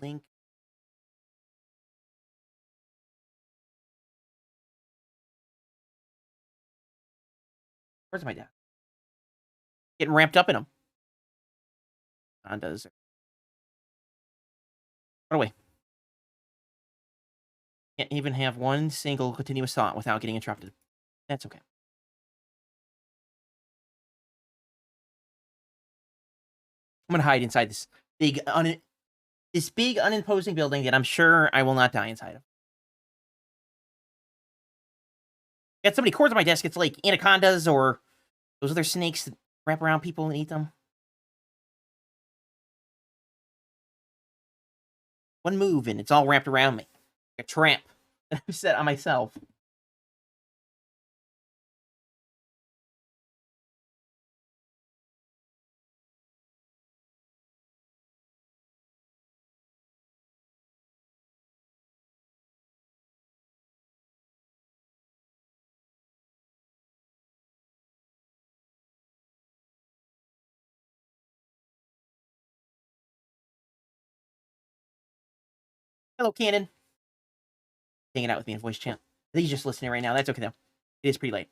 link. Where's my dad? Getting ramped up in them. Does run away. Can't even have one single continuous thought without getting interrupted. That's okay. I'm gonna hide inside this big, unimposing building that I'm sure I will not die inside of. Got so many cords on my desk. It's like anacondas or those other snakes that wrap around people and eat them. One move and it's all wrapped around me. Like a tramp that I've set on myself. Hello, Cannon. Hanging out with me in voice chat. I think he's just listening right now. That's okay, though. It is pretty late.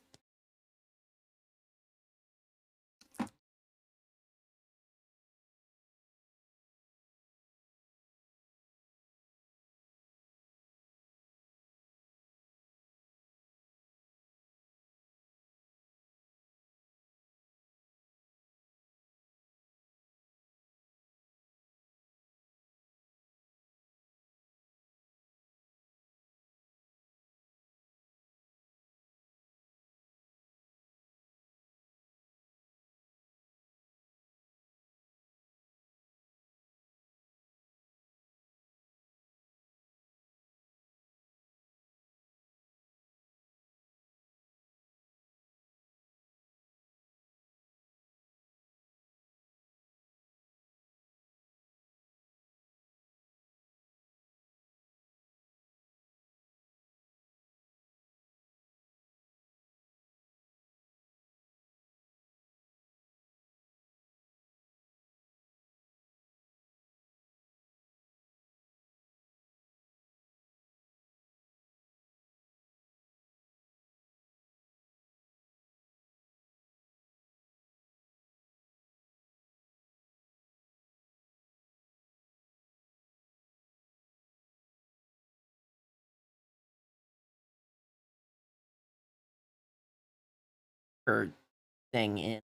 Thing in.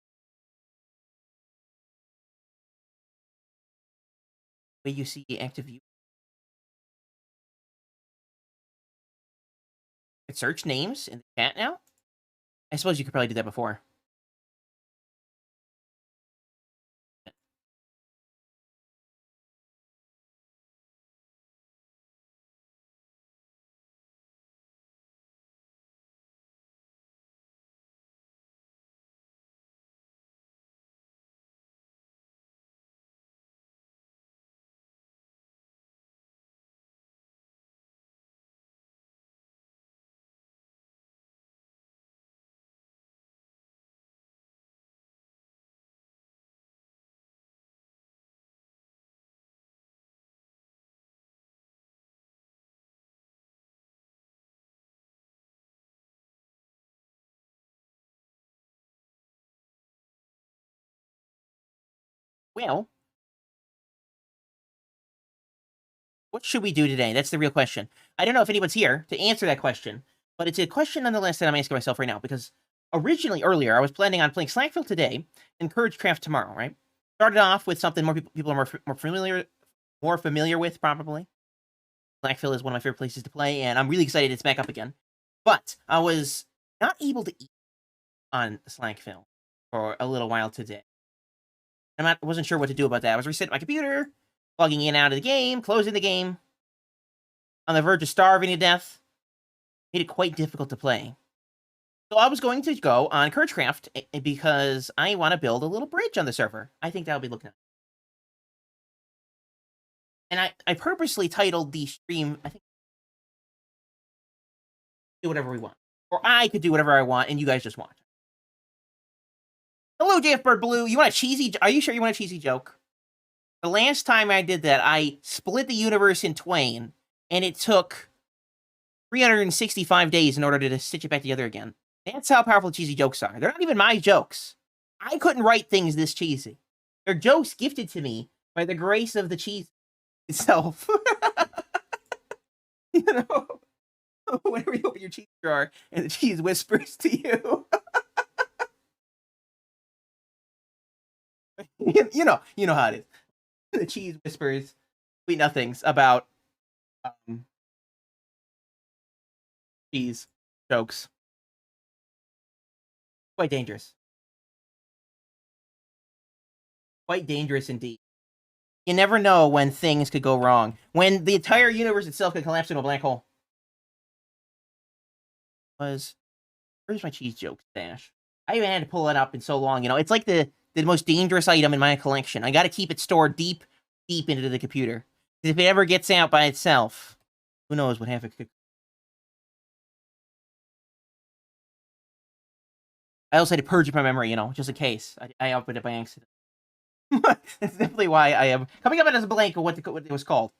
Where you see active view. Search names in the chat now? I suppose you could probably do that before. Well, what should we do today? That's the real question. I don't know if anyone's here to answer that question, but it's a question nonetheless that I'm asking myself right now, because originally, earlier, I was planning on playing SlackVille today and CourageCraft tomorrow, right? Started off with something more people are more familiar with, probably. SlackVille is one of my favorite places to play, and I'm really excited it's back up again. But I was not able to eat on SlackVille for a little while today. I wasn't sure what to do about that. I was resetting my computer, logging in and out of the game, closing the game, on the verge of starving to death. Made it quite difficult to play. So I was going to go on CourageCraft because I want to build a little bridge on the server. I think that'll be looking nice. And I purposely titled the stream, I think, do whatever we want. Or I could do whatever I want, and you guys just watch. Hello, JF Bird Blue. You want a cheesy... Are you sure you want a cheesy joke? The last time I did that, I split the universe in twain, and it took 365 days in order to stitch it back together again. That's how powerful cheesy jokes are. They're not even my jokes. I couldn't write things this cheesy. They're jokes gifted to me by the grace of the cheese itself. You know? Whenever you open your cheese jar and the cheese whispers to you. You know how it is. The cheese whispers sweet nothings about cheese jokes. Quite dangerous. Quite dangerous indeed. You never know when things could go wrong. When the entire universe itself could collapse into a black hole. Where's my cheese joke stash? I haven't had to pull it up in so long. It's like the most dangerous item in my collection. I got to keep it stored deep into the computer. If it ever gets out by itself, who knows what havoc could. I also had to purge my memory, just in case. I opened it by accident. That's definitely why I am coming up as a blank of what it was called.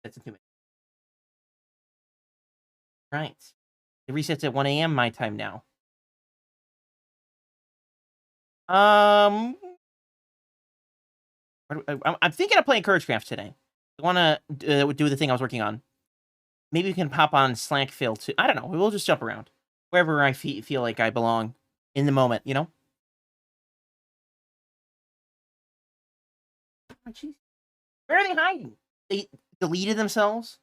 That's too many. Right. It resets at 1 a.m. my time now. I'm thinking of playing CourageCraft today. I want to do the thing I was working on. Maybe we can pop on SlackVille too. I don't know. We'll just jump around wherever I feel like I belong in the moment. Oh, jeez. Where are they hiding? They deleted themselves?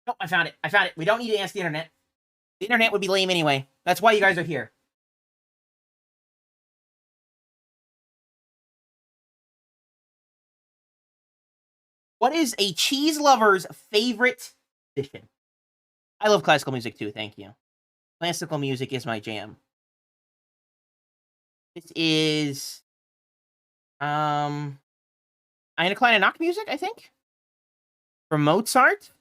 Oh, I found it. I found it. We don't need to ask the internet. The internet would be lame anyway. That's why you guys are here. What is a cheese lover's favorite musician? I love classical music too, thank you. Classical music is my jam. This is Eine kleine Nachtmusik, I think. From Mozart.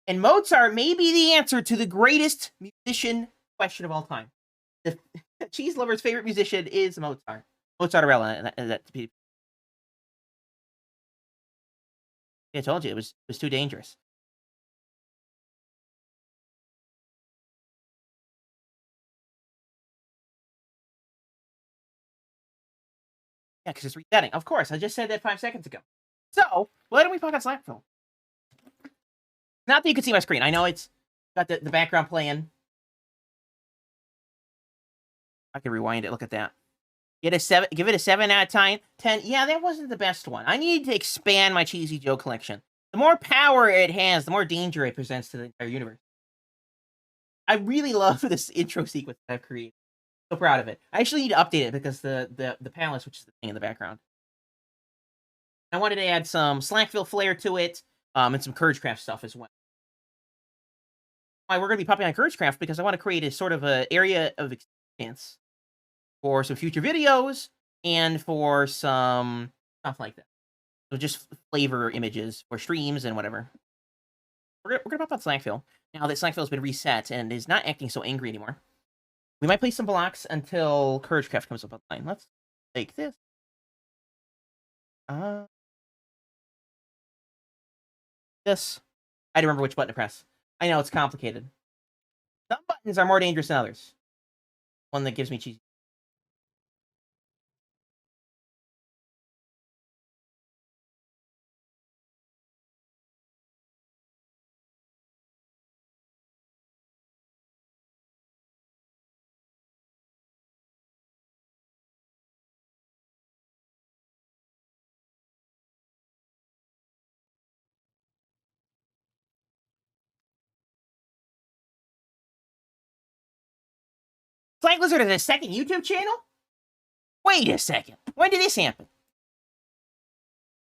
And Mozart may be the answer to the greatest musician question of all time. The cheese lover's favorite musician is Mozart. Mozzarella. I told you it was too dangerous. Yeah, because it's resetting. Of course, I just said that 5 seconds ago. So, why don't we talk on SlackVille? Not that you can see my screen. I know it's got the background playing. I can rewind it. Look at that. Give it a 7 out of 10. Yeah, that wasn't the best one. I need to expand my Cheesy Joe collection. The more power it has, the more danger it presents to the entire universe. I really love this intro sequence that I've created. So proud of it. I actually need to update it because the palace, which is the thing in the background. I wanted to add some SlackVille flair to it, and some CourageCraft stuff as well. Why we're going to be popping on CourageCraft because I want to create a sort of a area of experience for some future videos and for some stuff like that. So just flavor images for streams and whatever. We're gonna pop on SlackVille now that SlackVille has been reset and is not acting so angry anymore. We might play some blocks until CourageCraft comes up online. Let's take this. This. I don't remember which button to press. I know it's complicated. Some buttons are more dangerous than others. One that gives me cheese. SlackLizard has a second YouTube channel? Wait a second. When did this happen?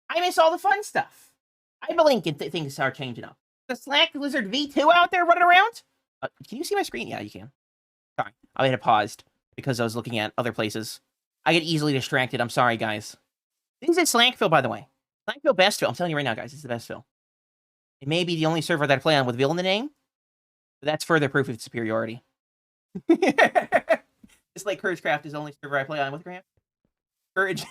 I miss all the fun stuff. I blink and things start changing up. The SlackLizard V2 out there running around? Can you see my screen? Yeah, you can. Sorry. I had it paused because I was looking at other places. I get easily distracted. I'm sorry, guys. This is SlackVille, by the way. SlackVille Bestville. I'm telling you right now, guys, it's the Bestville. It may be the only server that I play on with Ville in the name, but that's further proof of superiority. It's like CourageCraft is the only server I play on with Graham. Courage.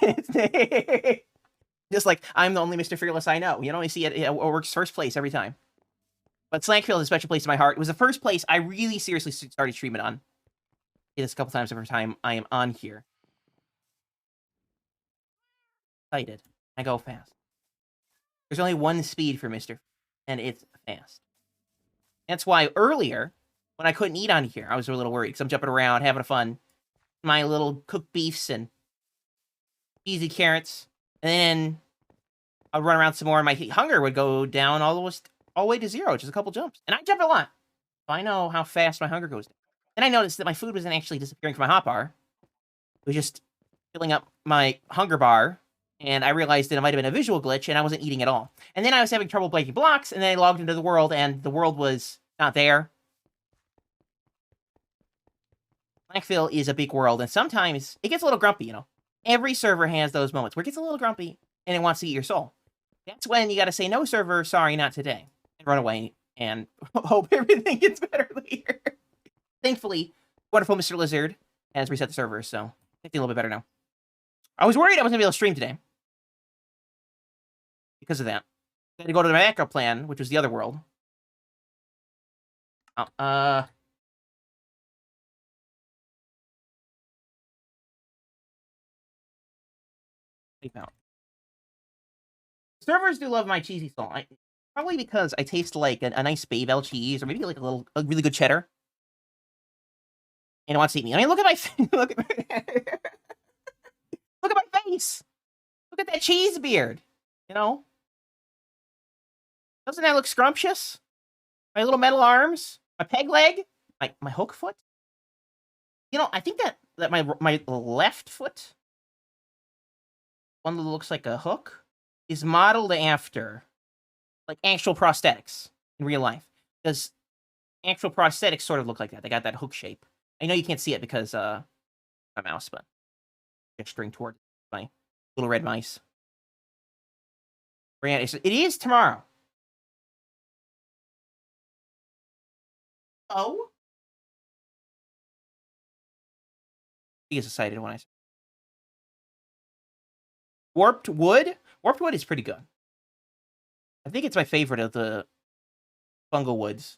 Just like I'm the only MrFearless I know. You know, I see it works first place every time. But SlackVille is a special place in my heart. It was the first place I really seriously started streaming on. It is a couple times every time I am on here. Excited. I go fast. There's only one speed for Mr. and it's fast. That's why earlier, when I couldn't eat on here, I was a little worried because I'm jumping around, having fun. My little cooked beefs and easy carrots. And then I'd run around some more and my hunger would go down all the way to 0, just a couple jumps. And I jump a lot. So I know how fast my hunger goes down. And I noticed that my food wasn't actually disappearing from my hotbar. It was just filling up my hunger bar. And I realized that it might have been a visual glitch and I wasn't eating at all. And then I was having trouble breaking blocks and then I logged into the world and the world was not there. SlackVille is a big world and sometimes it gets a little grumpy, you know. Every server has those moments where it gets a little grumpy and it wants to eat your soul. That's when you got to say, no, server, sorry, not today. And run away and hope everything gets better later. Thankfully, wonderful Mr. Lizard has reset the server, so it's a little bit better now. I was worried I wasn't going to be able to stream today. Because of that. I had to go to the backup plan, which was the other world. Sleep out. Servers do love my cheesy soul. Probably because I taste like a nice Babel cheese, or maybe like a really good cheddar. And it wants to eat me. I mean, look at my look at look at my face. Look at that cheese beard. You know, doesn't that look scrumptious? My little metal arms, my peg leg, my hook foot. You know, I think that my left foot, one that looks like a hook, is modeled after like actual prosthetics in real life. Because actual prosthetics sort of look like that. They got that hook shape. I know you can't see it because my mouse, but gesturing toward my little red mice. It is tomorrow. Oh? He gets excited when I say Warped Wood? Warped Wood is pretty good. I think it's my favorite of the fungal woods.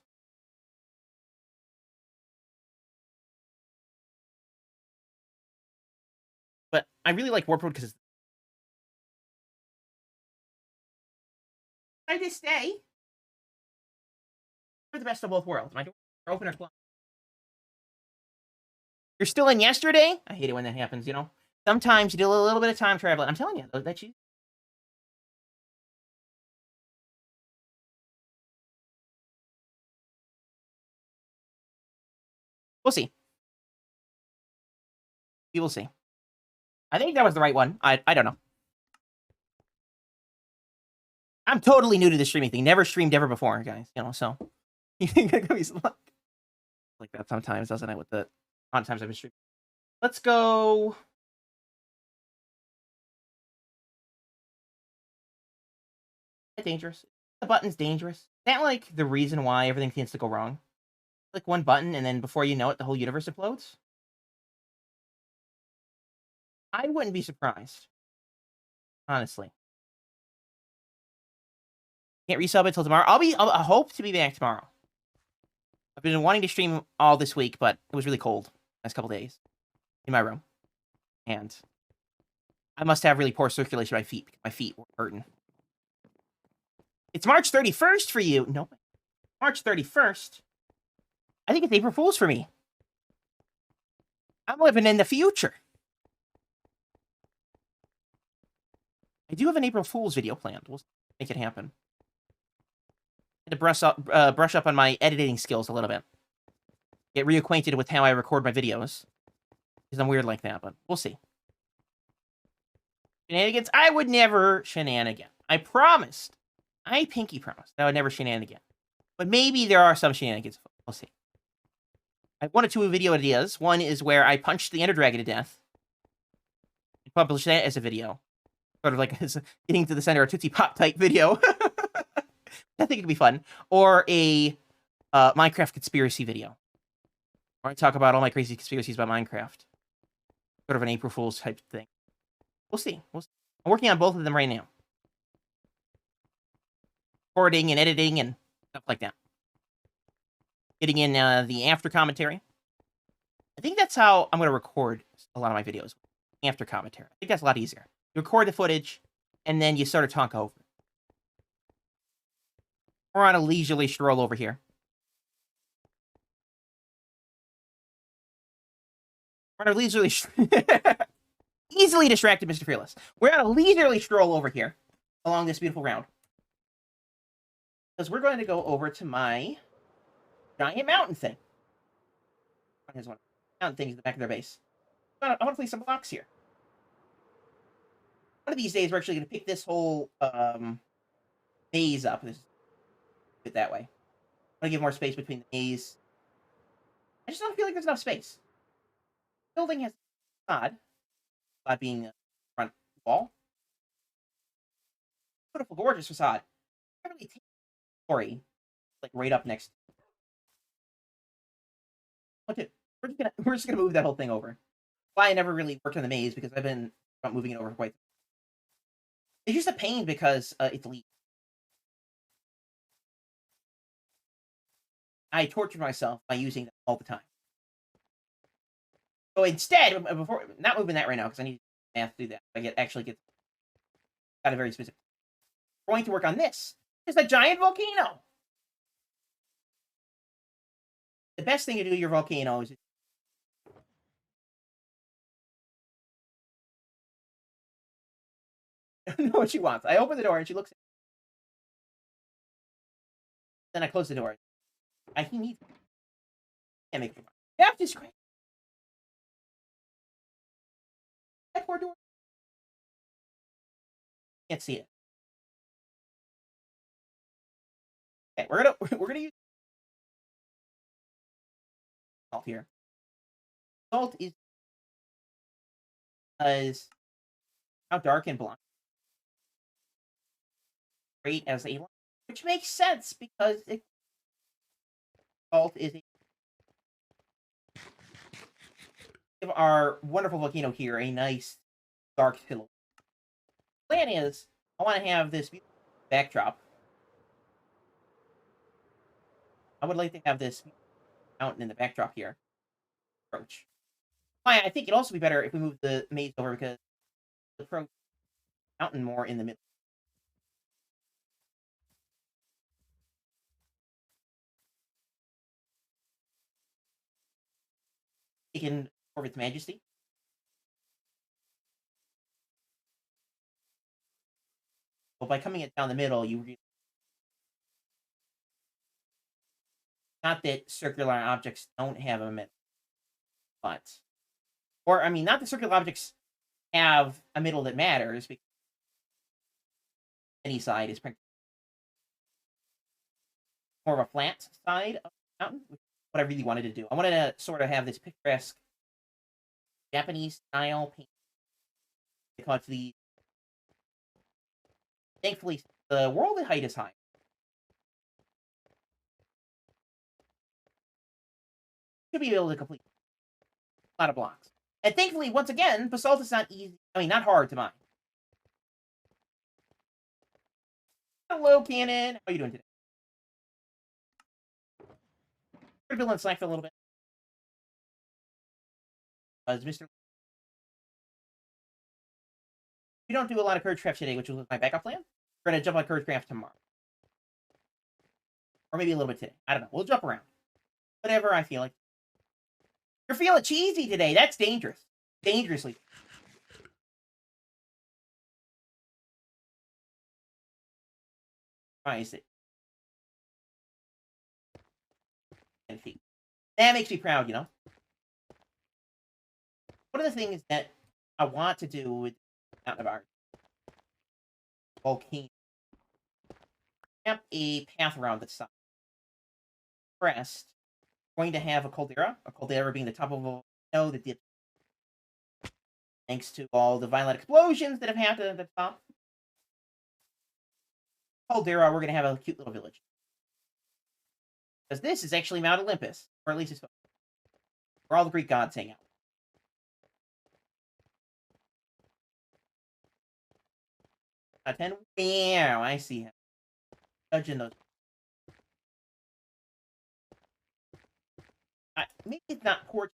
But I really like Warped Wood because I just stay for the best of both worlds. My door open or closed. You're still in yesterday? I hate it when that happens, you know? Sometimes you do a little bit of time traveling. I'm telling you, that you. We'll see. We will see. I think that was the right one. I don't know. I'm totally new to the streaming thing. Never streamed ever before, guys. You know, so you think that could be some luck. Like that sometimes, doesn't it? With the amount of times I've been streaming. Let's go. Dangerous. The button's dangerous. Is that like the reason why everything tends to go wrong? Click one button and then before you know it, the whole universe implodes? I wouldn't be surprised. Honestly. Can't resub until tomorrow. I hope to be back tomorrow. I've been wanting to stream all this week, but it was really cold last couple days in my room. And I must have really poor circulation in my feet because my feet were hurting. It's March 31st for you. No. March 31st. I think it's April Fool's for me. I'm living in the future. I do have an April Fool's video planned. We'll make it happen. I had to brush up on my editing skills a little bit. get reacquainted with how I record my videos. Because I'm weird like that, but we'll see. Shenanigans? I would never shenanigan. I promised. I pinky promised that I would never shenanigan. But maybe there are some shenanigans. We'll see. I have one or two video ideas. One is where I punched the Ender Dragon to death. And publish that as a video. Sort of like getting to the center of Tootsie Pop type video. I think it could be fun. Or a Minecraft conspiracy video. Where I talk about all my crazy conspiracies about Minecraft. Sort of an April Fool's type thing. We'll see. I'm working on both of them right now. Recording and editing and stuff like that. Getting in the after commentary. I think that's how I'm going to record a lot of my videos. After commentary. I think that's a lot easier. You record the footage, and then you sort of talk over it. We're on a leisurely stroll over here. We're on a leisurely... Easily distracted, Mr. Fearless. We're on a leisurely stroll over here. Along this beautiful round. Because we're going to go over to my giant mountain thing. There's one mountain things in the back of their base. I want to place some blocks here. One of these days, we're actually going to pick this whole maze up. This it that way. I'm going to give more space between the maze. I just don't feel like there's enough space. The building has a facade being the front wall. Beautiful, gorgeous facade. I really take the story like right up next. We're just gonna move that whole thing over. Why I never really worked on the maze because I've been not moving it over quite. It's just a pain because it's leaves. I tortured myself by using them all the time. So instead, before not moving that right now because I need math to do that. Actually get got a very specific. We're going to work on this. It's a giant volcano. The best thing to do to your volcano is I don't know what she wants. I open the door and she looks at me. Then I close the door. He needs it. Can't make it. That's just great. That poor door. Can't see it. Okay, we're gonna use salt here. Salt is how dark and blonde. Great as a line, which makes sense because salt is give our wonderful volcano here a nice dark pillow. Plan is I want to have this backdrop. I would like to have this mountain in the backdrop here. Approach. I think it'd also be better if we move the maze over because the approach mountain more in the middle. Taken over its majesty. Well, by coming it down the middle, you not that circular objects don't have a middle, but or I mean, not that circular objects have a middle that matters because any side is more of a flat side of the mountain, which is what I really wanted to do. I wanted to sort of have this picturesque Japanese style paint. Because thankfully, the world height is high. Should be able to complete a lot of blocks. And thankfully, once again, basalt is not easy. I mean, not hard to mine. Hello, Cannon. How are you doing today? We're building Slack for a little bit. Mr. We don't do a lot of CourageCraft today, which was my backup plan. We're going to jump on CourageCraft tomorrow. Or maybe a little bit today. I don't know. We'll jump around. Whatever I feel like. You're feeling cheesy today. That's dangerous. Dangerously. Why is it? 10 feet. That makes me proud, you know? One of the things that I want to do with Mountain of Art, Volcano, have a path around the side. Crest, going to have a caldera being the top of a volcano that dips thanks to all the violent explosions that have happened at the top. Caldera, we're going to have a cute little village. Because this is actually Mount Olympus, or at least it's where all the Greek gods hang out. Not 10. Wow, I see him. Judging those. Maybe it's not poor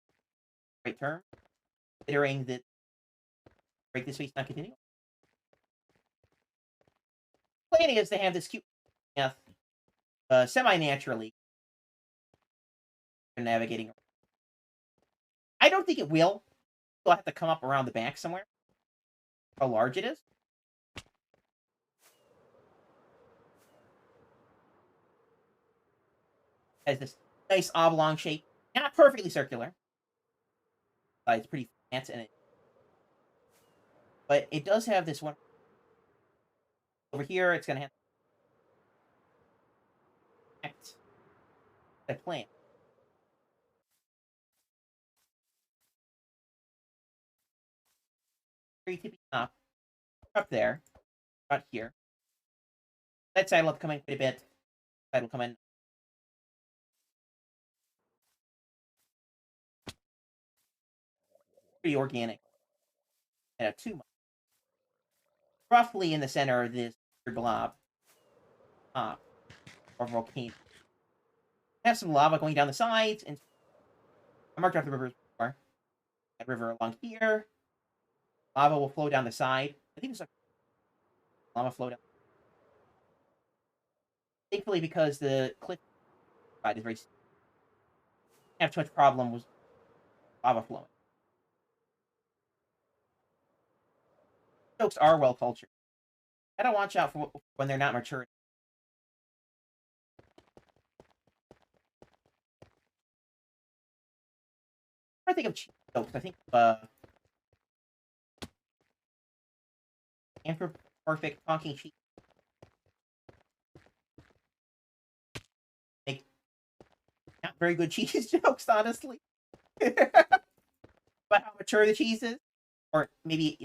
right term, considering that break this space not continue. The plan is to have this cute path semi-naturally navigating. I don't think it will. You'll have to come up around the back somewhere. How large it is. Has this nice oblong shape. Not perfectly circular. It's pretty flat in it. But it does have this one. Over here, it's going to have the plant. Very tippy top. Up there. Right here. That side will come in quite a bit. That side will come in. Pretty organic. And a 2 months. Roughly in the center of this blob. Or volcano. Have some lava going down the sides, and I marked out the rivers before. That river along here. Lava will flow down the side. I think it's like lava flow down. Thankfully, because the cliff side is very steep, I don't have too much problem with lava flowing. Jokes are well cultured. Gotta watch out for when they're not mature. I think of cheese jokes. I think of anthropomorphic talking cheese. Make not very good cheese jokes, honestly. About how mature the cheese is, or maybe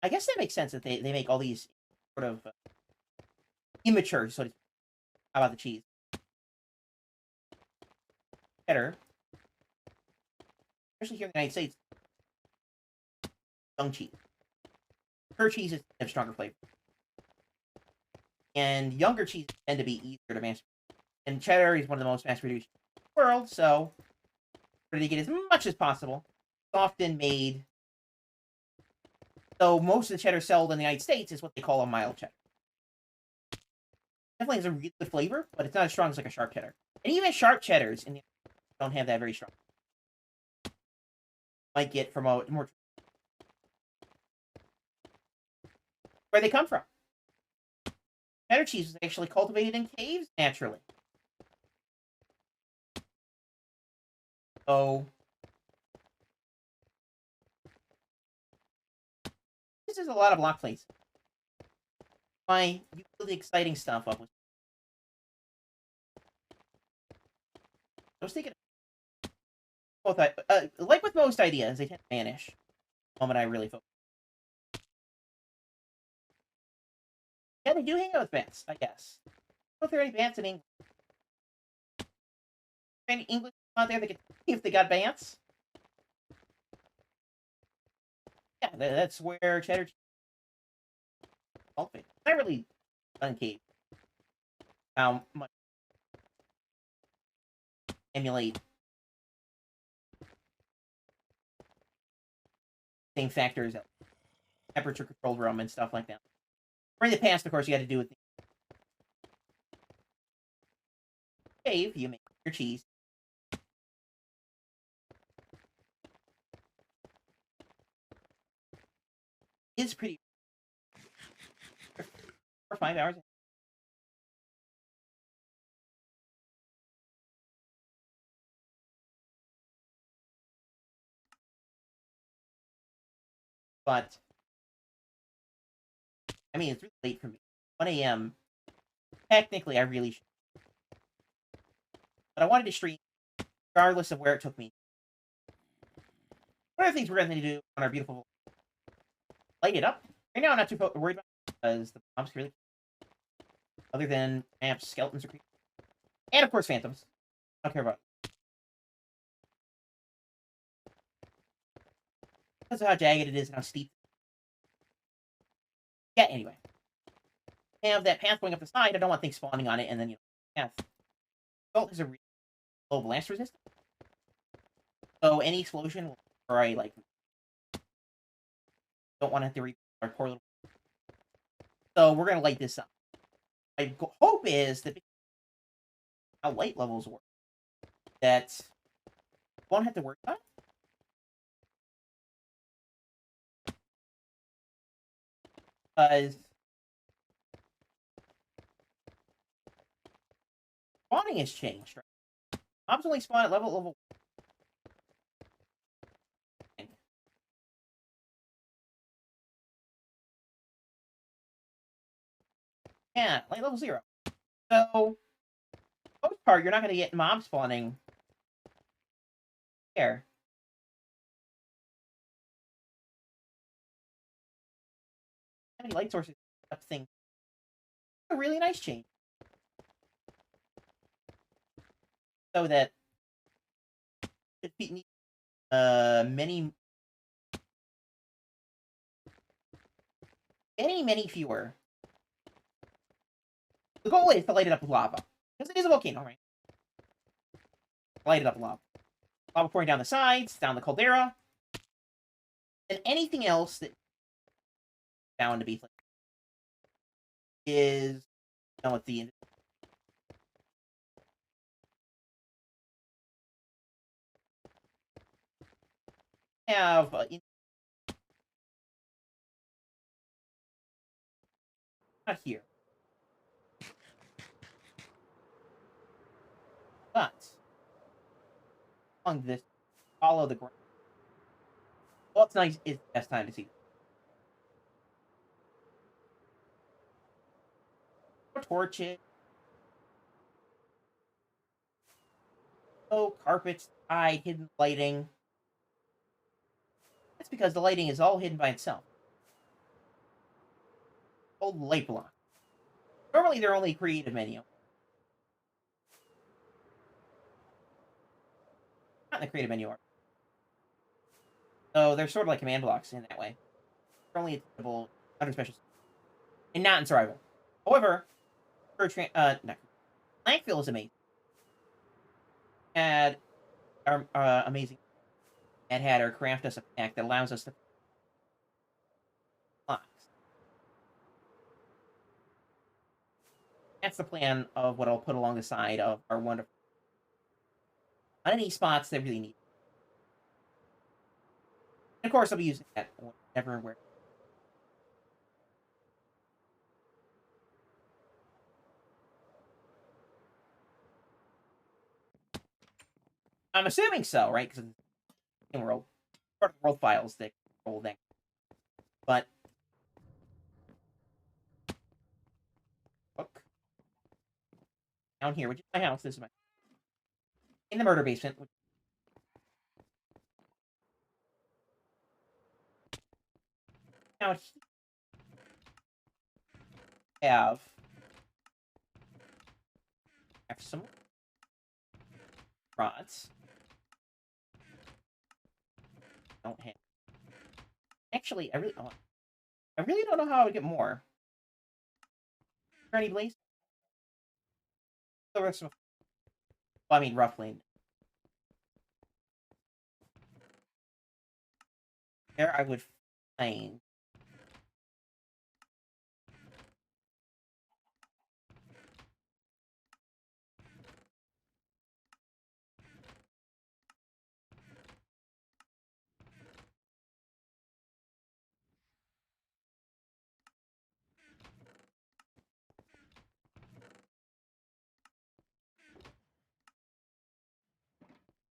I guess that makes sense that they make all these sort of immature, so to speak. How about the cheese? Cheddar, especially here in the United States, young cheese. Her cheese is have stronger flavor, and younger cheeses tend to be easier to mass. And cheddar is one of the most mass-produced in the world, so try to get as much as possible. It's often made. So most of the cheddar sold in the United States is what they call a mild cheddar. Definitely has a really good flavor, but it's not as strong as like a sharp cheddar. And even sharp cheddars in the don't have that very strong. Might get from a more where they come from. Cheddar cheese was actually cultivated in caves naturally. So this is a lot of block plates. My really exciting stuff up was I was thinking both like with most ideas, they tend to vanish the moment I really focus. Yeah, they do hang out with bats, I guess. I don't know if there are any bats in England. Any English out there that can see if they got bats? Yeah, that's where cheddar cultivated. Not really uncaved. How much emulate same factors, temperature controlled room and stuff like that. Or in the past, of course, you had to do with the cave. You make your cheese. It's pretty 4 or 5 hours. But I mean, it's really late for me. 1 a.m. Technically, I really should. But I wanted to stream, regardless of where it took me. One of the things we're going to do on our beautiful light it up. Right now, I'm not too worried about it because the mobs really, other than amps, skeletons, or creepers. And of course, phantoms. I don't care about it. Because of how jagged it is and how steep. Yeah, anyway. Have that path going up the side. I don't want things spawning on it, and then, path. Salt is a really low blast resistance. So any explosion will destroy, like, don't want to have to reap our poor little. So we're going to light this up. My hope is that how light levels work, that we won't have to worry about it. Because spawning has changed, right? Mobs only spawn at level. Yeah, like level 0. So, for the most part, you're not going to get mob spawning there. Any light sources thing. A really nice change. So that it needs many fewer. The goal is to light it up with lava. Because it is a volcano, right? Light it up with lava. Lava pouring down the sides, down the caldera. And anything else that found to be is at the end. Have not here, but on this, follow the ground. Well, it's nice. It's the best time to see. Torches. Oh, carpets, tide, hidden lighting. That's because the lighting is all hidden by itself. Oh, light block. Normally, they're only creative menu. Not in the creative menu. So they're sort of like command blocks in that way. They're only attainable under special, and not in survival. However, SlackVille is amazing. Had our amazing, and had our craft us a pack that allows us to blocks. That's the plan of what I'll put along the side of our wonderful. On any spots that really need. And of course, I'll be using that whenever and where. I'm assuming so, right? Because in world, part of the world files that control that. But look down here, which is my house. This is my in the murder basement. Now have some rods. Don't have. Actually, I really don't know how I would get more. Is there any blaze? Well, I mean, roughly. There, I would find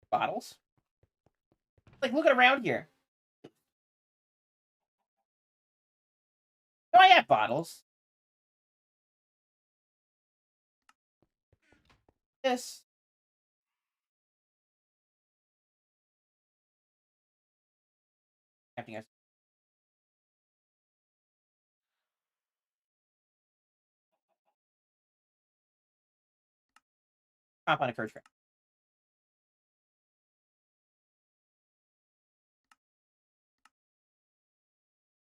bottles. Like, look at around here. No, I have bottles. This. Crafting us. Hop on a CourageCraft.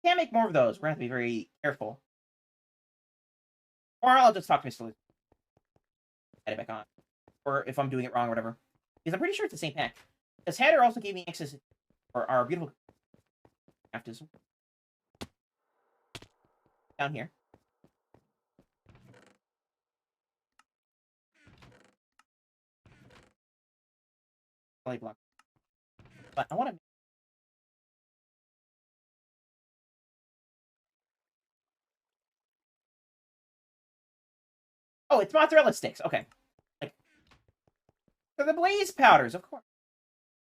Can't make more of those. We're gonna have to be very careful. Or I'll just talk to Mr. Luke. Add it back on. Or if I'm doing it wrong or whatever. Because I'm pretty sure it's the same pack. Because Hatter also gave me access for our beautiful craft is down here. Block. But I want to. Oh, it's mozzarella sticks. Okay. Like, so the blaze powders, of course.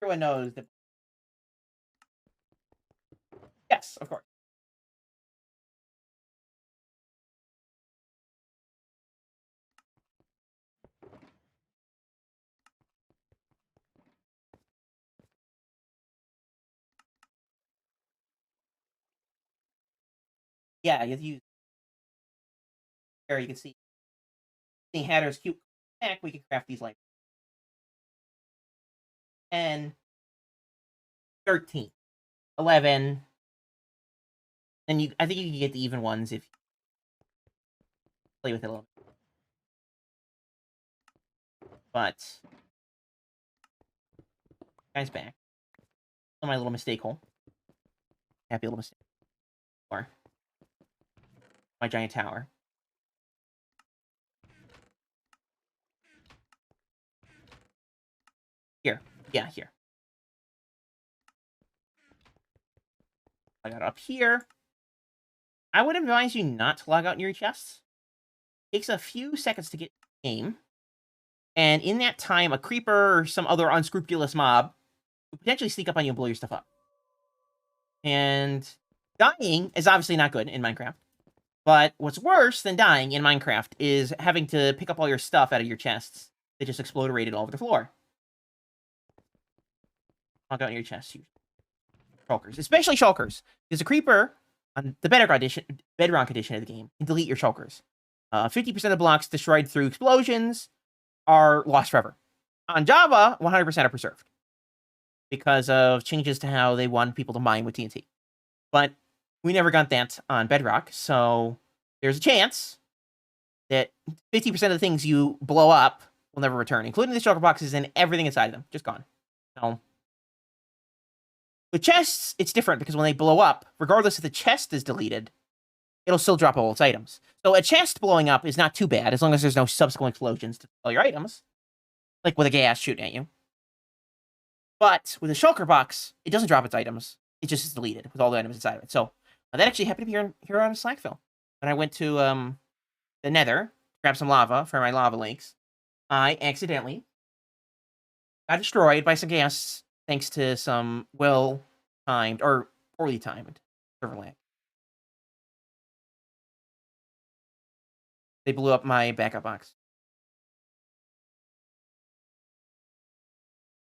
Everyone knows that. Yes, of course. Yeah, you have to use. Here you can see. Seeing Hatter's cute pack, we can craft these like. And 13. 11. And I think you can get the even ones if you play with it a little bit. But guy's back. My little mistake hole. Happy little mistake. Or my giant tower. Here. Yeah, here. I got up here. I would advise you not to log out near your chests. It takes a few seconds to get game. And in that time, a creeper or some other unscrupulous mob will potentially sneak up on you and blow your stuff up. And dying is obviously not good in Minecraft. But what's worse than dying in Minecraft is having to pick up all your stuff out of your chests that just exploded all over the floor. Log out near your chests. Shulkers. Especially shulkers. Because a creeper on the Bedrock edition of the game can delete your shulkers. 50% of the blocks destroyed through explosions are lost forever. On Java, 100% are preserved because of changes to how they want people to mine with TNT. But we never got that on Bedrock, so there's a chance that 50% of the things you blow up will never return, including the shulker boxes and everything inside of them. Just gone. So, with chests, it's different because when they blow up, regardless if the chest is deleted, it'll still drop all its items. So a chest blowing up is not too bad, as long as there's no subsequent explosions to all your items. Like with a gas shooting at you. But with a shulker box, it doesn't drop its items. It just is deleted with all the items inside of it. So that actually happened to be here on SlackVille. When I went to the Nether to grab some lava for my lava lakes, I accidentally got destroyed by some gas thanks to some well-timed or poorly timed server lag. They blew up my backup box.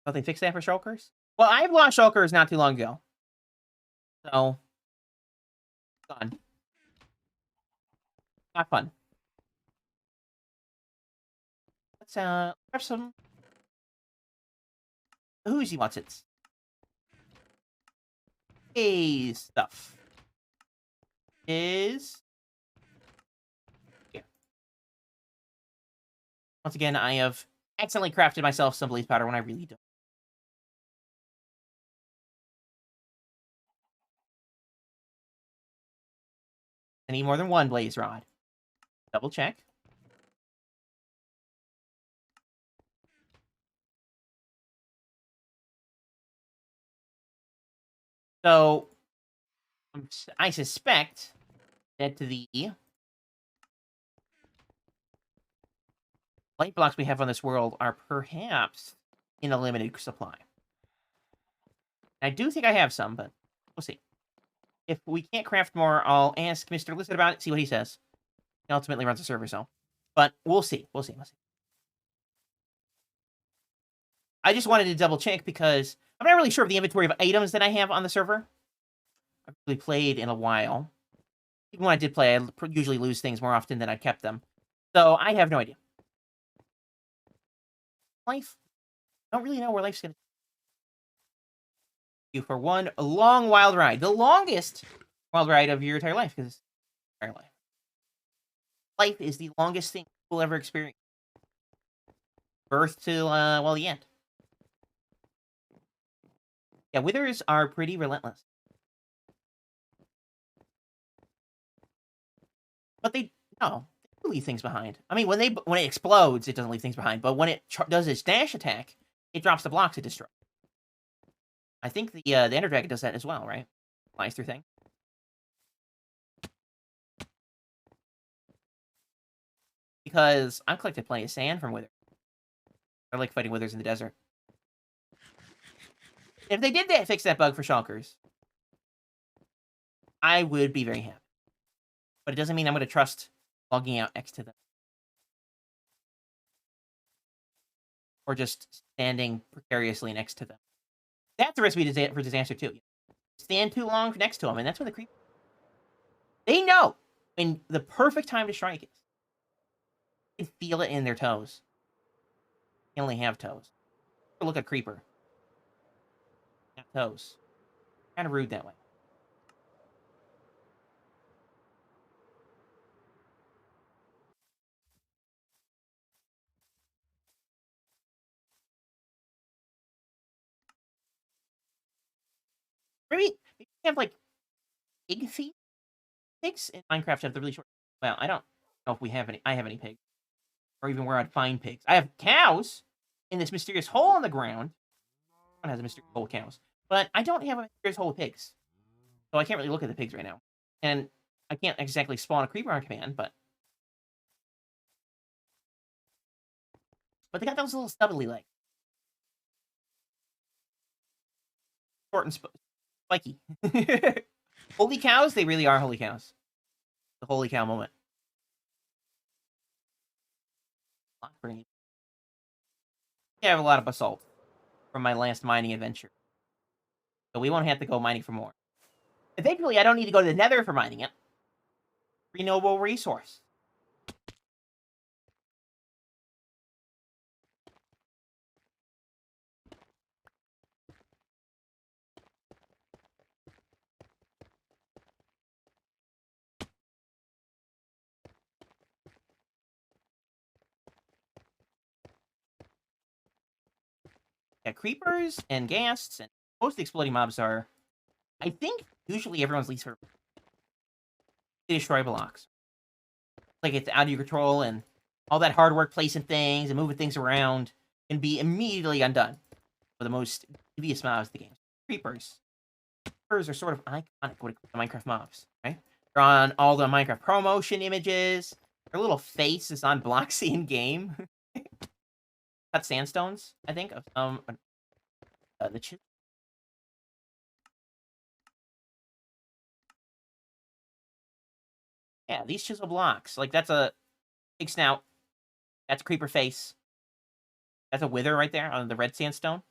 Oh, they fixed that for shulkers? Well, I've lost shulkers not too long ago. So, gone. Not fun. Let's grab some. Who's he wants it? Hey, stuff. Is here. Once again, I have accidentally crafted myself some blaze powder when I really don't. I need more than one blaze rod. Double check. So, I suspect that the light blocks we have on this world are perhaps in a limited supply. I do think I have some, but we'll see. If we can't craft more, I'll ask Mr. Lizard about it, see what he says. He ultimately runs the server, so. But we'll see. We'll see. We'll see. I just wanted to double check because I'm not really sure of the inventory of items that I have on the server. I've really played in a while. Even when I did play, I usually lose things more often than I kept them. So I have no idea. Life. I don't really know where life's going to take you for one long, wild ride. The longest wild ride of your entire life, because entire life. Life is the longest thing we'll ever experience. Birth to, well, the end. Yeah, withers are pretty relentless. But they leave things behind. I mean, when it explodes, it doesn't leave things behind. But when it does its dash attack, it drops the blocks it destroys. I think the Ender Dragon does that as well, right? Flies through thing. Because I've collected plenty of sand from withers. I like fighting withers in the desert. If they did fix that bug for shulkers, I would be very happy. But it doesn't mean I'm going to trust logging out next to them. Or just standing precariously next to them. That's a recipe for disaster, too. Stand too long next to them, and that's when the creep... They know when the perfect time to strike is. You can feel it in their toes. They only have toes. Look at Creeper. Not toes. Kind of rude that way. Maybe have, like, pig feet? Pigs in Minecraft have the really short... Well, I don't know if we have any... I have any pigs. Or even where I'd find pigs. I have cows in this mysterious hole in the ground. One has a mysterious hole with cows. But I don't have a mysterious hole with pigs. So I can't really look at the pigs right now. And I can't exactly spawn a creeper on command, but... But they got those little stubbly legs. Short and spiky. Holy cows? They really are holy cows. The holy cow moment. Yeah, I have a lot of basalt from my last mining adventure. So we won't have to go mining for more. Eventually, I don't need to go to the nether for mining it. Renewable resource. Yeah, creepers and ghasts and most of the exploding mobs are, I think, usually everyone's least favorite. They destroy blocks. Like, it's out of your control, and all that hard work placing things and moving things around can be immediately undone for the most devious mobs of the game. Creepers. Creepers are sort of iconic when it comes to Minecraft mobs, right? They're on all the Minecraft promotion images. Their little face is on blocks in game. Cut sandstones, I think, of the chip. Yeah, these chisel blocks. Like, that's a big snout. That's a creeper face. That's a wither right there on the red sandstone.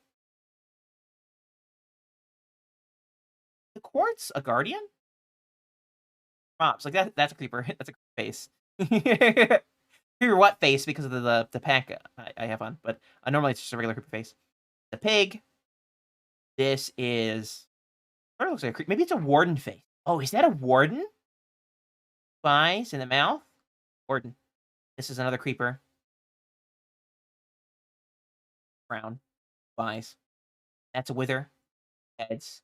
The quartz, a guardian? Props. Like, that's a creeper. That's a creeper face. Creeper what face because of the pack I have on. But normally it's just a regular creeper face. The pig. This is... What looks like a creeper. Maybe it's a warden face. Oh, is that a warden? Eyes in the mouth? Warden. This is another creeper. Brown. Eyes. That's a wither. Heads.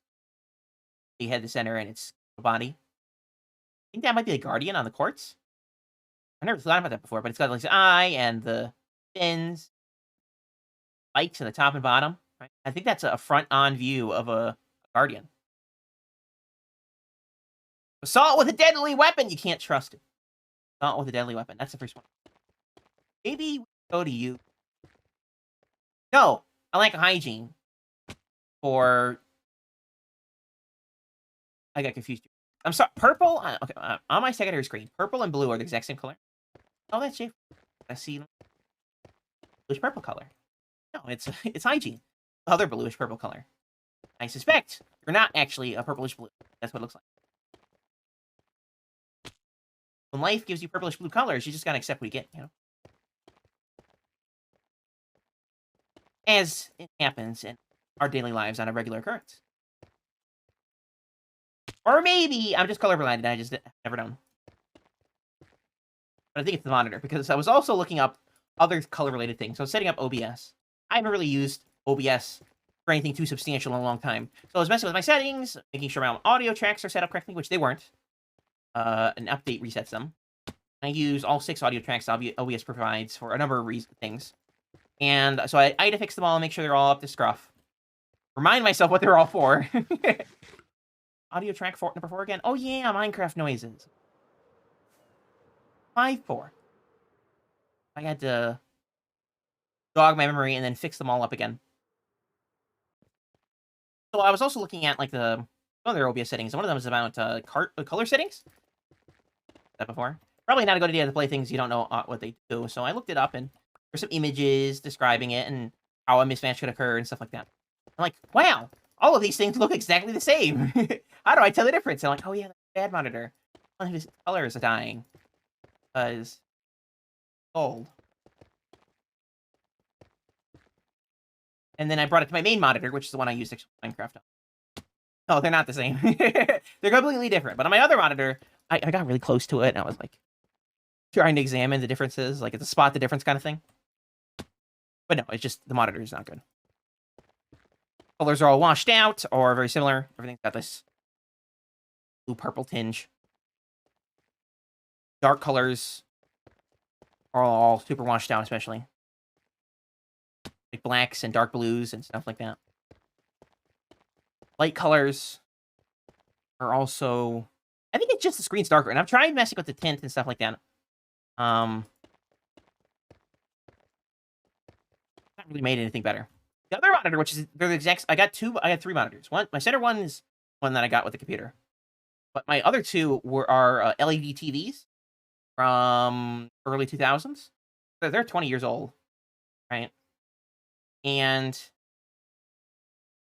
Big head, the center, and its body. I think that might be a guardian on the quartz. I never thought about that before, but it's got like the eye and the fins, spikes in the top and bottom. Right? I think that's a front-on view of a guardian. Assault with a deadly weapon! You can't trust it. Assault with a deadly weapon. That's the first one. Maybe we go to you. No, I like hygiene. For... I got confused. I'm sorry, purple. Okay, on my secondary screen, purple and blue are the exact same color. Oh, that's Jay. I see bluish purple color. No, it's hygiene. Other bluish purple color. I suspect you're not actually a purplish blue. That's what it looks like. When life gives you purplish blue colors, you just gotta accept what you get, you know? As it happens in our daily lives on a regular occurrence. Or maybe I'm just colorblind and I just never known. But I think it's the monitor, because I was also looking up other color-related things. So I was setting up OBS. I haven't really used OBS for anything too substantial in a long time. So I was messing with my settings, making sure my audio tracks are set up correctly, which they weren't. An update resets them. I use all 6 audio tracks OBS provides for a number of things. And so I had to fix them all and make sure they're all up to scruff. Remind myself what they're all for. Audio track number 4 again. Oh yeah, Minecraft noises. 5-4. I had to jog my memory and then fix them all up again. So I was also looking at like the other OBS settings. One of them is about color settings. That before. Probably not a good idea to play things you don't know what they do. So I looked it up, and there's some images describing it and how a mismatch could occur and stuff like that. I'm like, wow, all of these things look exactly the same. How do I tell the difference? I'm like, oh yeah, that's a bad monitor. One of his colors are dying. Because gold. And then I brought it to my main monitor, which is the one I use to Minecraft on. Oh, they're not the same. They're completely different. But on my other monitor, I got really close to it, and I was like trying to examine the differences, like it's a spot the difference kind of thing. But no, it's just the monitor is not good. Colors are all washed out or very similar. Everything's got this blue-purple tinge. Dark colors are all super washed out, especially. Like blacks and dark blues and stuff like that. Light colors are also... I think it's just the screen's darker, and I'm trying messing with the tint and stuff like that. Not really made anything better. The other monitor, which is they're the exact... I got 3 monitors. My center one is one that I got with the computer. But my other 2 are LED TVs from early 2000s. They're 20 years old, right? And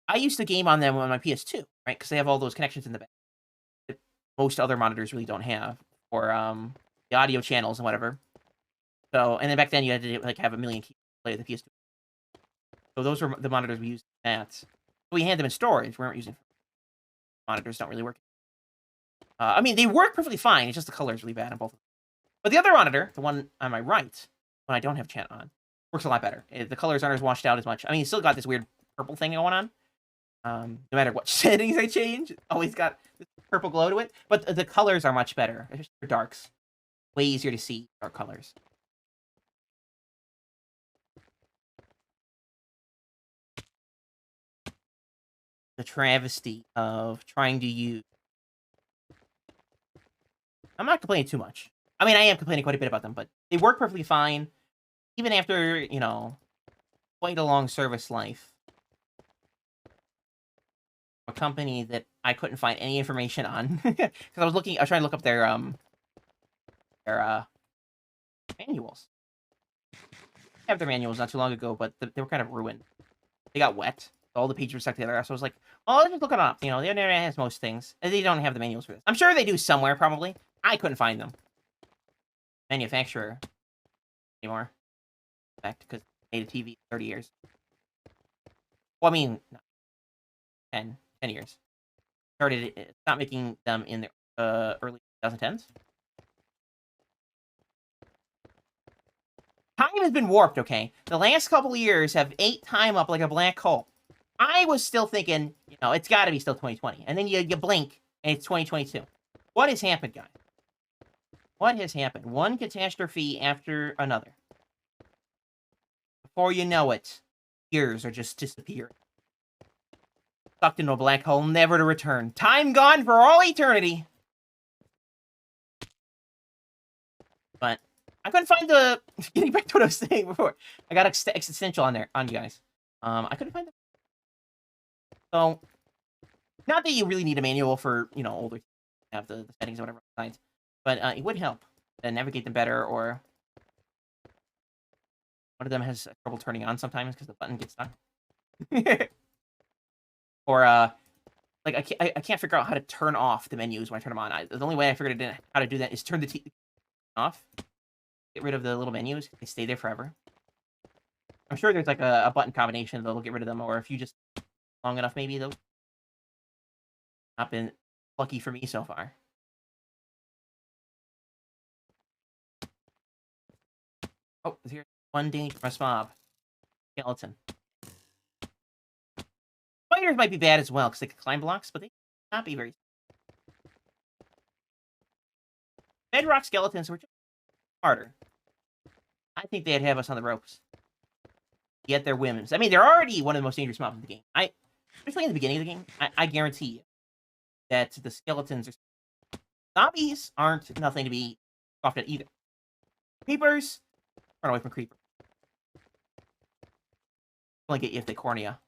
I used to game on them on my PS2, right? Because they have all those connections in the back that most other monitors really don't have for the audio channels and whatever. So, and then back then you had to like have a million keys to play with the PS2. So those were the monitors we used. So we had them in storage. We weren't using monitors. Don't really work. I mean, they work perfectly fine. It's just the color is really bad on both of them. But the other monitor, the one on my right, when I don't have chat on, works a lot better. The colors aren't as washed out as much. I mean, it's still got this weird purple thing going on. No matter what settings I change, it's always got this purple glow to it. But the colors are much better. Especially for darks. Way easier to see dark colors. The travesty of trying to use... I'm not complaining too much. I mean, I am complaining quite a bit about them, but they work perfectly fine. Even after, you know, quite a long service life. A company that I couldn't find any information on. Because I was trying to look up their manuals. I have their manuals not too long ago, but they were kind of ruined. They got wet. All the pages were stuck together. So I was like, well, I'll just look it up. You know, the internet has most things. And they don't have the manuals for this. I'm sure they do somewhere, probably. I couldn't find them. Manufacturer anymore. In fact, because they made a TV 30 years. Well, I mean, no, 10 years. Stopped making them in the early 2010s. Time has been warped, okay? The last couple of years have ate time up like a black hole. I was still thinking, you know, it's got to be still 2020. And then you blink, and it's 2022. What has happened, guys? What has happened? One catastrophe after another. Before you know it, years are just disappearing. Sucked into a black hole, never to return. Time gone for all eternity. But I couldn't find the... Getting back to what I was saying before. I got existential on you guys. I couldn't find it. So, not that you really need a manual for, you know, older. have the settings or whatever assigned. But it would help to navigate them better, or one of them has trouble turning on sometimes because the button gets stuck. Or like I can't figure out how to turn off the menus when I turn them on. The only way I figured out how to do that is turn the TV off, get rid of the little menus. They stay there forever. I'm sure there's like a button combination that'll get rid of them, or if you just long enough, maybe they'll not been lucky for me so far. Oh, here's one dangerous mob. Skeleton. Spiders might be bad as well, because they can climb blocks, but they not be very... Bedrock skeletons were just harder. I think they'd have us on the ropes. Yet they're whims. I mean, they're already one of the most dangerous mobs in the game. Especially in the beginning of the game, I guarantee you that the skeletons are... Zombies aren't nothing to be scoffed at either. Creepers, run away from creepers. Only get you if they cornea.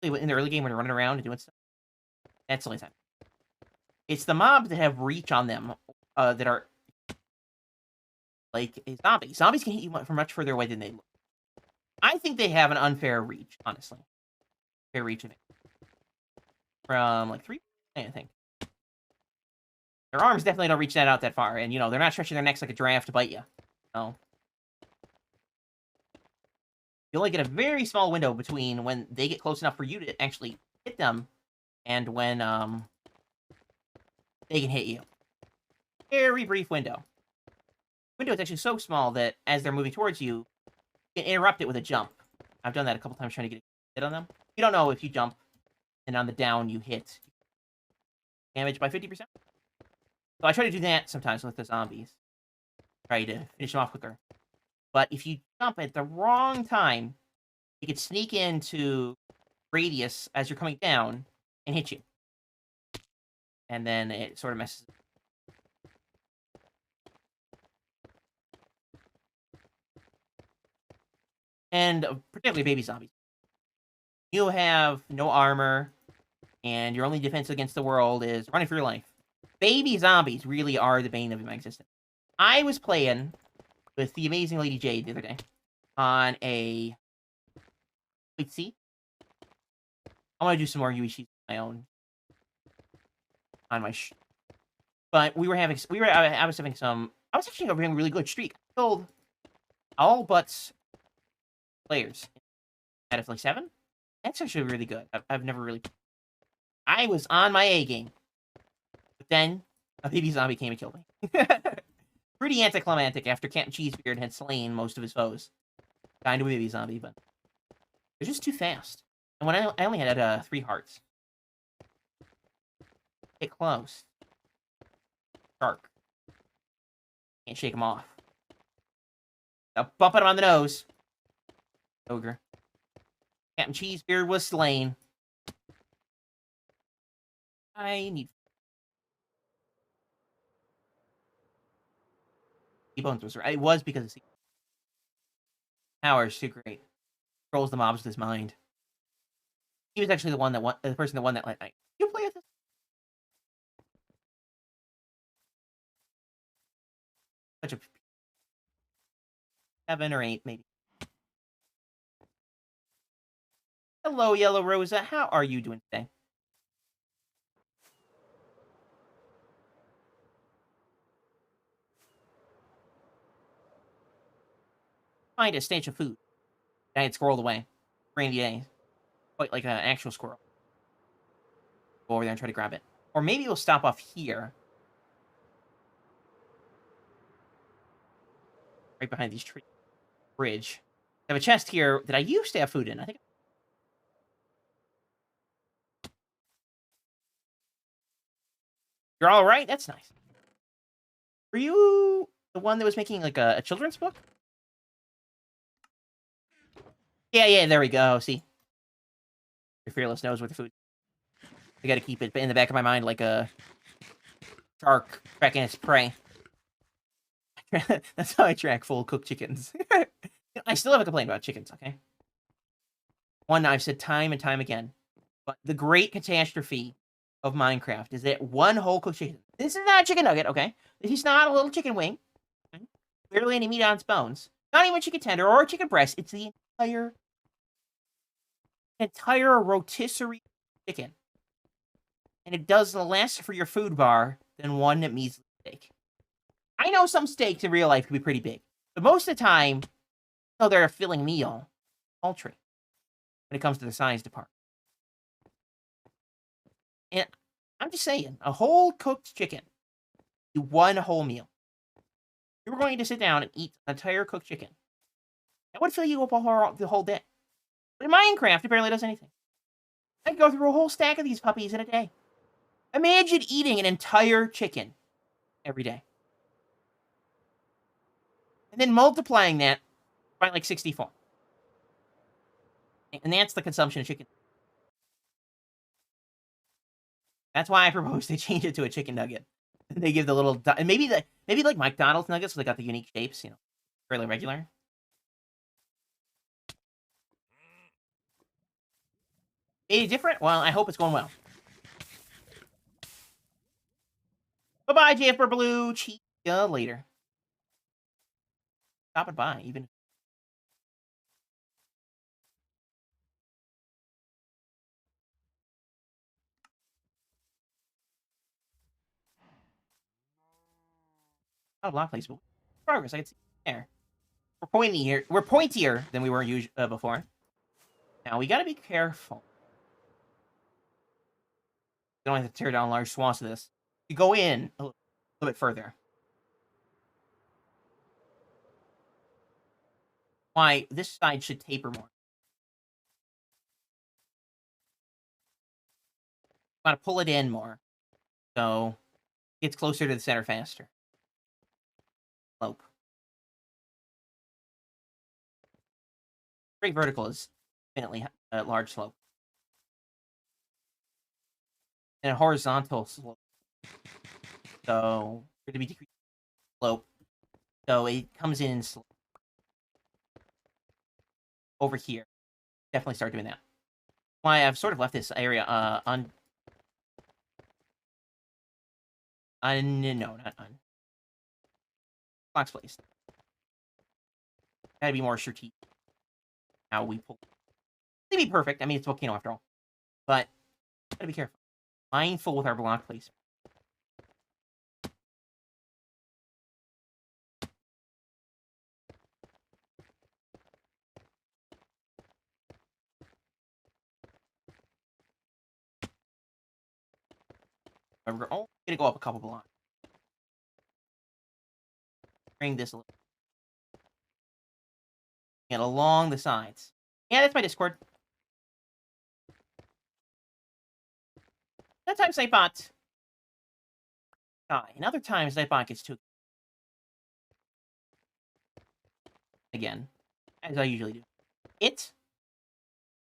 In the early game when you're running around and doing stuff, that's the only time. It's the mobs that have reach on them that are like a zombie. Zombies can hit you from much further away than they look. I think they have an unfair reach, honestly. Fair reach of it. From like 3, I think. Their arms definitely don't reach that out that far, and you know they're not stretching their necks like a giraffe to bite you. No. You only get a very small window between when they get close enough for you to actually hit them and when they can hit you. Very brief window. The window is actually so small that as they're moving towards you, you can interrupt it with a jump. I've done that a couple times trying to get a hit on them. You don't know if you jump and on the down you hit damage by 50%. So I try to do that sometimes with the zombies. Try to finish them off quicker. But if you jump at the wrong time, it could sneak into radius as you're coming down and hit you. And then it sort of messes. And particularly baby zombies. You have no armor, and your only defense against the world is running for your life. Baby zombies really are the bane of my existence. I was playing with the amazing Lady Jade the other day on a... Wait, see? I want to do some more UECs of my own. On my... But we were having... I was having some... I was actually having a really good streak. I killed all but players out of like 7. That's actually really good. I've never really... I was on my A game. But then a baby zombie came and killed me. Pretty anticlimactic after Captain Cheesebeard had slain most of his foes. Kind of a baby zombie, but they're just too fast. And when I only had 3 hearts. Get close. Shark. Can't shake him off. Now bumping him on the nose. Ogre. Captain Cheesebeard was slain. I need... Cbones was right. It was because of power is too great. Controls the mobs with his mind. He was actually the person that won that night. You play with this? 7 or 8, maybe. Hello, Yellow Rosa. How are you doing today? Find a stench of food. I had squirreled away. Randy A. Quite like an actual squirrel. Go over there and try to grab it. Or maybe we'll stop off here. Right behind these trees. Bridge. I have a chest here that I used to have food in. I think. You're all right? That's nice. Were you the one that was making like a children's book? Yeah, there we go. See? MrFearless knows where the food is. I gotta keep it in the back of my mind like a shark tracking its prey. That's how I track full cooked chickens. I still have a complaint about chickens, okay? One I've said time and time again. But the great catastrophe of Minecraft is that one whole cooked chicken. This is not a chicken nugget, okay? This is not a little chicken wing. Okay? Barely any meat on its bones. Not even a chicken tender or a chicken breast. It's the entire rotisserie chicken. And it does less for your food bar than one measly steak. I know some steaks in real life can be pretty big, but most of the time, they're a filling meal. Paltry when it comes to the size department. And I'm just saying, a whole cooked chicken, one whole meal. You were going to sit down and eat an entire cooked chicken. That would fill you up the whole day. But in Minecraft, it barely does anything. I could go through a whole stack of these puppies in a day. Imagine eating an entire chicken every day. And then multiplying that by like 64. And that's the consumption of chicken. That's why I propose they change it to a chicken nugget. They give the little... Maybe like McDonald's nuggets, so they got the unique shapes, fairly regular. Maybe different? Well, I hope it's going well. Bye-bye, JF Blue. See ya later. Stop it by, even. Not a block place, but progress. I can see there. We're pointy here. We're pointier than we were before. Now we gotta be careful. We don't have to tear down large swaths of this. You go in a little bit further. Why this side should taper more. Gotta pull it in more, so it gets closer to the center faster. Slope. Straight vertical is infinitely a large slope. And a horizontal slope. So, going to be decreased slope. So, it comes in slope. Over here. Definitely start doing that. Why I've sort of left this area no, not on. Box placed. Gotta be more strategic. How we pull. It'd be perfect. I mean, it's Volcano after all. But, gotta be careful. Mindful with our block placement. We're only gonna go up a couple blocks. Bring this a little. And along the sides. Yeah, that's my Discord. Sometimes Nightbot die, and other times Nightbot gets too. Again, as I usually do.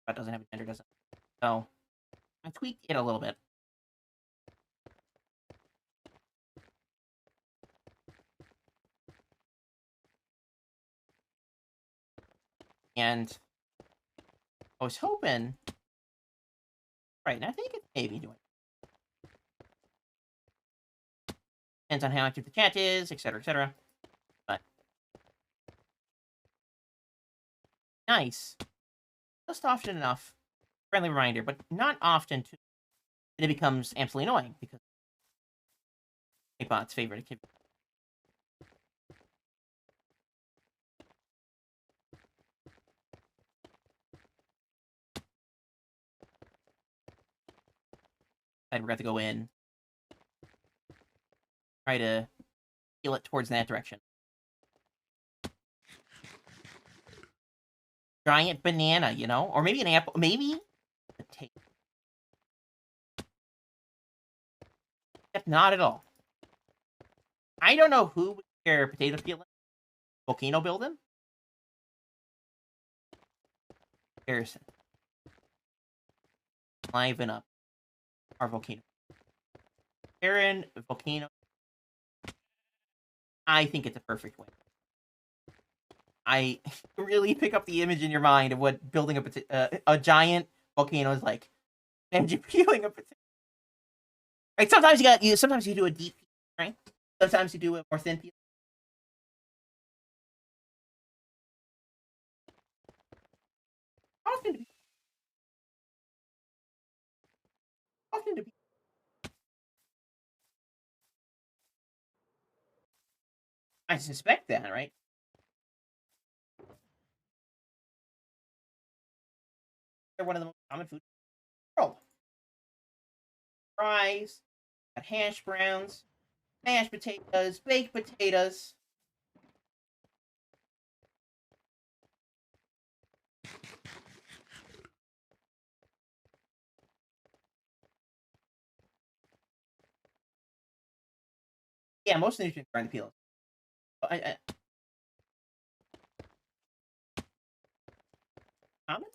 But doesn't have a gender, does it? So, I tweaked it a little bit. And I was hoping... Right, and I think it's maybe doing it. Depends on how active the chat is, etc., etc. But... Nice. Just often enough. Friendly reminder, but not often to... And it becomes absolutely annoying, because... Nightbot's favorite activity. I regret to go in. Try to heal it towards that direction. Giant banana, Or maybe an apple. Maybe a potato. Except not at all. I don't know who would care potato peeling. Volcano building? Harrison. Liven up our volcano. Aaron, volcano. I think it's a perfect way. I really pick up the image in your mind of what building a giant volcano is like. And you're peeling a potato. Right? Sometimes you do a deep, right? Sometimes you do a more thin peel. Often, often to be. I suspect that, right? They're one of the most common foods in the world. Fries, got hash browns, mashed potatoes, baked potatoes. Yeah, most of the nutrients are in the peel. Common?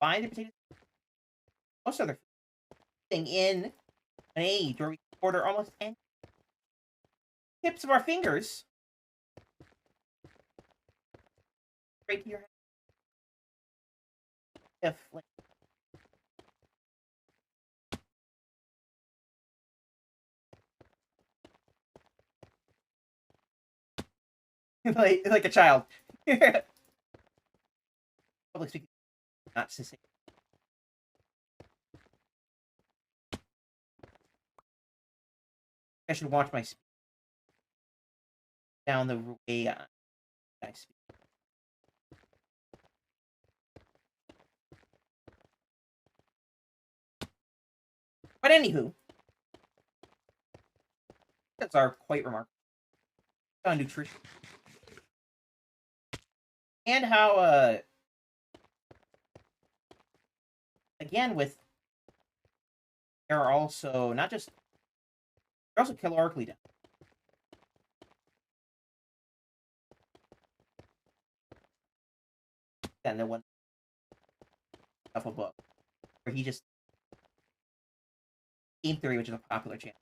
Buy the potatoes. Most other thing in an age where we order almost any tips of our fingers right to your head. If like, like a child. Public speaking, not to say. I should watch my speech down the way I speak. But anywho, that's are quite remarkable. On nutrition. And how again with they're also not just they're also calorically dense. Than the one of a book where he just game theory, which is a popular channel.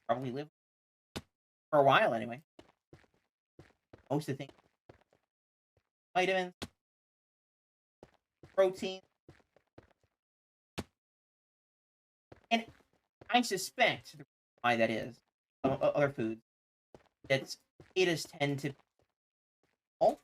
Probably lived for a while anyway. Most of the things, vitamins, protein, and I suspect why that is. Other foods that potatoes tend to. Oh,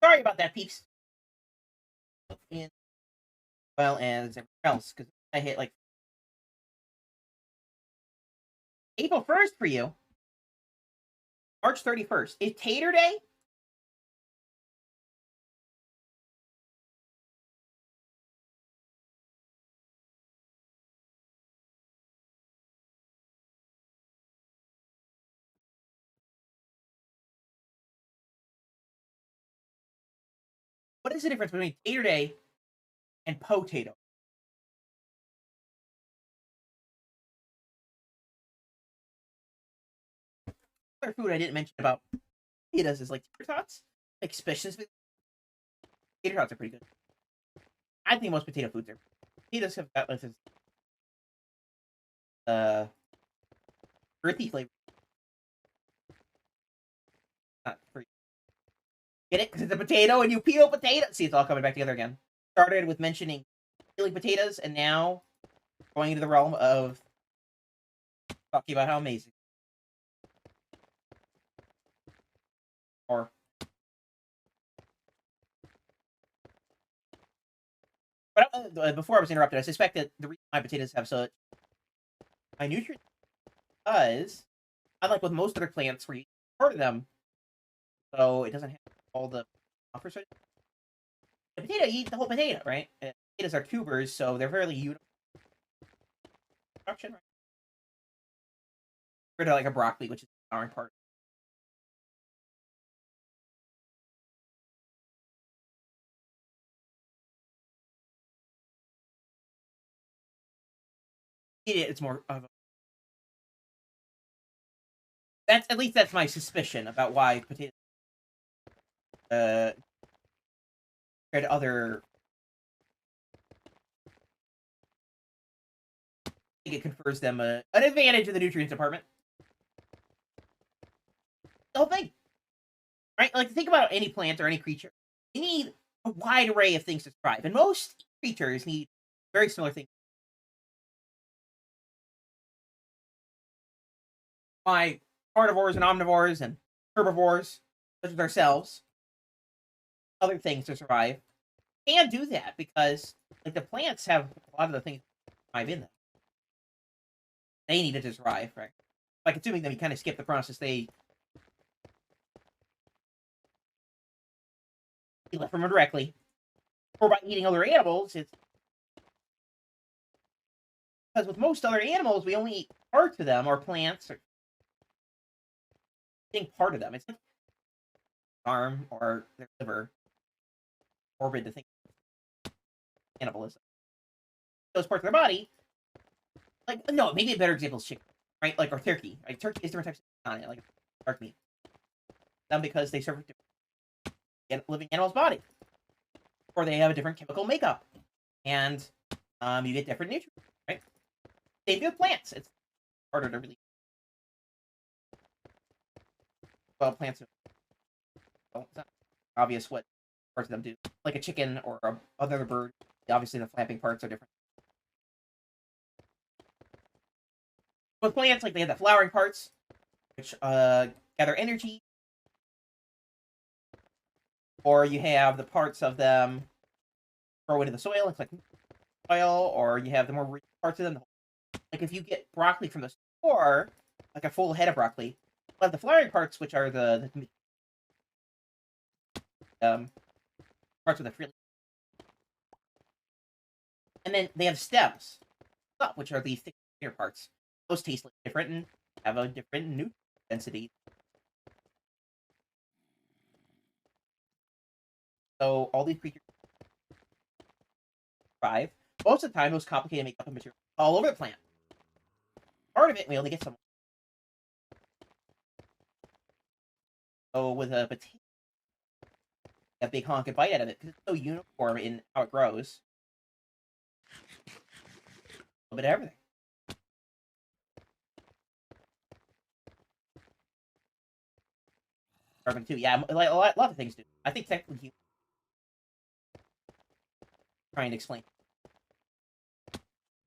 sorry about that, peeps. And well as everything else, because I hit like April 1st for you. March 31st. Is Tater Day? What is the difference between Tater Day and potato? Other food I didn't mention about potatoes is like tater tots. Like specifically, tater tots are pretty good. I think most potato foods are. Potatoes have got like this uh earthy flavor. Not for get it because it's a potato and you peel potato. See, it's all coming back together again. Started with mentioning peeling potatoes, and now going into the realm of talking about how amazing. Or but before I was interrupted, I suspect that the reason why potatoes have such my nutrients because, unlike with most other plants where you eat part of them, so it doesn't have all the offers. The potato, you eat the whole potato, right? And potatoes are tubers, so they're fairly uniform structure, right? Compared to like a broccoli, which is the flowering part. It's more of a, that's at least that's my suspicion about why potatoes compared to other. I think it confers them an advantage in the nutrients department. The whole thing, right? Like think about any plant or any creature. You need a wide array of things to thrive, and most creatures need very similar things. Why carnivores and omnivores and herbivores, such as ourselves, other things to survive, can do that because like the plants have a lot of the things that survive in them. They needed to survive, right? By consuming them, you kind of skip the process they left from them directly. Or by eating other animals, it's because with most other animals, we only eat parts of them, or plants, or eating part of them. It's like arm or their liver, morbid to think cannibalism. Those parts of their body, like no, maybe a better example is chicken, right? Like or turkey. Like turkey is different types of on it, like dark meat. Them because they serve different living animal's body, or they have a different chemical makeup, and you get different nutrients, right? Same with plants. It's harder to really well plants. Well, it's not obvious what parts of them do. Like a chicken or another bird, obviously the flapping parts are different. With plants, like they have the flowering parts, which gather energy, or you have the parts of them grow into the soil, it's like soil, or you have the more rich parts of them. Like if you get broccoli from the store, like a full head of broccoli, you have the flowering parts, which are the parts with the freely, and then they have stems, which are the thicker parts. Those taste different and have a different nutrient density. So all these creatures thrive. Most of the time, those complicated makeup and material all over the plant. Part of it, we only get some. So with a potato, a big honking bite out of it because it's so uniform in how it grows. A little bit of everything. Carbon too. Yeah, a lot of things do. I think technically, trying to explain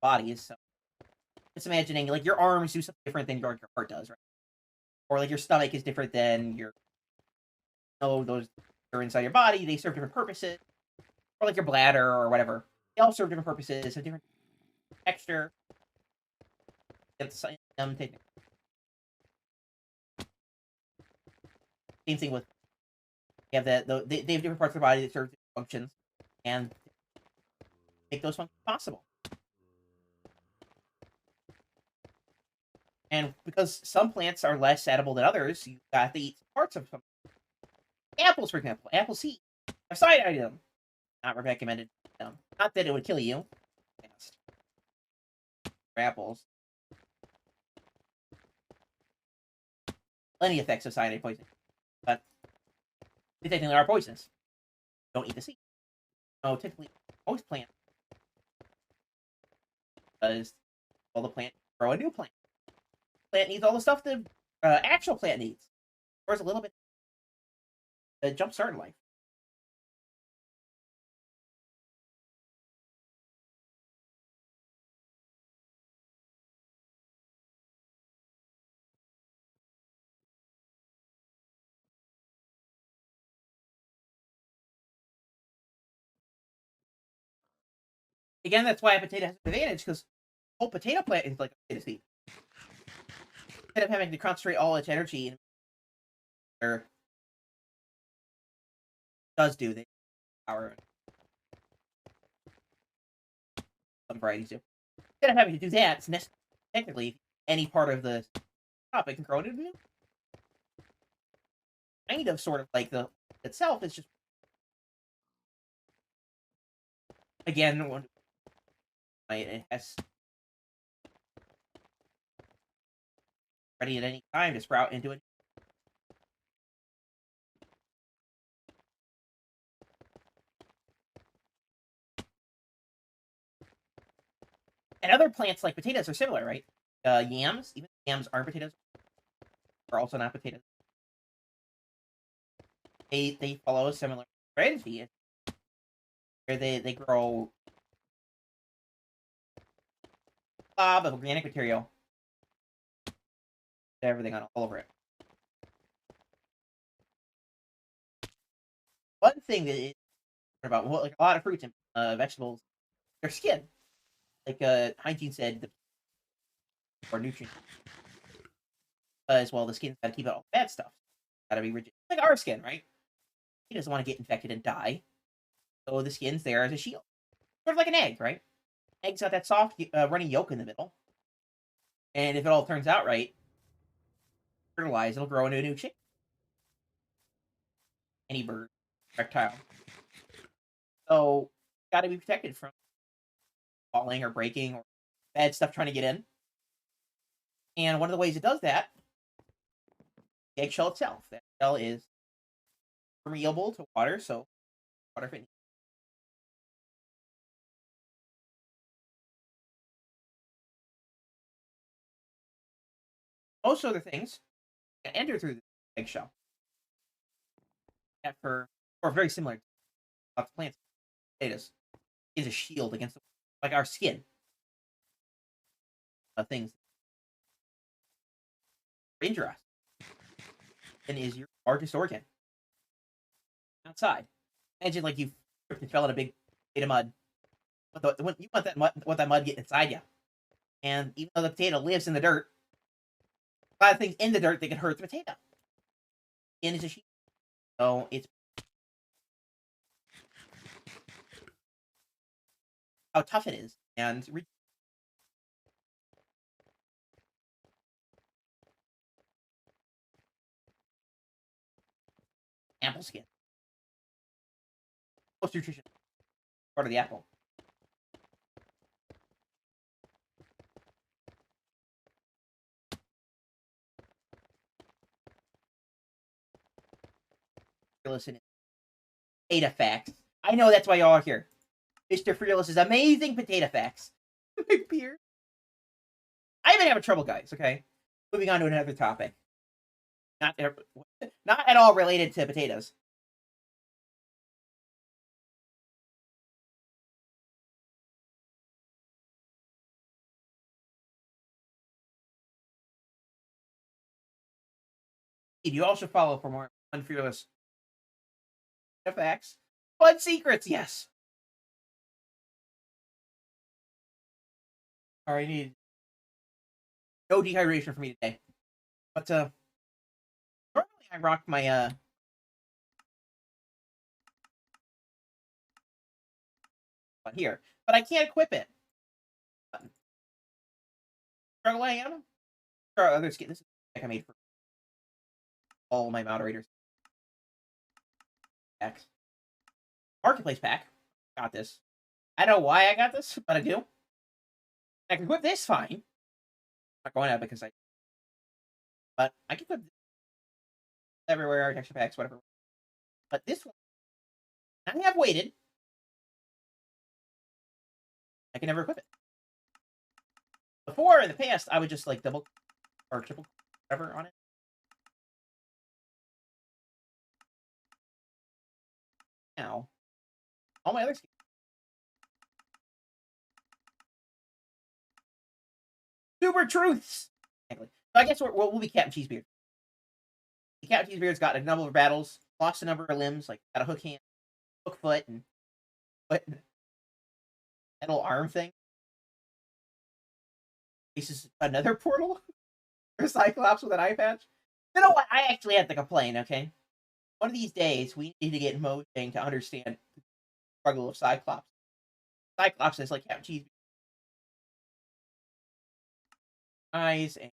bodies. So just imagining like your arms do something different than your heart does, right? Or like your stomach is different than your. Oh, those are inside your body. They serve different purposes. Or like your bladder or whatever. They all serve different purposes. A different texture. Same thing with they have they have different parts of the body that serve different functions and make those functions possible. And because some plants are less edible than others, you got to eat parts of some. Apples, for example, apple seed have cyanide in them. Not recommended. Not that it would kill you. For apples, plenty of effects of cyanide poisoning, but they technically are poisonous. Don't eat the seed. So typically, most plants, because all the plant grow a new plant. Plant needs all the stuff the actual plant needs. Or a little bit a jump start in life. Again, that's why a potato has an advantage because whole potato plant is like a potato seed. instead of having to concentrate all its energy in or does do the power some varieties do. Instead of having to do that, it's necessary technically any part of the topic can grow into new. Kind of sort of like the itself is just again one it has ready at any time to sprout into it. And other plants like potatoes are similar, right? Yams, even yams aren't potatoes, are also not potatoes. They follow a similar strategy where they grow a blob of organic material, everything on all over it. One thing that is about like a lot of fruits and vegetables, their skin, like Hygiene said, or nutrient as well. The skin's got to keep out all the bad stuff. Got to be rigid, like our skin, right? He doesn't want to get infected and die, so the skin's there as a shield, sort of like an egg, right? Egg's got that soft, runny yolk in the middle, and if it all turns out right, fertilized, it'll grow into a new chick. Any bird, reptile. So, got to be protected from falling or breaking or bad stuff trying to get in. And one of the ways it does that, the eggshell itself. That shell is permeable to water, so water if it needs. Most other things can enter through the eggshell. Yeah, or very similar to lots of plants. Potatoes is a shield against like our skin. Things injure us. And is your largest organ outside. Imagine like you fell in a big plate of mud. You want that mud getting inside you. And even though the potato lives in the dirt, a lot of things in the dirt that can hurt the potato. And it's a shield. So it's how tough it is. And apple skin. Most nutrition part of the apple. Listen, potato facts. I know that's why y'all are here. MrFearless' amazing potato facts. Beer. I've been having trouble, guys. Okay, moving on to another topic. Not at all related to potatoes. You all should follow for more unfearless facts. Fun secrets, yes. All right, need no dehydration for me today. But normally I rock my here, but I can't equip it. Struggle I am. Or other skin. This is like I made for all my moderators. Packs. Marketplace pack. Got this. I don't know why I got this, but I do. I can equip this fine. I'm not going out because but I can equip this everywhere, texture packs, whatever. But this one, I have waited. I can never equip it. Before, in the past, I would just like double or triple whatever on it. Now, all my other skins. Super truths! So I guess we'll be Captain Cheesebeard. Captain Cheesebeard's got a number of battles, lost a number of limbs, like got a hook hand, hook foot, and that little arm thing. This is another portal. Or Cyclops with an eye patch? You know what? I actually have to complain, okay? One of these days, we need to get Mojang to understand the struggle of Cyclops. Cyclops is like Captain Cheese eyes and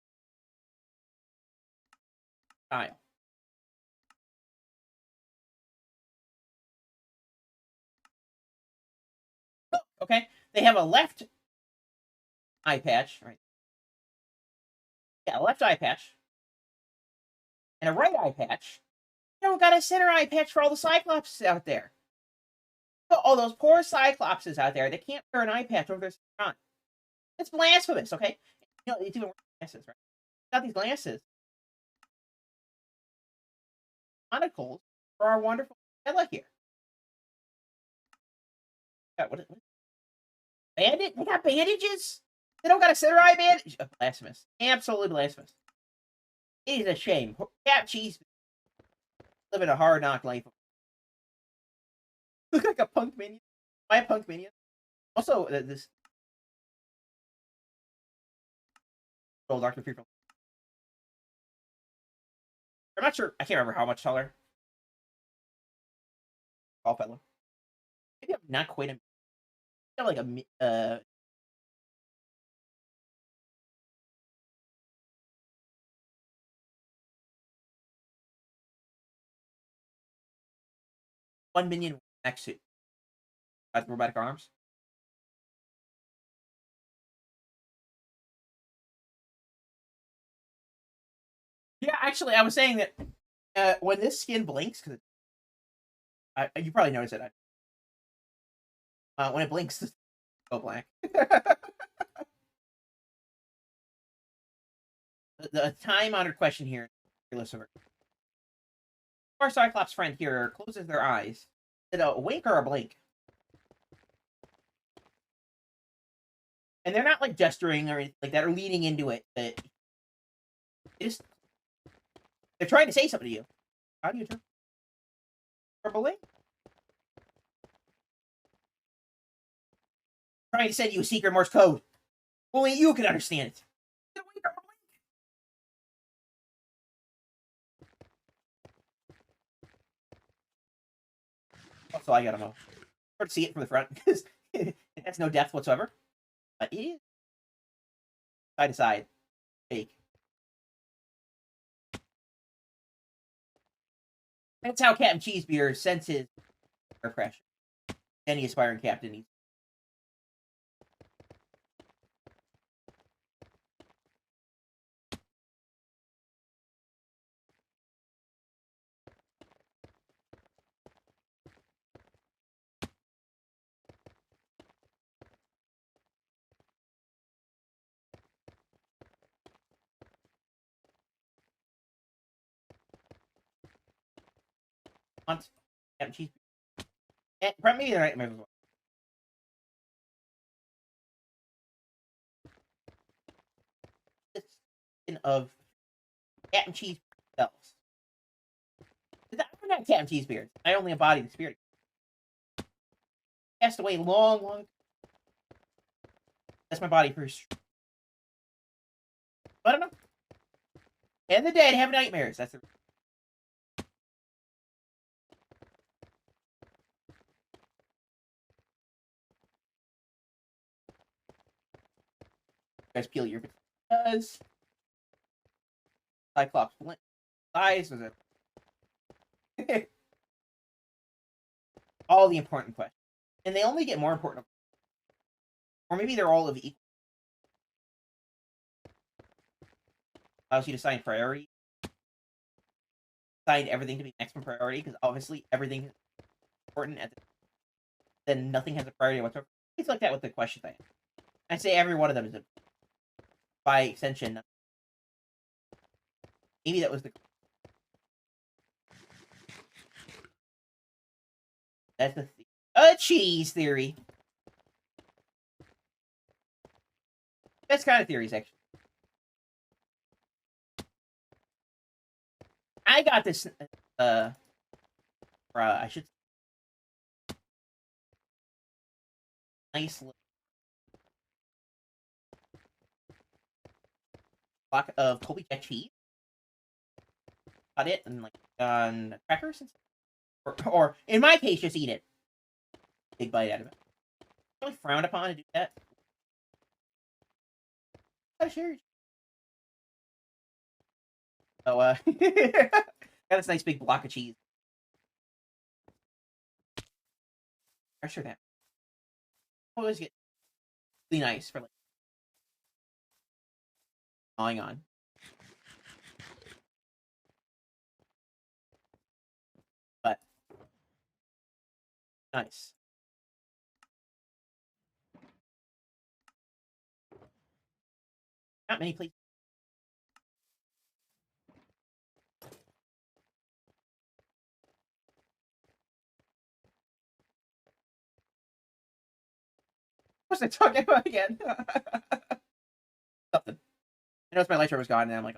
style. Okay? They have a left eye patch, right? Yeah, a left eye patch. And a right eye patch. You don't got a center eye patch for all the Cyclopses out there. All those poor Cyclopses out there that can't wear an eye patch over their center eye. It's blasphemous, okay? You know, it's even worse glasses, right? Got these glasses. Monocles for our wonderful Ella here. What bandage? They got bandages? They don't got a center eye bandage? Oh, blasphemous. Absolutely blasphemous. It is a shame. Cap Cheese living a hard knock life. Look like a punk minion. Am I a punk minion? Also, this old Dr. Fearful. I'm not sure. I can't remember how much taller. Tall fellow. Maybe I'm not quite a. Like a 1 minion next to robotic arms. Yeah, actually, I was saying that when this skin blinks, because you probably noticed it. When it blinks, it's go black. the time-honored question here, listener. Our Cyclops friend here closes their eyes. Is it a wink or a blink? And they're not like gesturing or anything like that, or leaning into it. They're trying to say something to you. How do you turn? Or blink? Trying to send you a secret Morse code. Only you can understand it. Also, I gotta know. Hard to see it from the front because it has no depth whatsoever. But it is side to side. Fake. That's how Captain Cheesebeer senses air pressure. Any aspiring captain needs. Captain Cheesebeer. And maybe they're nightmares as well. Of Captain Cheese cells. I'm not Captain Cheesebeard. I only embody the spirit. Passed away long. That's my body first. But I don't know. And the dead have nightmares. That's the. You guys peel your does. Cyclops eyes was it? All the important questions. And they only get more important. Or maybe they're all of equal. Allows you to assign priority. Assign everything to be maximum priority, because obviously everything is important then nothing has a priority whatsoever. It's like that with the questions I have. I say every one of them is by extension. Maybe that was the. That's the cheese theory. That's kind of theories, actually. I got this. I should. Nice. block of Colby Jack cheese. Cut it and like on crackers and stuff. Or in my case, just eat it. Big bite out of it. It's really frowned upon to do that. Gotta share. So got this nice big block of cheese. Pressure that. Always get really nice for like gnawing on. But nice. Not many places. What was I talking about again? Something. I noticed my light was gone, and I'm like,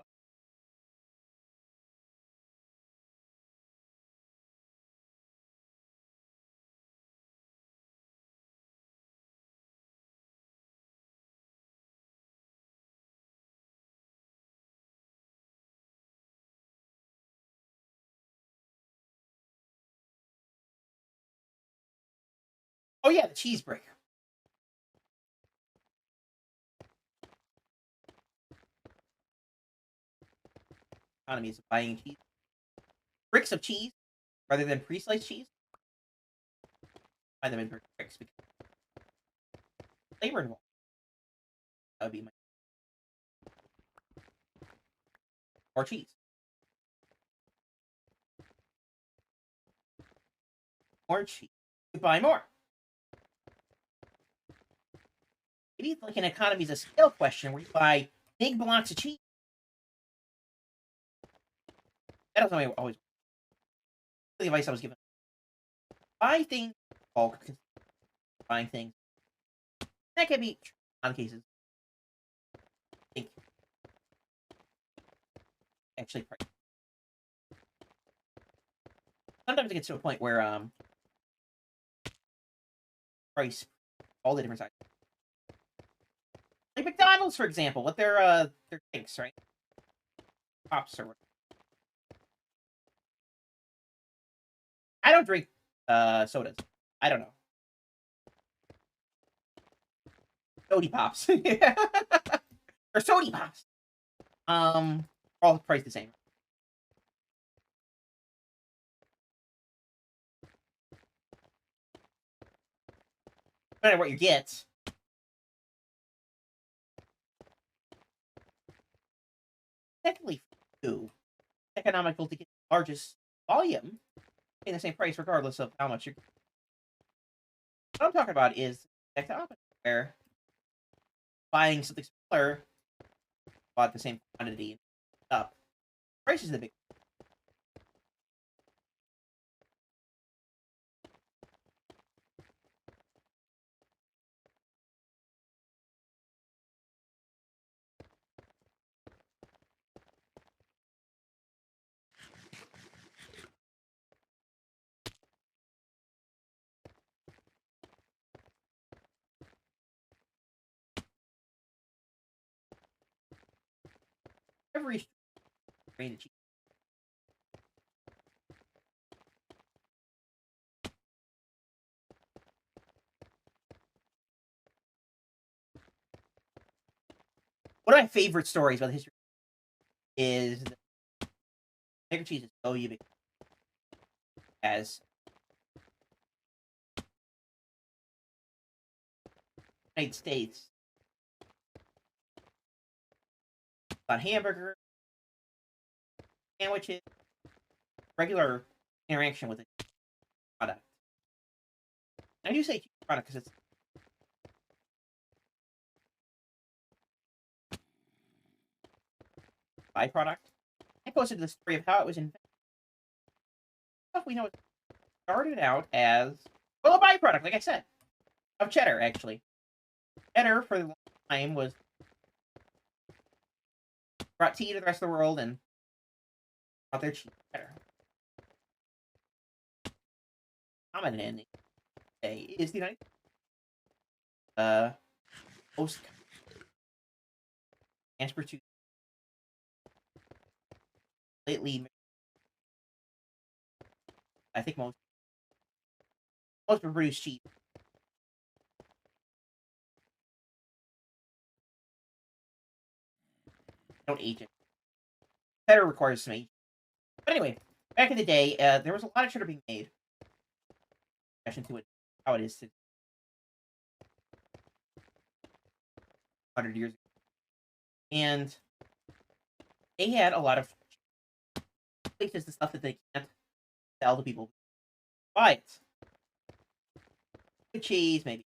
oh yeah, the cheese breaker. Economies of buying cheese. Bricks of cheese rather than pre-sliced cheese. Buy them in bricks because flavor involved. That would be my more cheese. More cheese. You buy more. Maybe it's like an economies of scale question where you buy big blocks of cheese. That was always the advice I was given. Buy things bulk, buying things. That can be on cases. I think actually sometimes it gets to a point where price all the different sizes. Like McDonald's, for example, with their drinks, right? Pops or whatever. I don't drink sodas. I don't know. Sody pops. Or sody pops. All priced the same. No matter what you get. Technically, too, economical to get the largest volume in the same price, regardless of how much you're. What I'm talking about is the opposite, where buying something similar, bought the same quantity, up. Price is the big. Every grain of cheese. One of my favorite stories about the history is mac and cheese is so ubiquitous as United States on hamburger, sandwiches, regular interaction with a product. I do say product because it's byproduct. I posted the story of how it was invented. Stuff we know it started out as, well, a byproduct, like I said, of cheddar, actually. Cheddar, for a long time, was brought tea to the rest of the world and brought their cheese cheddar. Common in today is the United States. Most transport to lately, I think most produce cheese. Don't age it. Better requires some age. But anyway, back in the day, there was a lot of cheddar being made. To it, how it is to 100 years ago. And they had a lot of places, the stuff that they can't sell to people buy it. Good cheese, maybe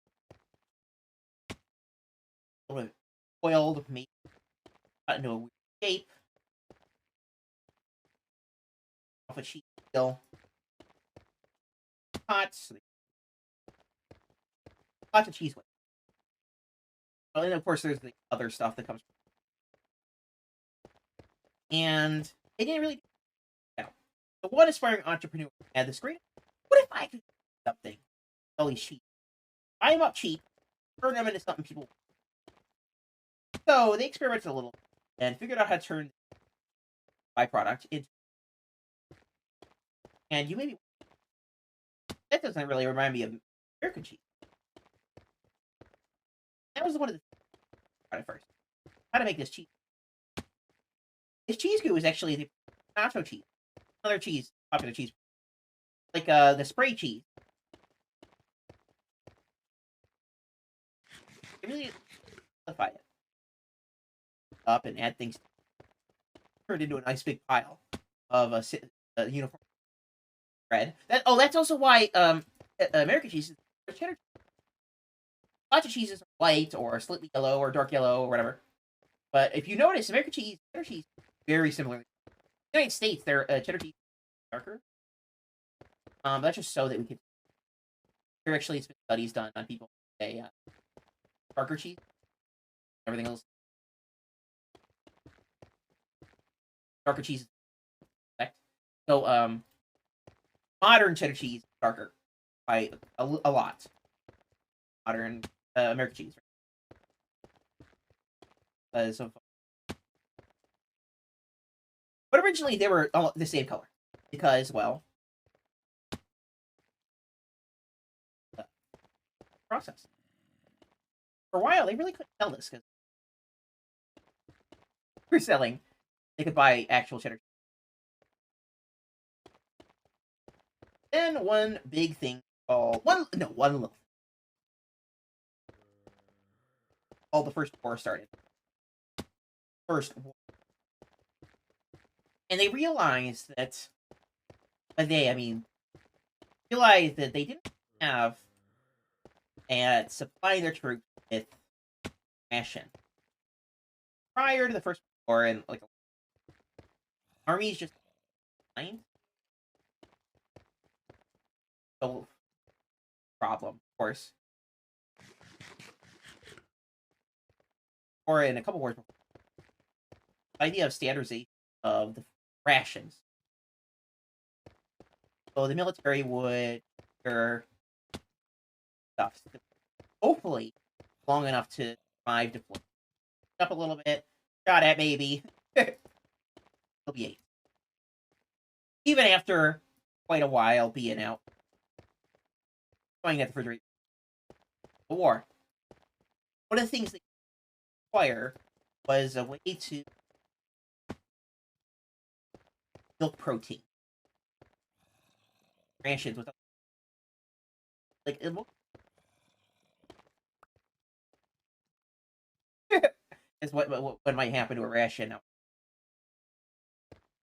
a little bit oiled, maybe cut into a weird shape. Off a cheese wheel. Pots. Lots of cheese. Oh, and of course, there's the other stuff that comes. And they didn't really. No. The one aspiring entrepreneur had this great. What if I could do something? All these cheap. Buy them up cheap, turn them into something people. So they experimented a little and figured out how to turn the byproduct into. And you maybe that doesn't really remind me of American cheese. That was one of the at first. How to make this cheese? This cheese goo is actually the nacho cheese. Another cheese, popular cheese, like the spray cheese. You really simplify it up and add things. Turn it into a nice big pile of a uniform bread. That's also why American cheese is cheddar. Lots of cheeses are white or slightly yellow or dark yellow or whatever. But if you notice, American cheese, cheddar cheese, very similar. In the United States, their cheddar cheese is darker. That's just so that we can. There actually has been studies done on people say darker cheese. Everything else. Darker cheese is effect. So modern cheddar cheese is darker by a lot. Modern American cheese. So, but originally they were the same color because, well, process. For a while, they really couldn't sell this because we're selling. They could buy actual cheddar. Then one big thing called one little. All the first war started. First war. And they realized that realized that they didn't have and supply their troops with ration. Prior to the first war, and like armies just fine. So problem, of course. Or in a couple wars before. The idea of standardization of the rations. So the military would stuff. Hopefully long enough to survive deployment. Up a little bit. Shot at maybe. It'll be 8. Even after quite a while being out. Going at the refrigerator. The war. One of the things they require was a way to milk protein. Rations with like it is what might happen to a ration now.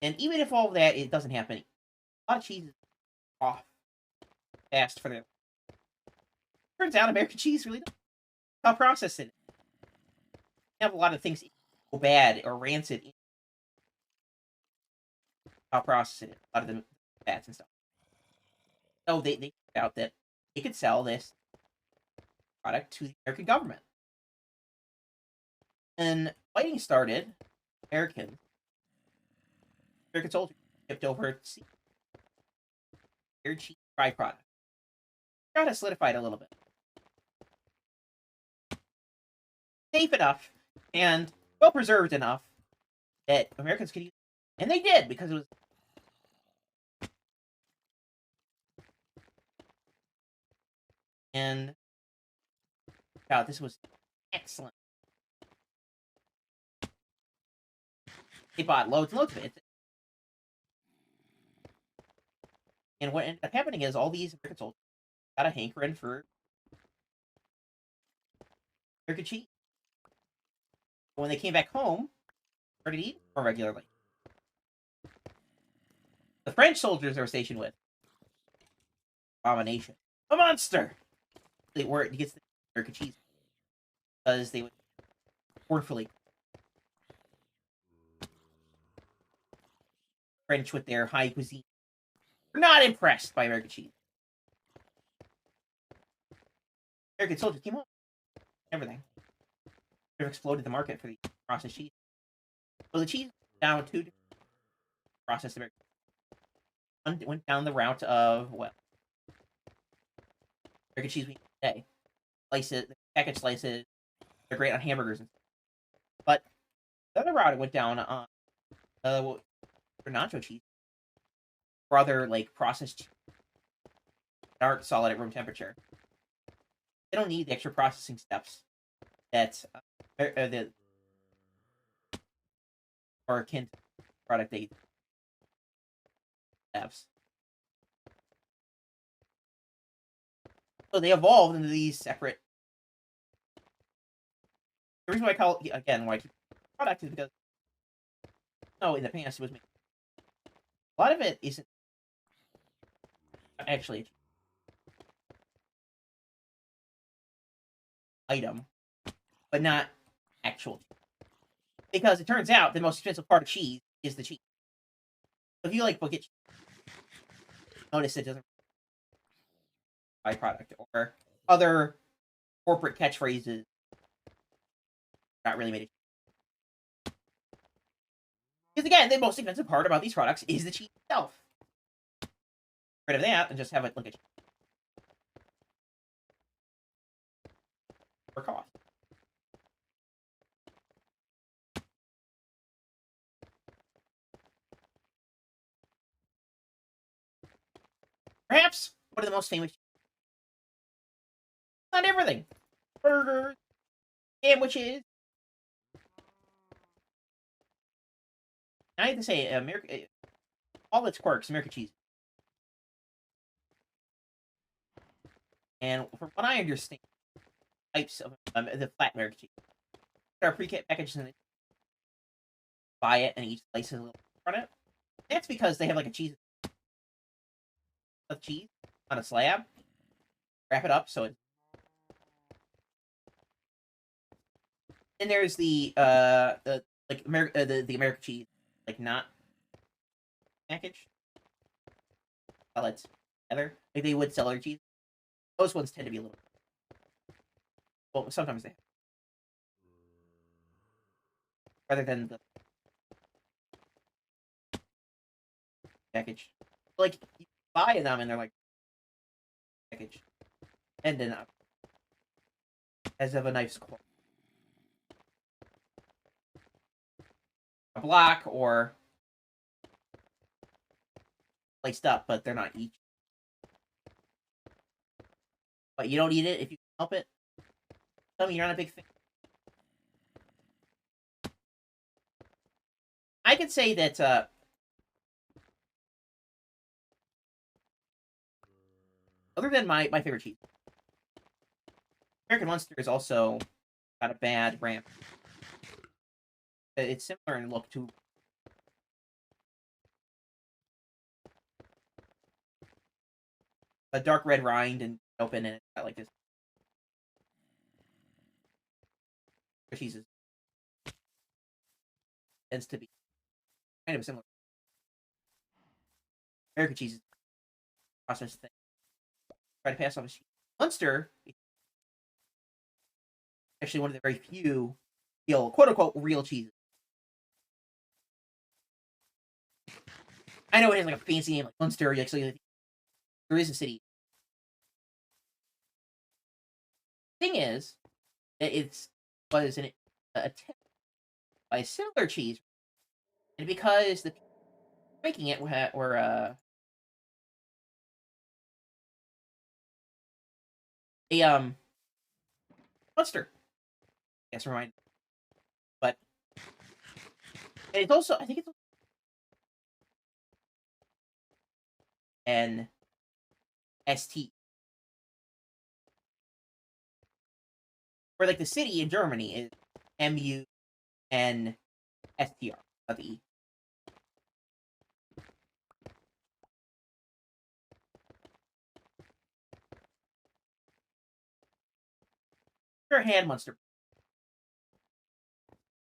And even if all of that it doesn't happen, a lot of cheese is off fast for them. Turns out American cheese really doesn't how processed it. You have a lot of things go bad or rancid. How processed it. A lot of the fats and stuff. So they figured out that they could sell this product to the American government. And fighting started, American soldiers shipped over to see their cheap fry product. Got to solidify it a little bit. Safe enough and well preserved enough that Americans could use And they did, because it was... And... wow, this was excellent. They bought loads and loads of it. And what ended up happening is all these American soldiers got a hankering for American cheese. When they came back home, started eating more regularly. The French soldiers they were stationed with, abomination, a monster. They were to get the American cheese because they would forcefully French with their high cuisine. We're not impressed by American cheese. American soldiers came home, everything. They've exploded the market for the processed cheese. So the cheese down to processed American. One went down the route of well, American cheese we eat today. Slices, packaged slices, they're great on hamburgers. But the other route it went down on nacho cheese, or other like processed cheese that aren't solid at room temperature. They don't need the extra processing steps that the or akin to the product they have. So they evolved into these separate. The reason why I call it, again, why I keep product is because in the past it was made. A lot of it isn't actually item, but not actual cheese. Because it turns out the most expensive part of cheese is the cheese. So if you like bucket cheese, notice it doesn't byproduct or other corporate catchphrases not really made it. Because again, the most expensive part about these products is the cheese itself. Get rid of that and just have it look at cheese. For cost. Perhaps one of the most famous. Not everything. Burgers, sandwiches. I have to say, America, all its quirks, American cheese. And from what I understand, types of the flat American cheese. There are pre-packaged and buy it and each slice is a little on it. That's because they have like a cheese on a slab. Wrap it up so it. And there's the American cheese, like not packaged. Sell it together like they would celery cheese. Those ones tend to be a little. Well, sometimes they have. Rather than the package. Like, you buy them and they're like, package. And then as of a nice quality. A block or placed up, but they're not each. But you don't eat it if you can help it. Tell me you're not a big fan. I could say that other than my favorite cheese, American Monster is also got a bad ramp. It's similar in look to a dark red rind and open, and it's got like this. Cheeses tends to be kind of similar. American cheese is a process thing. Try to pass off a cheese. Munster, actually one of the very few real, quote unquote, real cheeses. I know it has like a fancy name like Munster, like, so there is a city. Thing is, that was an attempt by a similar cheese, and because the making it, we're a monster. Yes, remind. But it's also, I think it's an ST. Where like the city in Germany is MUNSTR, not the E. Your hand monster.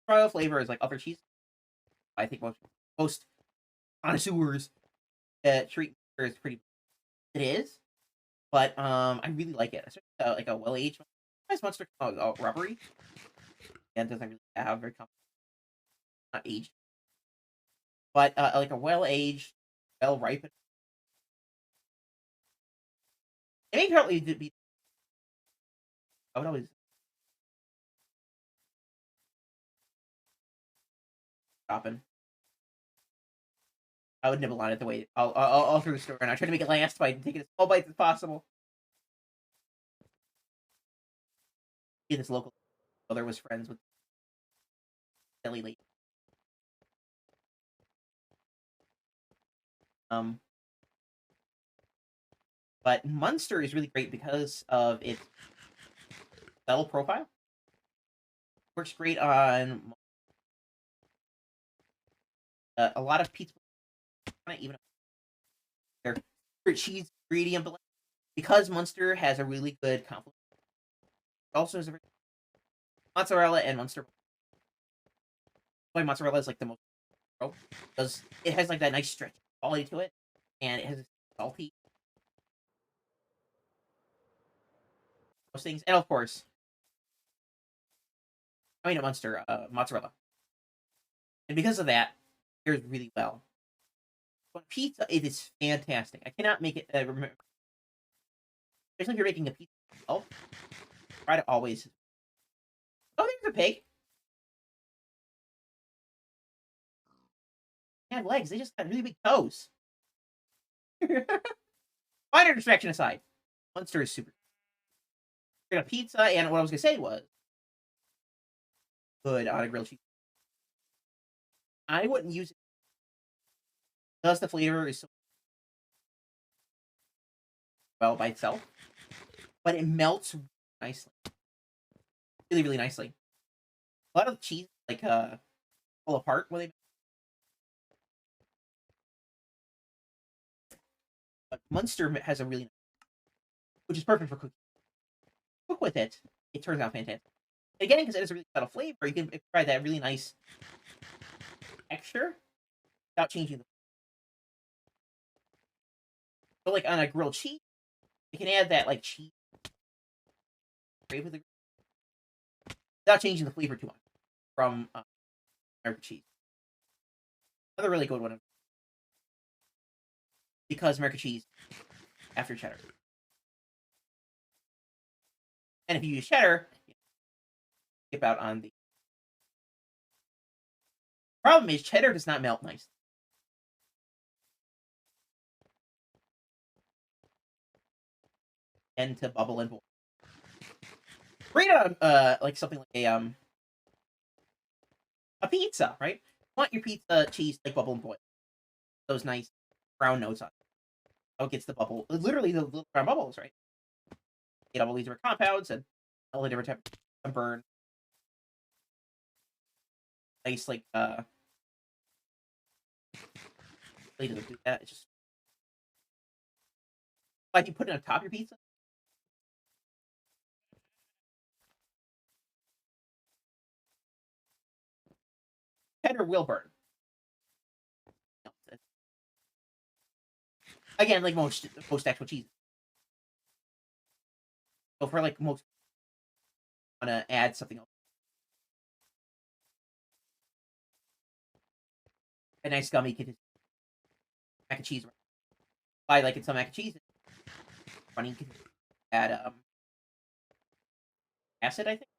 Trial flavor is like other cheese. I think most connoisseurs treat is pretty. It is, but I really like it. Like a well aged nice monster rubbery and doesn't really have very not aged, but like a well aged, well ripened. It may partly be. I would always stopping. I would nibble on it the way all through the store, and I try to make it last by taking as small bites as possible. In this local mother was friends with Silly Lady. Um, but Munster is really great because of its cell profile. Works great on a lot of pizza, even their cheese ingredient blend. Because Munster has a really good complement. It also has a mozzarella and Munster. Why mozzarella is like the most because it has like that nice stretch quality to it, and it has salty those things, and of course, I mean a Munster mozzarella, and because of that, it pairs really well. But pizza, it is fantastic. I cannot make it. Remember, especially if you're making a pizza yourself, try to always. Oh, there's a pig. They have legs. They just got really big toes. Minor distraction aside, Munster is super. We're gonna pizza, and what I was gonna say was good on a grilled cheese. I wouldn't use it because the flavor is so well by itself, but it melts nicely, really, really nicely. A lot of cheese like fall apart when they. But Munster has a really, which is perfect for cooking. Cook with it, it turns out fantastic. Again, because it has a really subtle flavor, you can try that really nice texture without changing the. But like on a grilled cheese, you can add that like cheese with it without changing the flavor too much from American cheese. Another really good one because American cheese after cheddar, and if you use cheddar, you skip out on the problem is cheddar does not melt nice. And to bubble and boil. Bring like something like a pizza, right? You want your pizza cheese like bubble and boil. Those nice brown notes on it. How it gets the bubble, literally the little brown bubbles, right? Get all these different compounds and all the different types of burn. Nice like they doesn't do that. It's just like you put it on top of your pizza. Cheddar will burn. Again, like most actual cheese. So for like most, want to add something else. A nice gummy mac and cheese. I like it some mac and cheese. Running can add acid, I think,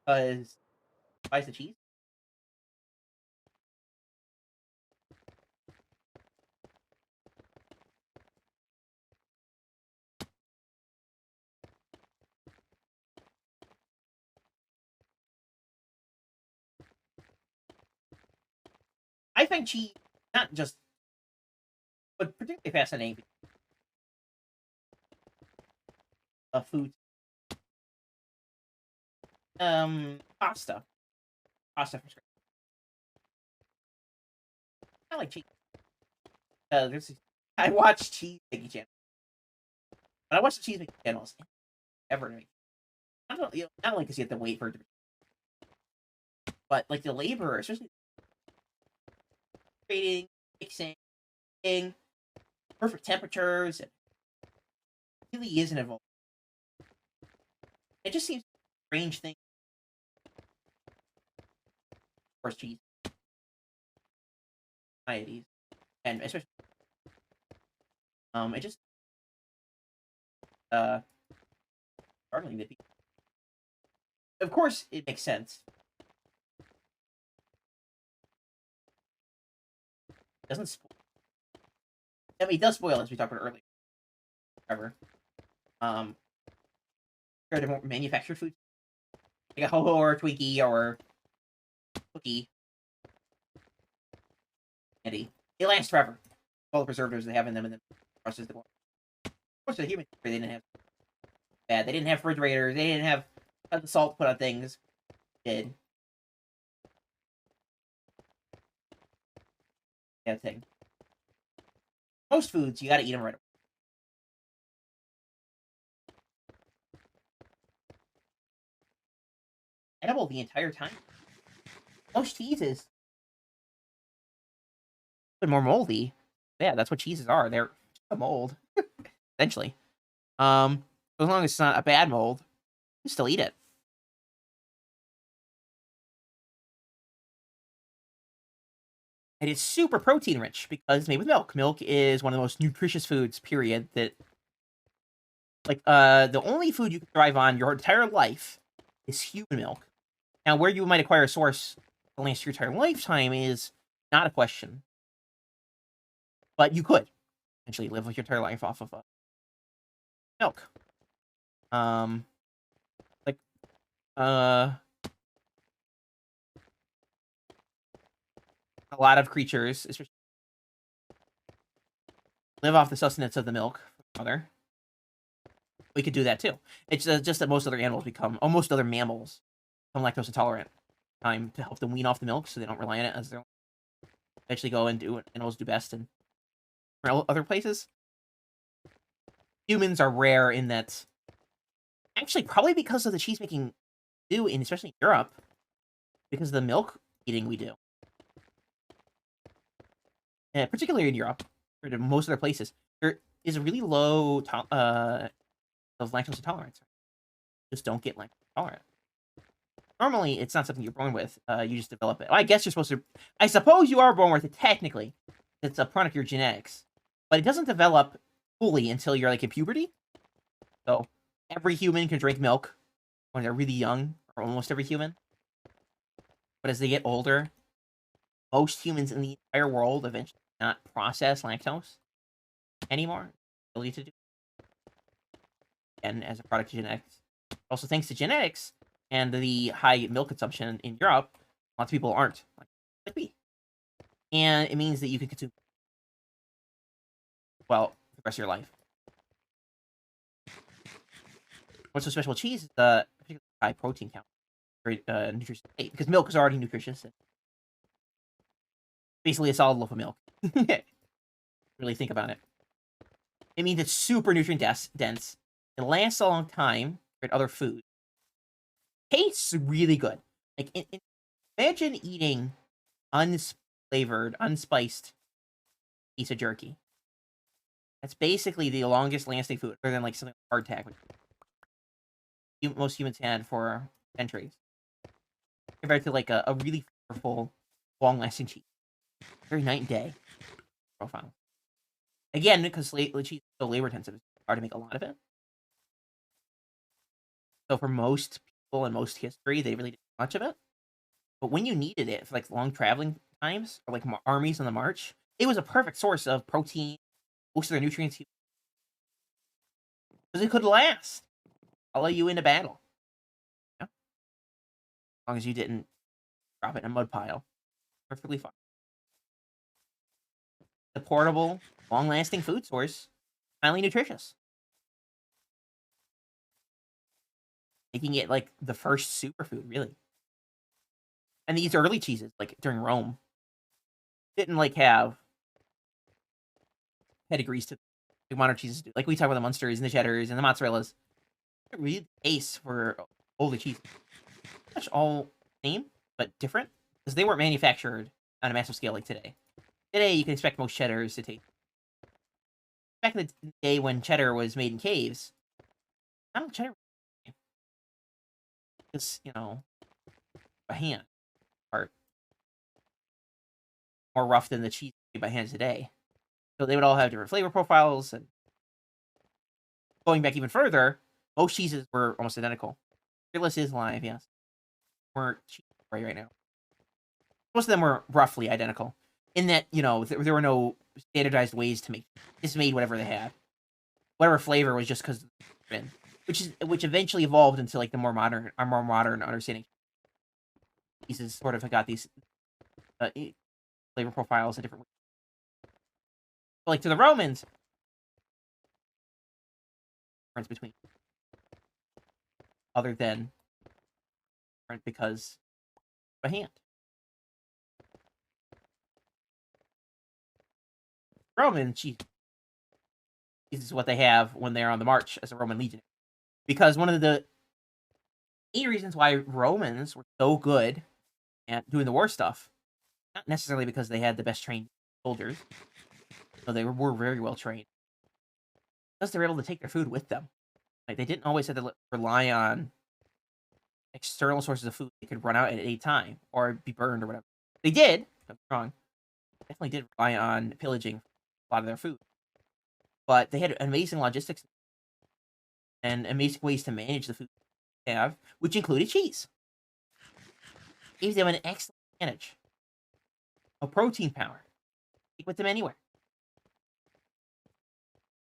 because spice the cheese. I find cheese not just, but particularly fascinating. Food. Pasta. Pasta from scratch. I like cheese. I watch cheese making channels. But I watch the cheese making channels ever to make. I don't, not only because you have to wait for it to be, but like the labor, especially creating, mixing, perfect temperatures, it really isn't involved. It just seems a strange thing. Of course, cheese, varieties, and especially it just startling that people. Of course, it makes sense. It doesn't spoil. I mean, it does spoil, as we talked about earlier. However, compared to more manufactured foods, like a ho-ho or a Twinkie or cookie, candy, they last forever. All the preservatives they have in them, and then process the. Of course, the human they didn't have bad. They didn't have refrigerators. They didn't have the salt put on things. They did. Yeah, thing. Most foods, you gotta eat them right away. Edible the entire time. Most cheeses, but more moldy. Yeah, that's what cheeses are. They're a mold, essentially. As long as it's not a bad mold, you still eat it. And it's super protein rich because it's made with milk. Milk is one of the most nutritious foods, period. That, like, the only food you can thrive on your entire life is human milk. Now, where you might acquire a source to last your entire lifetime is not a question. But you could essentially live with your entire life off of milk. Like, a lot of creatures, especially, live off the sustenance of the milk from the mother. We could do that too. It's just that most other animals most other mammals become lactose intolerant. Time to help them wean off the milk so they don't rely on it as their eventually go and do what animals do best in other places. Humans are rare in that, actually, probably because of the cheese making we do, in especially in Europe, because of the milk eating we do. And particularly in Europe, or to most other places, there is a really low of lactose intolerance. Just don't get lactose intolerant. Normally, it's not something you're born with. You just develop it. Well, I guess you're supposed to. I suppose you are born with it technically. It's a product of your genetics, but it doesn't develop fully until you're like in puberty. So every human can drink milk when they're really young, or almost every human. But as they get older, most humans in the entire world eventually cannot process lactose anymore. Ability to do, and as a product of genetics. Also, thanks to genetics and the high milk consumption in Europe, lots of people aren't like me, and it means that you can consume well the rest of your life. What's so special with cheese is the particularly high protein count, very nutritious because milk is already nutritious. Basically, a solid loaf of milk. Really think about it. It means it's super nutrient dense. It lasts a long time compared to other foods. Tastes really good. Like, imagine eating unflavored, unspiced piece of jerky. That's basically the longest lasting food, other than like something like hardtack, which most humans had for centuries, compared to like a really flavorful, long lasting cheese. Very night and day profile. Again, because cheese is so labor intensive, it's hard to make a lot of it. So for most people in most history, they really didn't do much of it. But when you needed it for like long traveling times or like armies on the march, it was a perfect source of protein, most of their nutrients, because it could last. I'll let you into battle. Yeah? As long as you didn't drop it in a mud pile. Perfectly fine. the portable, long-lasting food source, highly nutritious, making it like the first superfood, really. And these early cheeses, like during Rome, didn't like have pedigrees to the modern cheeses do. Like we talk about the Munsters and the Cheddars and the Mozzarellas. They're really the ace for older cheeses. Pretty much all same, but different because they weren't manufactured on a massive scale like today. Today, you can expect most cheddars to taste. Back in the day when cheddar was made in caves, I don't know cheddar is, by hand part more rough than the cheese made by hand today. So they would all have different flavor profiles. And going back even further, most cheeses were almost identical. Fearless is live, yes. Weren't cheese right now. Most of them were roughly identical in that, there were no standardized ways to make. Just made whatever they had. Whatever flavor was just because which eventually evolved into like our more modern understanding. Cheeses sort of got these flavor profiles in different ways. But like to the Romans, difference between other than because by hand. Roman cheese is what they have when they're on the march as a Roman legionary. Because one of the main reasons why Romans were so good at doing the war stuff, not necessarily because they had the best trained soldiers, though they were very well trained, because they were able to take their food with them. Like they didn't always have to rely on external sources of food. They could run out at any time or be burned or whatever. They did. I'm wrong. Definitely did rely on pillaging a lot of their food, but they had amazing logistics and amazing ways to manage the food they have, which included cheese. Gave them an excellent advantage of protein power. Take with them anywhere.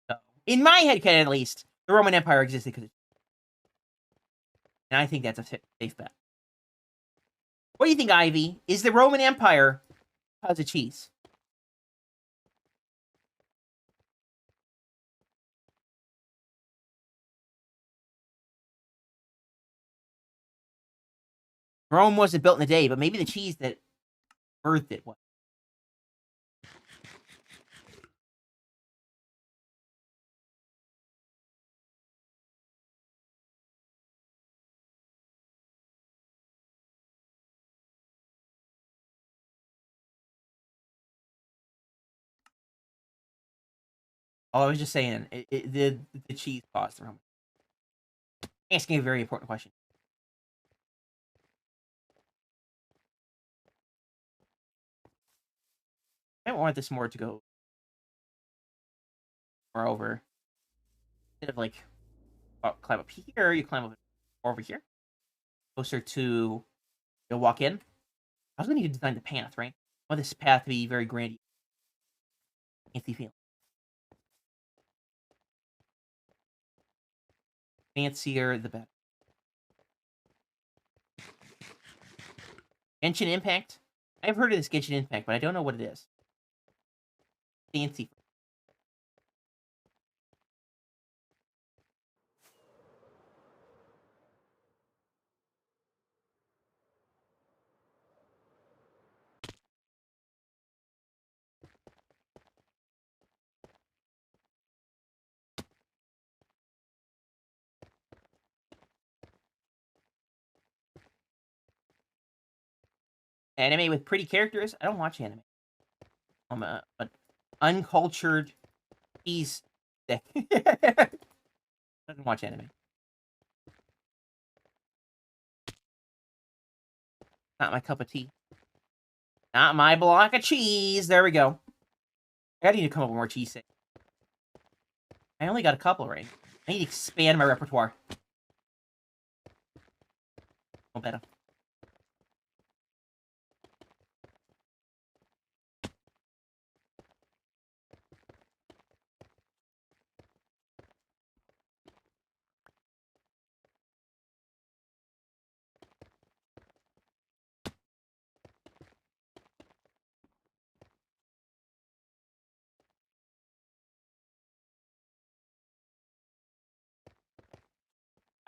So, in my head canon, at least, the Roman Empire existed because of cheese. And I think that's a safe bet. What do you think, Ivy? Is the Roman Empire because of cheese? Rome wasn't built in a day, but maybe the cheese that birthed it was. Oh, I was just saying, the cheese caused the Roman. Asking a very important question. I want this more to go more over. Instead of like climb up here, you climb up over here, closer to you'll walk in. I was going to need to design the path, right? I want this path to be very grand, fancy feeling. Fancier, the better. Genshin Impact. I've heard of this Genshin Impact, but I don't know what it is. Fancy. Anime with pretty characters. I don't watch anime. I'm an uncultured cheese stick. Doesn't watch anime. Not my cup of tea. Not my block of cheese. There we go. I need to come up with more cheese sticks. I only got a couple, right? I need to expand my repertoire. Oh, better.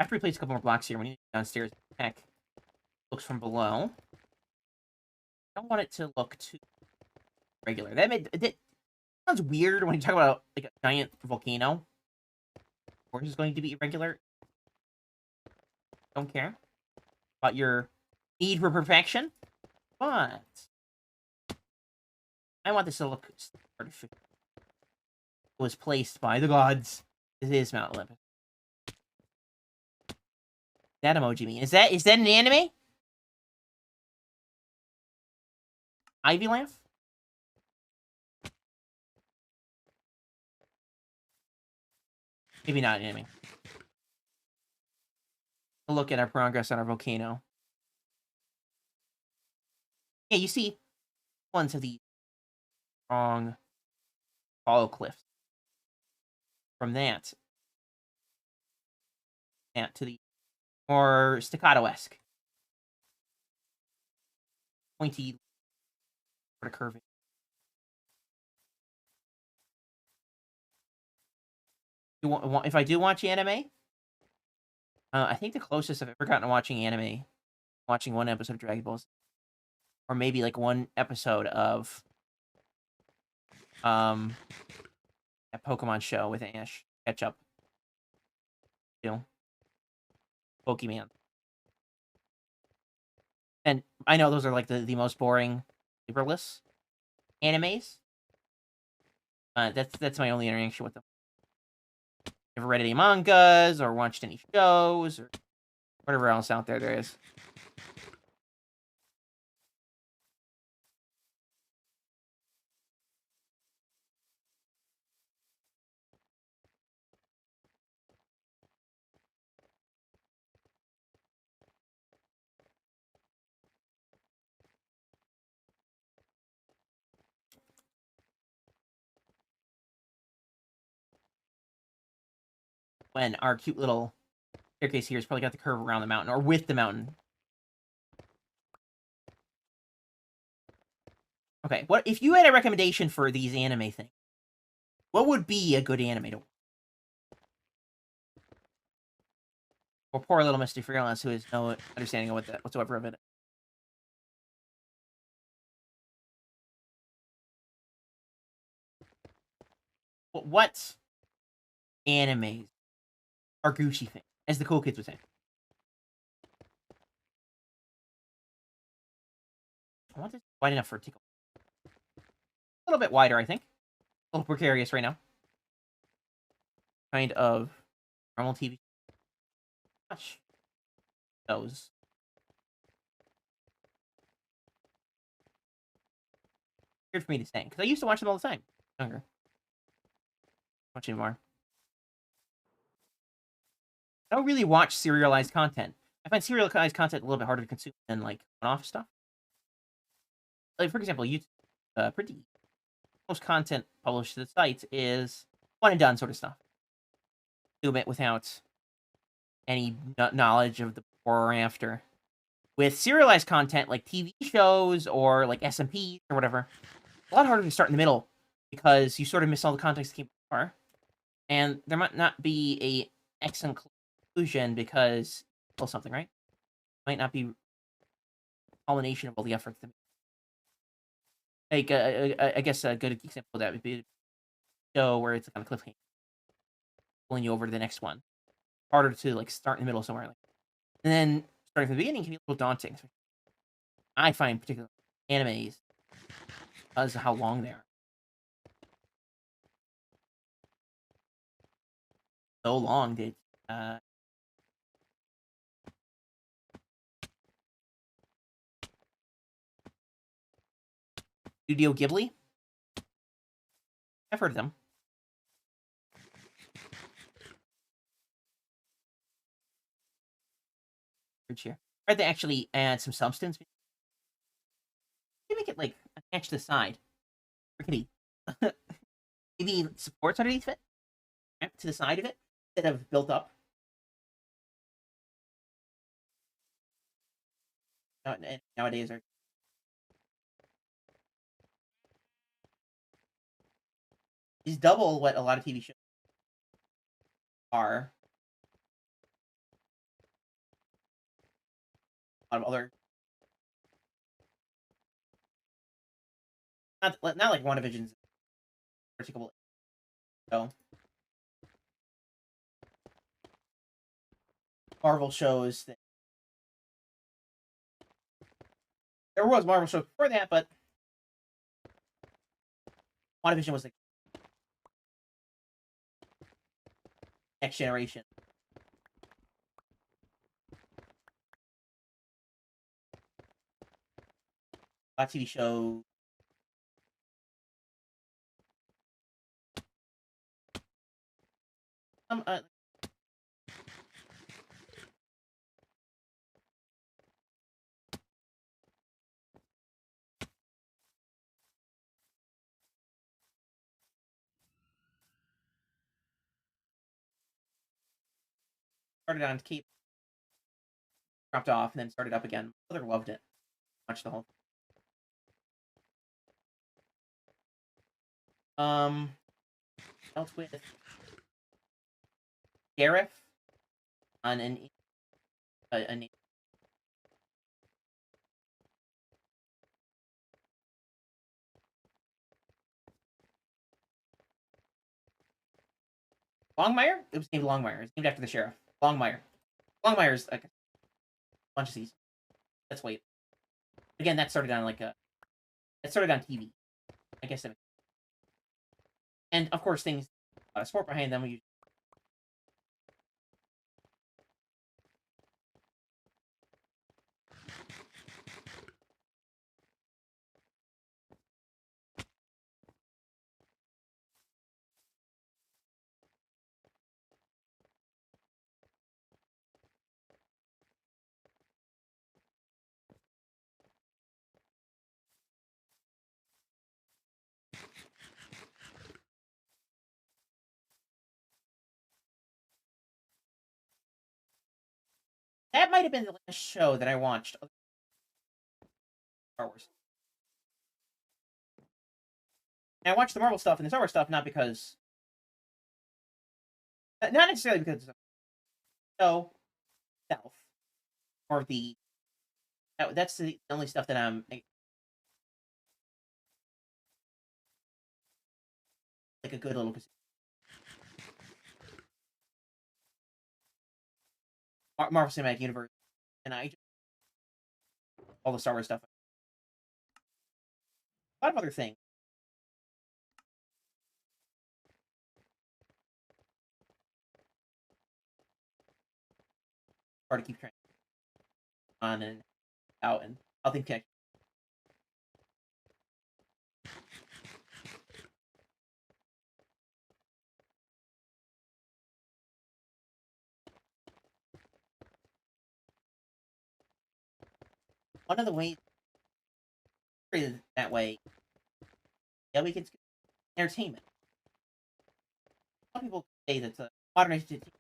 After we place a couple more blocks here, we need to go downstairs. Heck, looks from below. I don't want it to look too regular. That sounds weird when you talk about like a giant volcano. Of course, it's going to be irregular. Don't care about your need for perfection, but I want this to look artificial. It was placed by the gods. It is Mount Olympus. That emoji mean? Is that an anime? Ivy laugh? Maybe not an anime. A look at our progress on our volcano. Yeah, you see ones of these strong hollow cliffs. From that to the more staccato-esque, pointy sort of curving. If I do watch anime, I think the closest I've ever gotten to watching anime, watching one episode of Dragon Ball Z, or maybe like one episode of a Pokemon show with Ash catch up. You know, Pokemon. And I know those are like the most boring, flavorless animes. That's my only interaction with them. Never read any mangas or watched any shows or whatever else out there is. When our cute little staircase here has probably got the curve around the mountain or with the mountain. Okay, what if you had a recommendation for these anime things? What would be a good anime to watch? Or poor little MrFearless, who has no understanding of what that whatsoever of it. What animes are Gucci things, as the cool kids would say? I want this wide enough for a tickle. A little bit wider, I think. A little precarious right now. Kind of normal TV. Watch those. Weird for me to say, because I used to watch them all the time. Younger. Watch anymore. I don't really watch serialized content. I find serialized content a little bit harder to consume than like one-off stuff. Like for example, YouTube, pretty most content published to the site is one and done sort of stuff. Consume it without any knowledge of the before or after. With serialized content like TV shows or like SMPs or whatever, a lot harder to start in the middle because you sort of miss all the context that came before, and there might not be a excellent conclusion because well something right might not be culmination of all the efforts. Like I guess a good example of that would be a show where it's like on a cliffhanger, pulling you over to the next one. Harder to like start in the middle somewhere, like, and then starting from the beginning can be a little daunting. I find particularly animes because of how long they are. So long did Studio Ghibli. I've heard of them. Here. Or they actually add some substance. They make it like attached to the side. Maybe supports underneath it, to the side of it, instead of built up. Nowadays are is double what a lot of TV shows are. a lot of other, not like WandaVision's particular. So Marvel shows that there was Marvel shows before that, but WandaVision was the next generation. A lot of TV shows. Some, started on Cape, dropped off, and then started up again. My mother loved it. Watched the whole. Dealt with Sheriff on a Longmire? It was named Longmire. It's named after the sheriff. Longmire. Longmire's like a bunch of seasons. Let's wait. Again, that started on like a. It started on TV. I guess. And of course, things. Sport behind them. That might have been the last show that I watched. Star Wars. And I watched the Marvel stuff and the Star Wars stuff not because. Not necessarily because of the show itself. Or the. That's the only stuff that I'm. Like a good little. Marvel Cinematic Universe. And all the Star Wars stuff. A lot of other things. Hard to keep track on and out and how things connect. One of the ways that way, yeah, we can entertainment. Some people say that the modern entertainment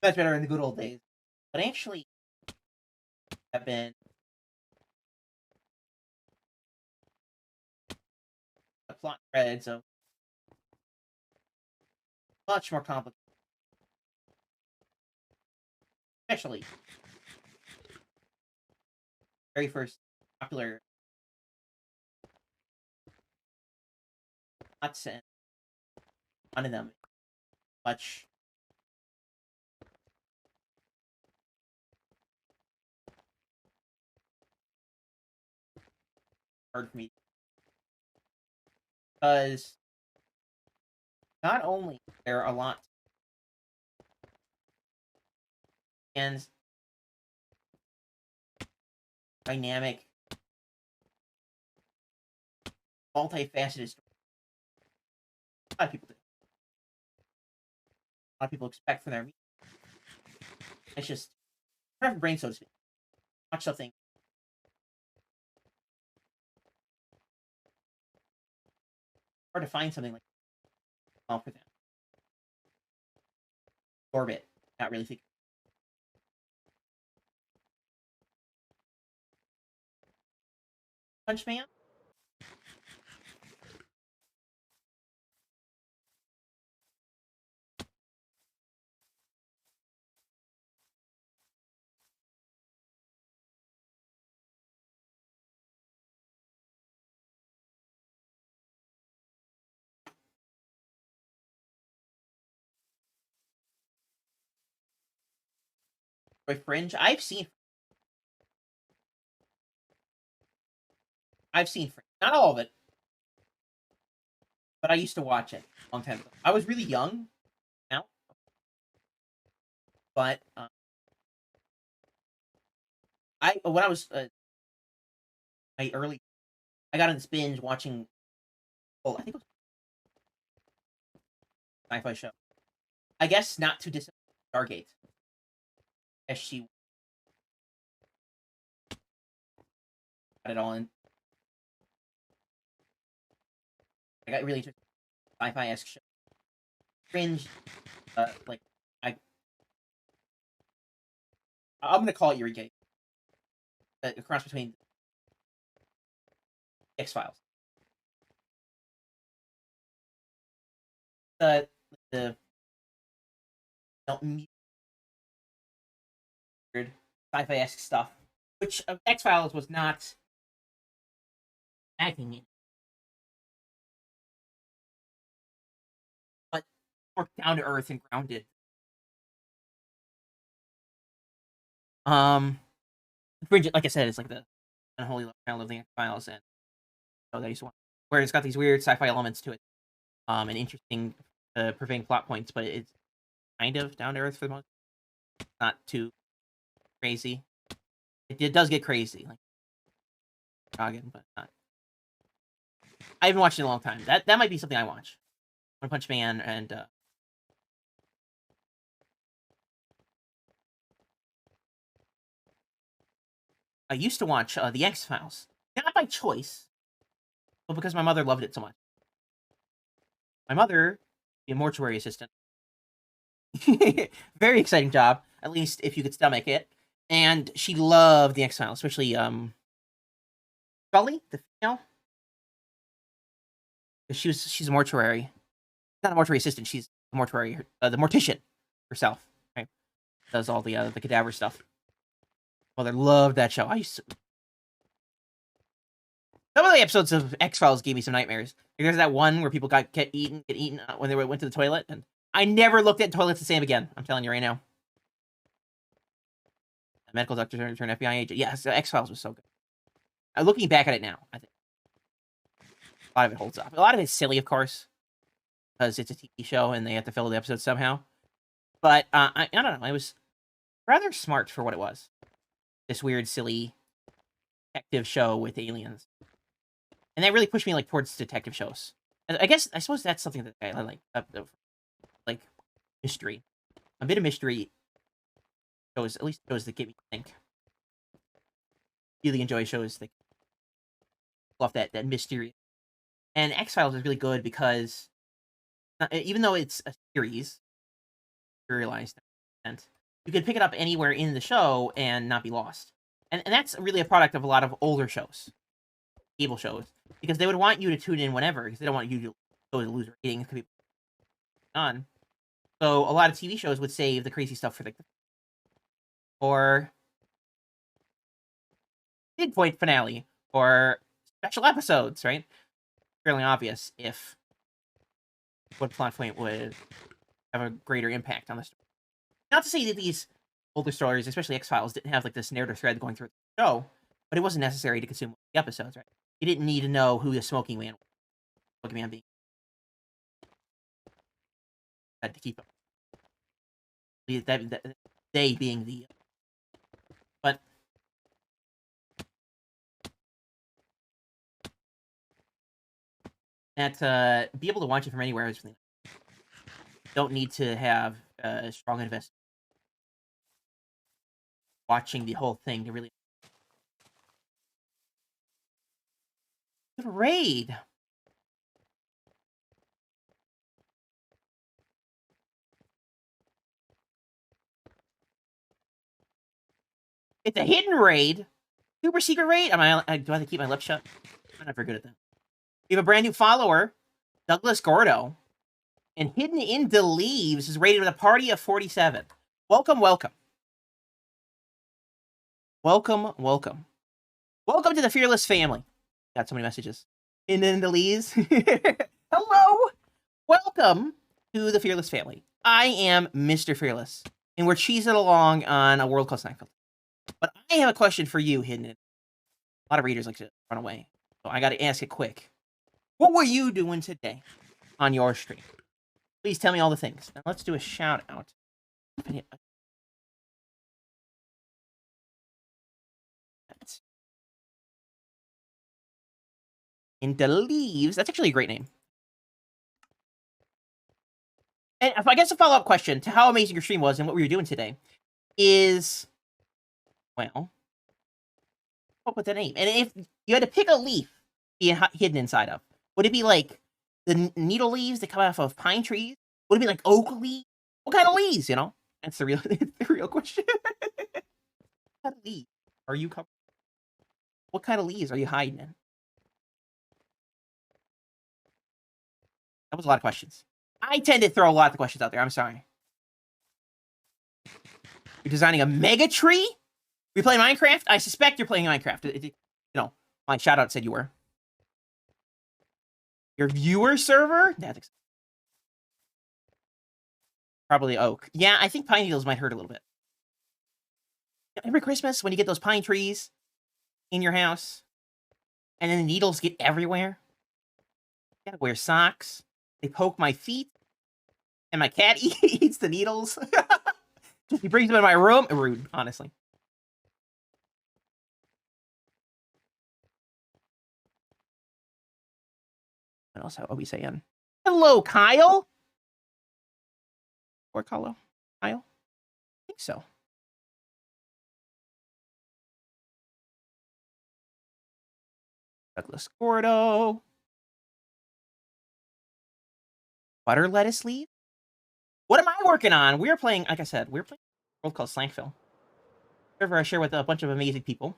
that's better in the good old days, but actually have been the plot threads of much more complicated, especially very first popular plots and one of them much hard for me because not only there are a lot and dynamic, multifaceted story. A lot of people do. A lot of people expect from their media. It's just kind of brain, so to speak. Watch something. Hard to find something like all for them. Orbit. Not really thinking. Punch Man. Fringe. I've seen Fringe. Not all of it, but I used to watch it a long time ago. I was really young now, but when I was I got on this binge watching. Oh, I think it was a sci-fi show. I guess not too distant. Stargate, as she got it all in. I got really interested in sci-fi-esque show. Fringe, like I'm gonna call it Eureka. A cross between X-Files. The weird sci-fi-esque stuff, which X-Files was not acting in, but more down to earth and grounded. Fringe, like I said, it's like the unholy child of the X-Files, and so that used to watch, where it's got these weird sci-fi elements to it, and interesting, prevailing plot points, but it's kind of down to earth for the most. Not too crazy. It does get crazy, like Dragon, but not. I haven't watched it in a long time. That might be something I watch. One Punch Man and I used to watch the X-Files, not by choice, but because my mother loved it so much. My mother, a mortuary assistant, very exciting job, at least if you could stomach it, and she loved the X-Files, especially Scully, the female. She's a mortuary, not a mortuary assistant. She's a mortuary, the mortician herself. Right, does all the cadaver stuff. Mother loved that show. Some of the episodes of X-Files gave me some nightmares. Like, there's that one where people get eaten when they went to the toilet, and I never looked at toilets the same again. I'm telling you right now. A medical doctor turned FBI agent. Yes, X-Files was so good. Looking back at it now, I think a lot of it holds up. A lot of it's silly, of course, because it's a TV show and they have to fill the episodes somehow. But I don't know. It was rather smart for what it was. This weird, silly detective show with aliens. And that really pushed me towards detective shows. I suppose that's something that I like, like mystery. A bit of mystery shows, at least shows that get me to think. Really enjoy shows that love that mystery. And X-Files is really good because even though it's a series, serialized, you can pick it up anywhere in the show and not be lost. And that's really a product of a lot of older shows, cable shows, because they would want you to tune in whenever, because they don't want you to lose ratings. Could be on. So a lot of TV shows would save the crazy stuff for or midpoint finale or special episodes, right? Fairly obvious if what plot point would have a greater impact on the story. Not to say that these older stories, especially X-Files, didn't have this narrative thread going through the show, but it wasn't necessary to consume the episodes, right? You didn't need to know who the Smoking Man was. Smoking Man being had to keep up. They being the but that be able to watch it from anywhere is really nice. Don't need to have a strong investment watching the whole thing to really good raid. It's a hidden raid. Super secret raid? Do I have to keep my lips shut? I'm not very good at that. We have a brand new follower, Douglas Gordo. And hidden in the leaves is rated with a party of 47. Welcome, welcome. Welcome, welcome. Welcome to the Fearless family. Got so many messages. In the leaves. Hello. Welcome to the Fearless family. I am Mr. Fearless. and we're cheesing along on a world called SlackVille. But I have a question for you, Hidden. A lot of readers like to run away, so I got to ask it quick. What were you doing today on your stream? Please tell me all the things. Now let's do a shout out. Into Leaves. That's actually a great name. And I guess a follow-up question to how amazing your stream was and what we were doing today is, well, what with the name? And if you had to pick a leaf to be hidden inside of, would it be like the needle leaves that come off of pine trees? Would it be like oak leaves? What kind of leaves, you know? That's the real question. What kind of leaves are you covering? What kind of leaves are you hiding in? That was a lot of questions. I tend to throw a lot of the questions out there. I'm sorry. You're designing a mega tree? We play Minecraft? I suspect you're playing Minecraft. You know, my shout out said you were. Your viewer server? That's probably oak. Yeah, I think pine needles might hurt a little bit. Every Christmas, when you get those pine trees in your house, and then the needles get everywhere, I gotta wear socks. They poke my feet, and my cat eats the needles. He brings them in my room. Rude, honestly. What else are we saying? Hello, Kyle. Or Kyle? I think so. Douglas Gordo. Butter lettuce leaf? What am I working on? We're playing, like I said, we're playing a world called SlackVille. Server I share with a bunch of amazing people.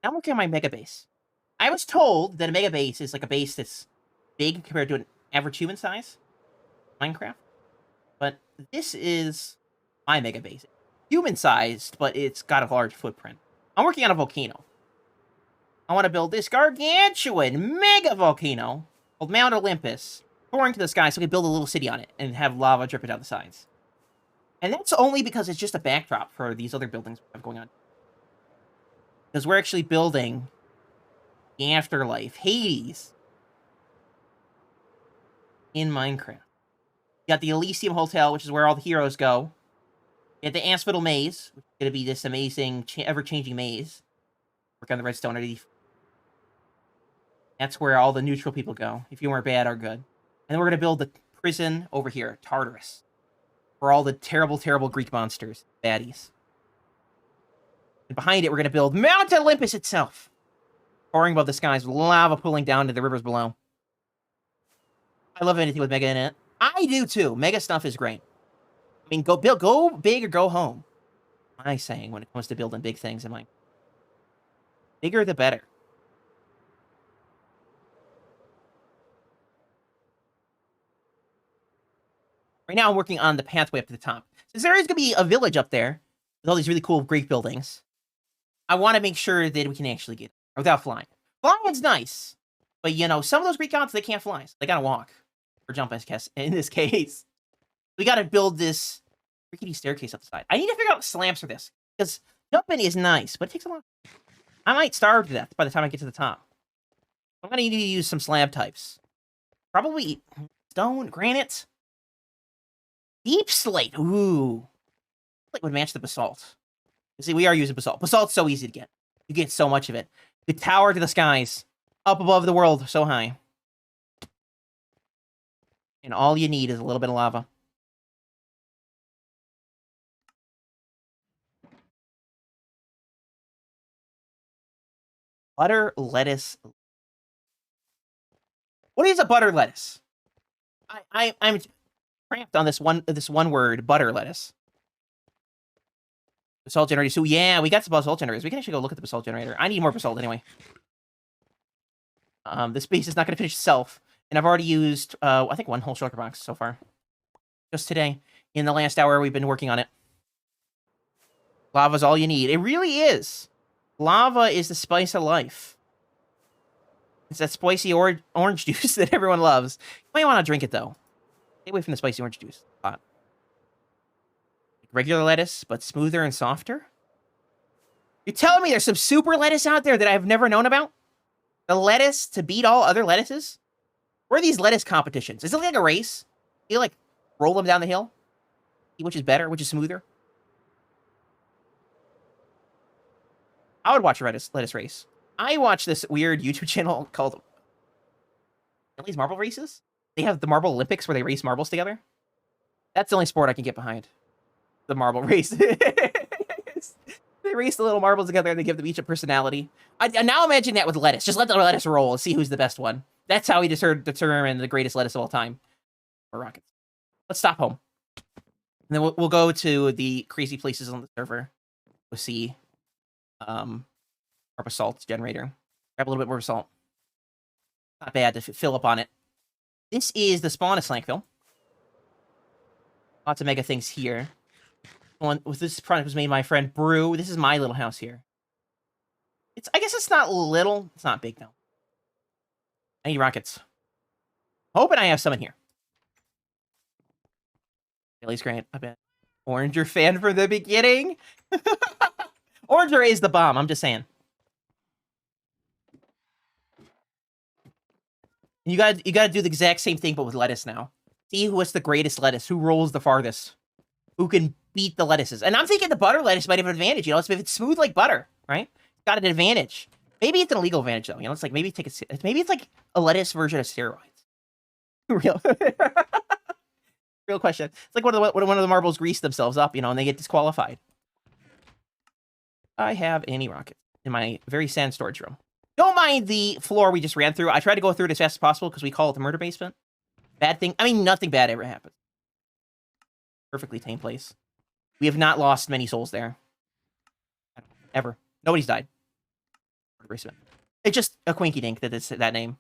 Now I'm working on my mega base. I was told that a mega base is like a base that's big compared to an average human size. Minecraft. But this is my mega base. Human sized, but it's got a large footprint. I'm working on a volcano. I want to build this gargantuan mega volcano called Mount Olympus, soaring to the sky so we can build a little city on it and have lava dripping down the sides. And that's only because it's just a backdrop for these other buildings we have going on. Because we're actually building the afterlife, Hades, in Minecraft. You got the Elysium Hotel, which is where all the heroes go. You got the Asphodel Maze, which is going to be this amazing, ever-changing maze. Work on the redstone underneath. That's where all the neutral people go, if you weren't bad or good. And then we're going to build the prison over here, Tartarus, for all the terrible, terrible Greek monsters, baddies. And behind it, we're going to build Mount Olympus itself, soaring above the skies with lava pooling down to the rivers below. I love anything with Mega in it. I do too. Mega stuff is great. I mean, go big or go home. What am I saying when it comes to building big things in Minecraft? Bigger the better. Right now, I'm working on the pathway up to the top. Since there is going to be a village up there with all these really cool Greek buildings, I want to make sure that we can actually get there without flying. Flying's nice, but you know, some of those Greek gods, they can't fly. So they got to walk or jump, in this case. We got to build this rickety staircase up the side. I need to figure out slabs for this, because jumping is nice, but it takes a lot. I might starve to death by the time I get to the top. I'm going to need to use some slab types. Probably stone, granite, deep slate. Ooh. Slate would match the basalt. You see, we are using basalt. Basalt's so easy to get. You get so much of it. You tower to the skies, up above the world, so high. And all you need is a little bit of lava. Butter lettuce. What is a butter lettuce? I'm cramped on this one word, butter lettuce. Basalt generator. So yeah, we got some basalt generators. We can actually go look at the basalt generator. I need more basalt anyway. This base is not going to finish itself, and I've already used I think one whole shulker box so far. Just today, in the last hour, we've been working on it. Lava's all you need. It really is. Lava is the spice of life. It's that spicy orange juice that everyone loves. You might want to drink it, though. Stay away from the spicy orange juice. regular lettuce, but smoother and softer? You're telling me there's some super lettuce out there that I've never known about? The lettuce to beat all other lettuces? Where are these lettuce competitions? Is it like a race? You like roll them down the hill? See which is better, which is smoother? I would watch a lettuce race. I watch this weird YouTube channel called Billy's Marble Races. They have the Marble Olympics where they race marbles together. That's the only sport I can get behind. The marble race. They race the little marbles together and they give them each a personality. I now imagine that with lettuce. Just let the lettuce roll and see who's the best one. That's how we determine the greatest lettuce of all time. Or rockets. Let's stop home. And then we'll go to the crazy places on the server. We'll see our basalt generator. Grab a little bit more basalt. Not bad to fill up on it. This is the spawn of SlackVille. Lots of mega things here. One with this product was made by my friend Brew. This is my little house here. I guess it's not little. It's not big though. I need rockets. Hoping I have some in here. Billy's Grant, I bet. Oranger fan from the beginning. Oranger is the bomb. I'm just saying. You got to do the exact same thing, but with lettuce now. See what's the greatest lettuce. Who rolls the farthest? Who can beat the lettuces? And I'm thinking the butter lettuce might have an advantage. You know, if it's smooth like butter, right? It's got an advantage. Maybe it's an illegal advantage though. You know, it's like maybe it's like a lettuce version of steroids. Real, real question. It's like one of the marbles grease themselves up, you know, and they get disqualified. I have any rockets in my very sand storage room. Don't mind the floor we just ran through. I tried to go through it as fast as possible because we call it the murder basement. Bad thing. I mean, nothing bad ever happens. Perfectly tame place. We have not lost many souls there. Ever. Nobody's died. It's just a quinky dink that it's that name.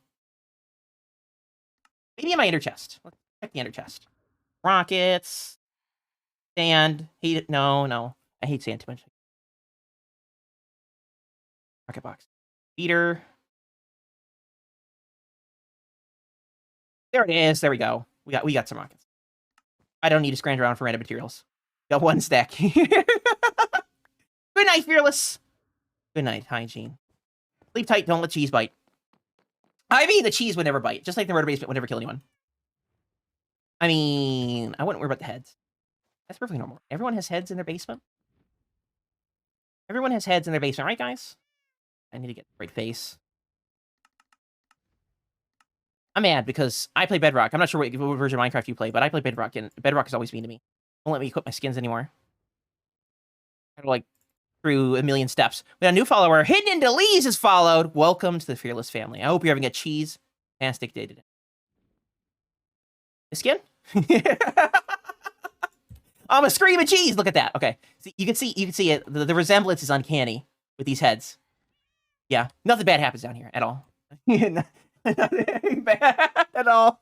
Maybe in my inner chest. Let's check the inner chest. Rockets. Sand. Hate it. No. I hate sand too much. Rocket box. Feeder. There it is. There we go. We got some rockets. I don't need to scrounge around for random materials. Got one stack. Good night, Fearless. Good night, Hygiene. Sleep tight, don't let cheese bite. I mean, the cheese would never bite. Just like the murder basement would never kill anyone. I mean, I wouldn't worry about the heads. That's perfectly normal. Everyone has heads in their basement. Everyone has heads in their basement, right, guys? I need to get the right face. I'm mad because I play Bedrock. I'm not sure what version of Minecraft you play, but I play Bedrock, and Bedrock is always mean to me. Won't let me equip my skins anymore. I like through a million steps. We got a new follower. Hidden into Lees is followed. Welcome to the Fearless family. I hope you're having a cheese-tastic day today. The skin? I'm a scream of cheese. Look at that. Okay, see, you can see it. The resemblance is uncanny with these heads. Yeah, nothing bad happens down here at all. Nothing bad at all.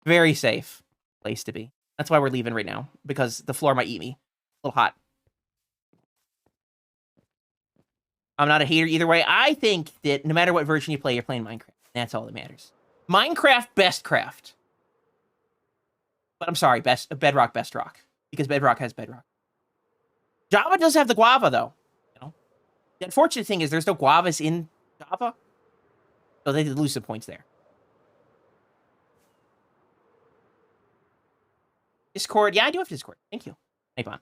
Very safe place to be. That's why we're leaving right now, because the floor might eat me. A little hot. I'm not a hater either way. I think that no matter what version you play, you're playing Minecraft. That's all that matters. Minecraft best craft. But I'm sorry, Bedrock best rock. Because Bedrock has Bedrock. Java does have the guava, though. You know? The unfortunate thing is there's no guavas in Java. So they did lose some points there. Discord. Yeah, I do have Discord. Thank you. Napon.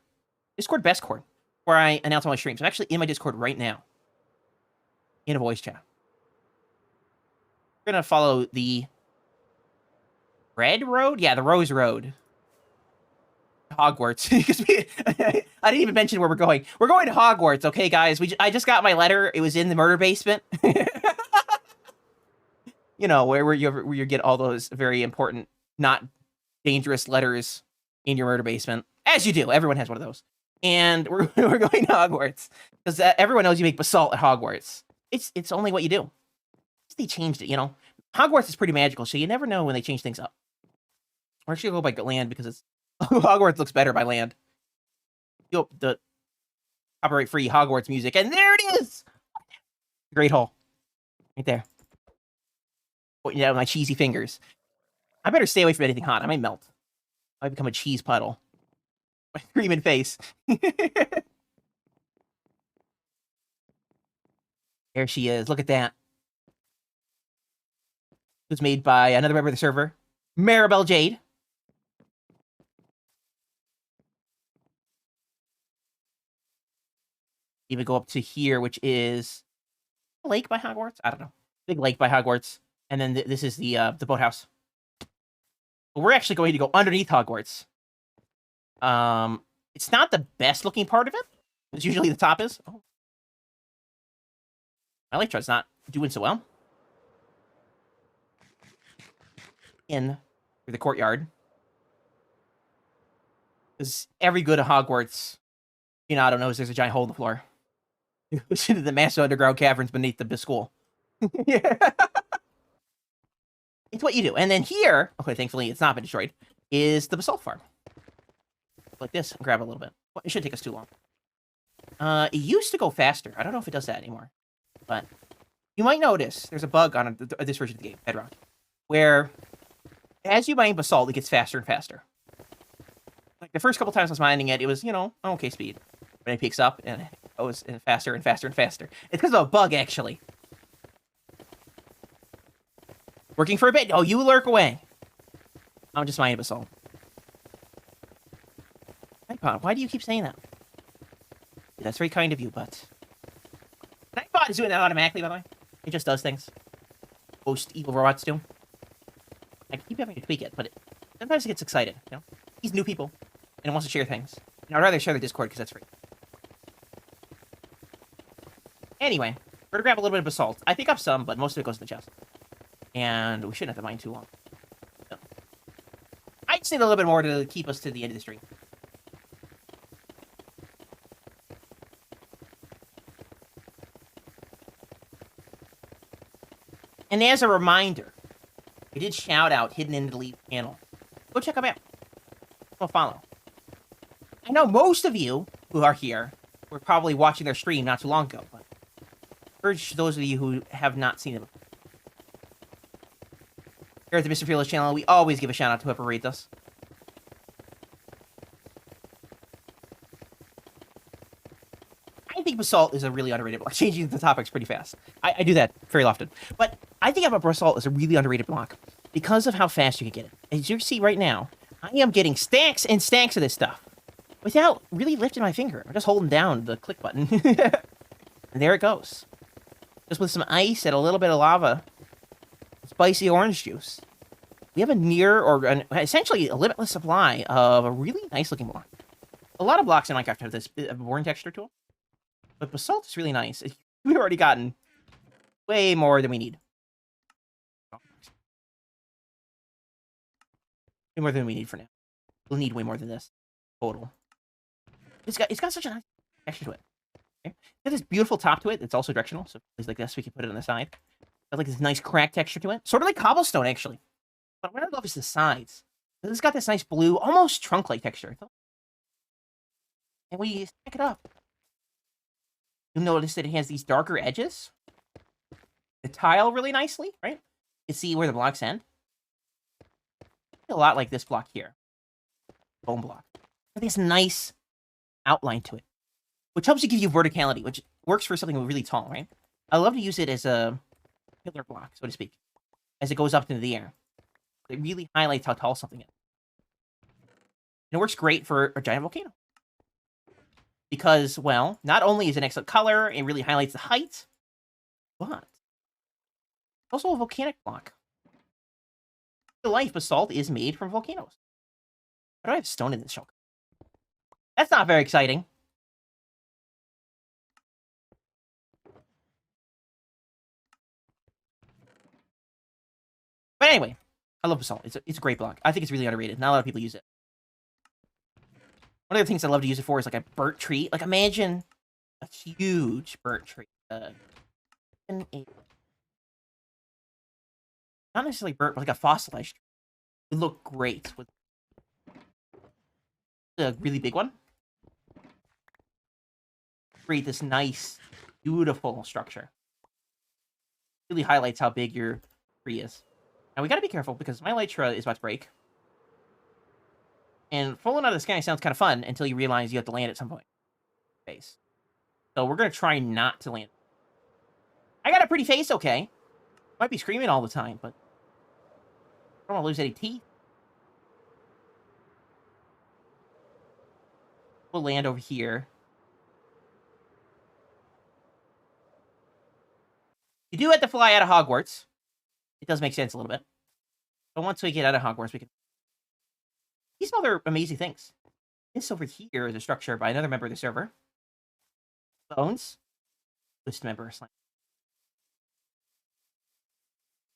Discord best cord. Where I announce all my streams. I'm actually in my Discord right now. In a voice chat. We're going to follow the Red Road? Yeah, the Rose Road. Hogwarts. I didn't even mention where we're going. We're going to Hogwarts, okay, guys? I just got my letter. It was in the murder basement. You know, where you get all those very important, not dangerous letters in your murder basement. As you do. Everyone has one of those. And we're going to Hogwarts. Because everyone knows you make basalt at Hogwarts. It's only what you do. They changed it, you know. Hogwarts is pretty magical, so you never know when they change things up. We're actually going to go by land because it's Hogwarts looks better by land. Yo, the copyright-free Hogwarts music, and there it is! Great hole. Right there. Pointing out with my cheesy fingers. I better stay away from anything hot. I might melt. I might become a cheese puddle. My screaming face. There she is. Look at that. It was made by another member of the server, Maribel Jade. Even go up to here, which is a lake by Hogwarts. I don't know, big lake by Hogwarts. And then this is the boathouse. But we're actually going to go underneath Hogwarts. It's not the best looking part of it. It's usually the top is. Oh. My Elytra's not doing so well. In through the courtyard. Because every good Hogwarts, knows there's a giant hole in the floor. Into the massive underground caverns beneath the school. Yeah. It's what you do. And then here, okay, thankfully it's not been destroyed, is the Basalt Farm. Like this, and grab a little bit. Well, it shouldn't take us too long. It used to go faster. I don't know if it does that anymore. But you might notice there's a bug on this version of the game, Bedrock, where as you mine basalt, it gets faster and faster. Like the first couple times I was mining it, it was, okay speed. But it peaks up and it goes faster and faster and faster. It's because of a bug, actually. Working for a bit. Oh, you lurk away. I'm just mining basalt. Nightbot, why do you keep saying that? That's very kind of you, but Nightbot is doing that automatically, by the way. It just does things. Most evil robots do. I keep having to tweak it, but sometimes it gets excited, He's new people, and it wants to share things. And I'd rather share the Discord, because that's free. Anyway, we're gonna grab a little bit of basalt. I pick up some, but most of it goes in the chest. And we shouldn't have to mine too long. No. I just need a little bit more to keep us to the end of the stream. And as a reminder, I did shout out Hidden in the Lead channel. Go check them out. Go follow. I know most of you who are here were probably watching their stream not too long ago, but I urge those of you who have not seen it before. Here at the MrFearless channel, we always give a shout out to whoever reads us. I think basalt is a really underrated block. Changing the topics pretty fast. I do that very often. But I think about basalt as a really underrated block because of how fast you can get it. As you see right now, I am getting stacks and stacks of this stuff without really lifting my finger. I'm just holding down the click button. And there it goes. Just with some ice and a little bit of lava. Spicy orange juice. We have essentially a limitless supply of a really nice looking block. A lot of blocks in Minecraft have this boring texture to them. But basalt is really nice. We've already gotten way more than we need. Way more than we need for now. We'll need way more than this. Total. It's got such a nice texture to it. Okay. It has this beautiful top to it. It's also directional. So it's like this. We can put it on the side. Got like this nice crack texture to it. Sort of like cobblestone, actually. But what I love is the sides. It's got this nice blue, almost trunk-like texture. And when you stack it up, you'll notice that it has these darker edges. The tile really nicely, right? You see where the blocks end. A lot like this block here. Bone block. This nice outline to it. Which helps to give you verticality, which works for something really tall, right? I love to use it as a pillar block, so to speak. As it goes up into the air. It really highlights how tall something is. And it works great for a giant volcano. Because, well, not only is it an excellent color, it really highlights the height, but it's also a volcanic block. The life basalt is made from volcanoes. Why do I have stone in this shulker? That's not very exciting. But anyway, I love basalt. It's a great block. I think it's really underrated. Not a lot of people use it. One of the things I love to use it for is like a burnt tree. Like imagine a huge burnt tree. Not necessarily burnt, but like a fossilized tree. It would look great with a really big one. Create this nice, beautiful structure. Really highlights how big your tree is. Now we gotta be careful because my elytra is about to break. And falling out of the sky sounds kind of fun until you realize you have to land at some point. Face. So we're gonna try not to land. I got a pretty face, okay. Might be screaming all the time, but I don't want to lose any teeth. We'll land over here. You do have to fly out of Hogwarts. It does make sense a little bit. But once we get out of Hogwarts, we can... These other amazing things. This over here is a structure by another member of the server. Cbones. Newest member.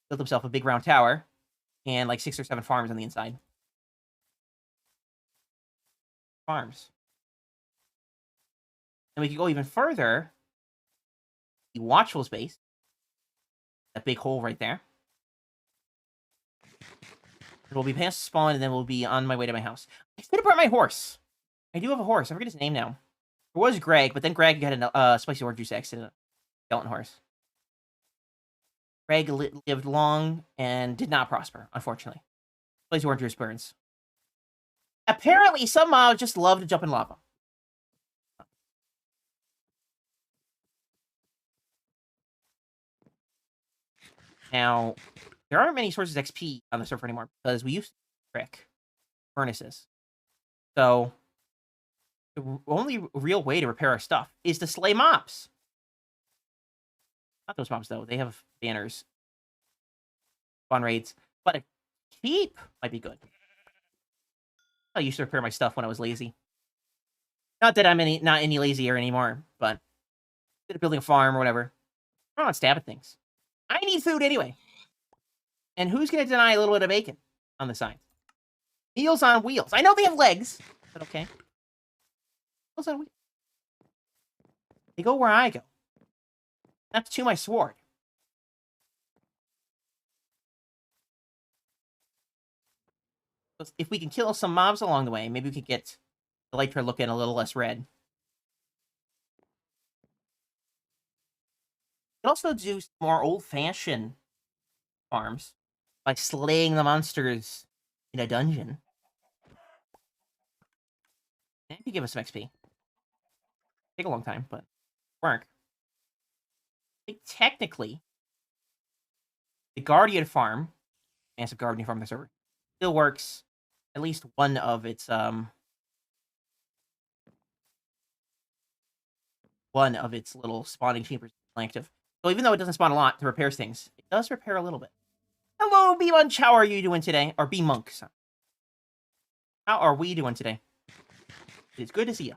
Built himself a big round tower. And like 6 or 7 farms on the inside. Farms. And we can go even further. The watchful space. That big hole right there. We'll be past spawn, and then we'll be on my way to my house. I should have brought my horse. I do have a horse. I forget his name now. It was Greg, but then Greg got a spicy orange juice accident. Skeleton horse. Greg lived long and did not prosper, unfortunately. Spicy orange juice burns. Apparently, some mobs just love to jump in lava. Now, there aren't many sources of XP on the server anymore because we used to brick furnaces. So, the only real way to repair our stuff is to slay mobs. Not those mobs, though. They have banners. Fun raids. But a keep might be good. I used to repair my stuff when I was lazy. Not that I'm not any lazier anymore, but building a farm or whatever. I don't want to stab at things. I need food anyway. And who's going to deny a little bit of bacon on the side? Meals on wheels. I know they have legs, but okay. Meals on wheels. They go where I go. That's to my sword. If we can kill some mobs along the way, maybe we could get the Elytra looking a little less red. We could also do some more old-fashioned farms by slaying the monsters in a dungeon. That could give us some XP. Take a long time, but work. I think technically, the Guardian farm, massive Guardian farm on the server, still works. At least one of its little spawning chambers is active. So even though it doesn't spawn a lot to repair things, it does repair a little bit. Hello, B-Munch. How are you doing today? Or B-Monk. How are we doing today? It's good to see you.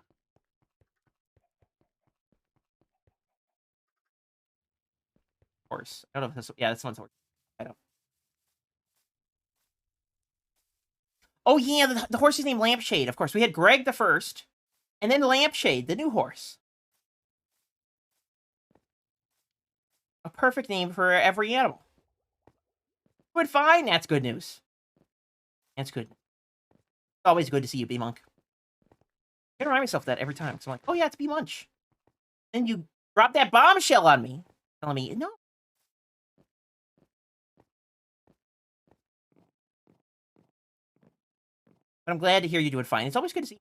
Horse. I don't know if this... Yeah, this one's horse. I don't... Oh, yeah, the horse is named Lampshade, of course. We had Greg the first, and then Lampshade, the new horse. A perfect name for every animal. But fine, that's good news. That's good. It's always good to see you, B-Monk. I remind myself that every time. So I'm like, oh yeah, it's B-Munch. Then you drop that bombshell on me, telling me, no. But I'm glad to hear you doing fine. It's always good to see you.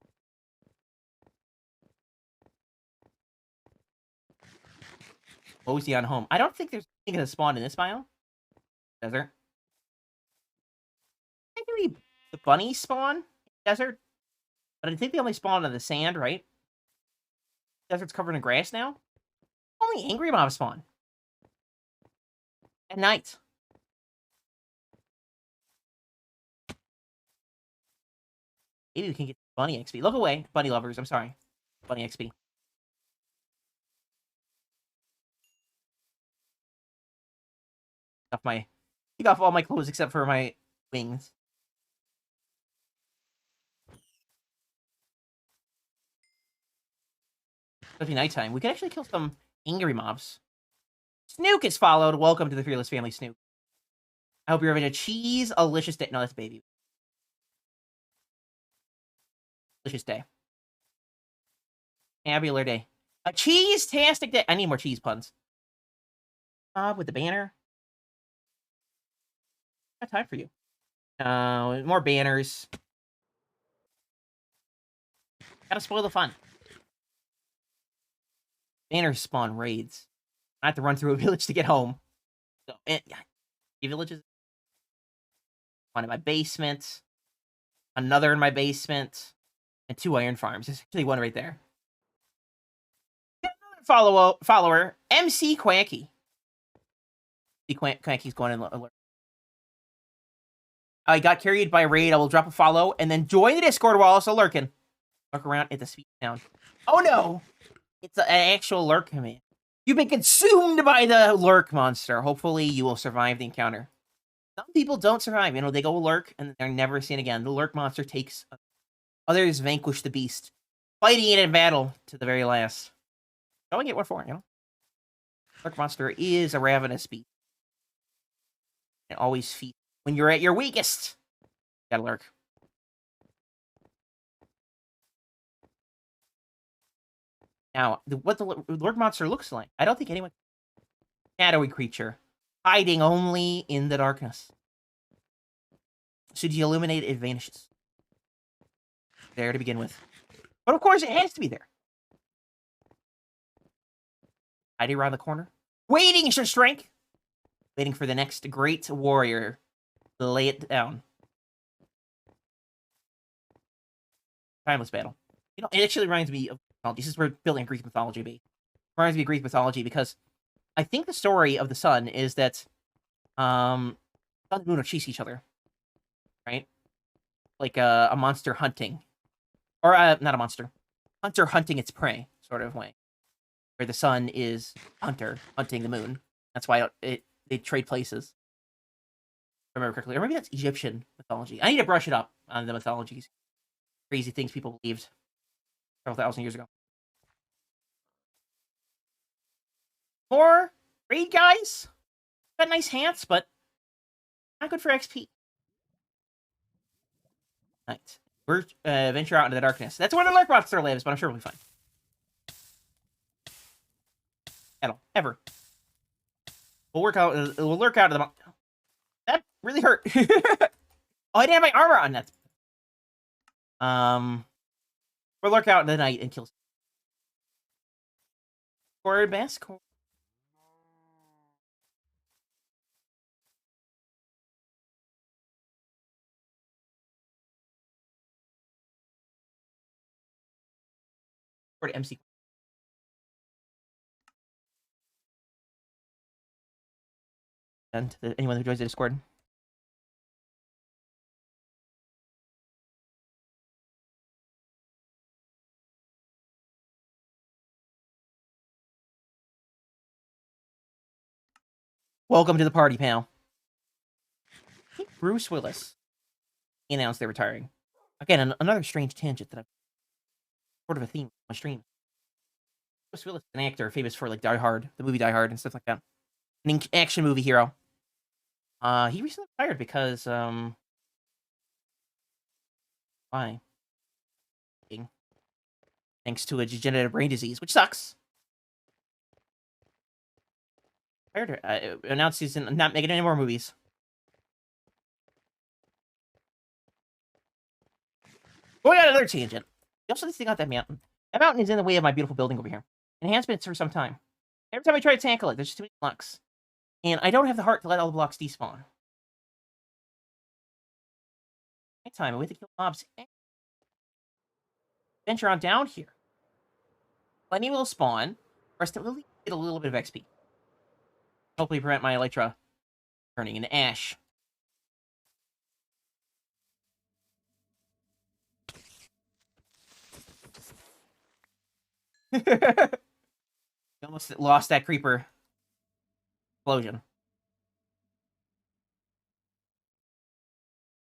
Mosey on home. I don't think there's anything gonna spawn in this biome. Desert. I think maybe the bunnies spawn in the desert. But I think they only spawn on the sand, right? Desert's covered in grass now. Only angry mobs spawn. At night. Maybe we can get bunny XP. Look away, bunny lovers. I'm sorry. Bunny XP. Take off all my clothes except for my wings. It'll be nighttime. We can actually kill some angry mobs. Snook is followed. Welcome to the Fearless family, Snook. I hope you're having a cheese-alicious day. No, that's baby. Delicious day. Tabular day. A cheese-tastic day. I need more cheese puns. Mob with the banner. Got time for you. More banners. Gotta spoil the fun. Banners spawn raids. I have to run through a village to get home. So, villages. One in my basement. Another in my basement. And 2 iron farms. There's actually one right there. Another follower. MC Quacky. Quacky's going in alert. I got carried by a raid. I will drop a follow and then join the Discord while also lurking. Lurk around at the speed down. Oh no! It's an actual lurk command. You've been consumed by the lurk monster. Hopefully you will survive the encounter. Some people don't survive. You know, they go lurk and they're never seen again. The lurk monster takes... Others vanquish the beast. Fighting it in battle to the very last. Showing it what for, you know? Lurk monster is a ravenous beast. And always feast. When you're at your weakest, gotta lurk. Now, what the lurk monster looks like, I don't think anyone... Shadowy creature. Hiding only in the darkness. Should you illuminate it, it vanishes. There to begin with. But of course, it has to be there. Hiding around the corner. Waiting is your strength. Waiting for the next great warrior to lay it down. Timeless battle. You know, it actually reminds me of mythology. This is where building Greek mythology be. It reminds me of Greek mythology because I think the story of the sun is that sun and moon will chase each other. Right? Like a monster hunting. Or not a monster. Hunter hunting its prey, sort of way. Where the sun is hunter hunting the moon. That's why they trade places. If I remember correctly. Or maybe that's Egyptian mythology. I need to brush it up on the mythologies. Crazy things people believed several thousand years ago. More raid guys. Got nice hats, but not good for XP. Right. We're venture out into the darkness. That's where the lurk monster lives, but I'm sure we'll be fine. Ever. We'll lurk out of the... That really hurt. Oh, I didn't have my armor on that. We'll lurk out in the night and kill... Forward mask. Or to MC. And to anyone who joins the Discord. Welcome to the party, pal. Bruce Willis announced they're retiring. Again, another strange tangent that I've sort of a theme on my stream. Bruce Willis is an actor famous for like Die Hard, the movie Die Hard, and stuff like that. An action movie hero. He recently retired because why? Thanks to a degenerative brain disease, which sucks. Announced he's not making any more movies. Going on another tangent. You also need to think out that mountain. That mountain is in the way of my beautiful building over here. Enhancements for some time. Every time I try to tackle it, there's just too many blocks. And I don't have the heart to let all the blocks despawn. Anytime I wait to kill mobs. Venture on down here. Plenty will spawn. For us to really get a little bit of XP. Hopefully prevent my Elytra turning into ash. Almost lost that creeper explosion.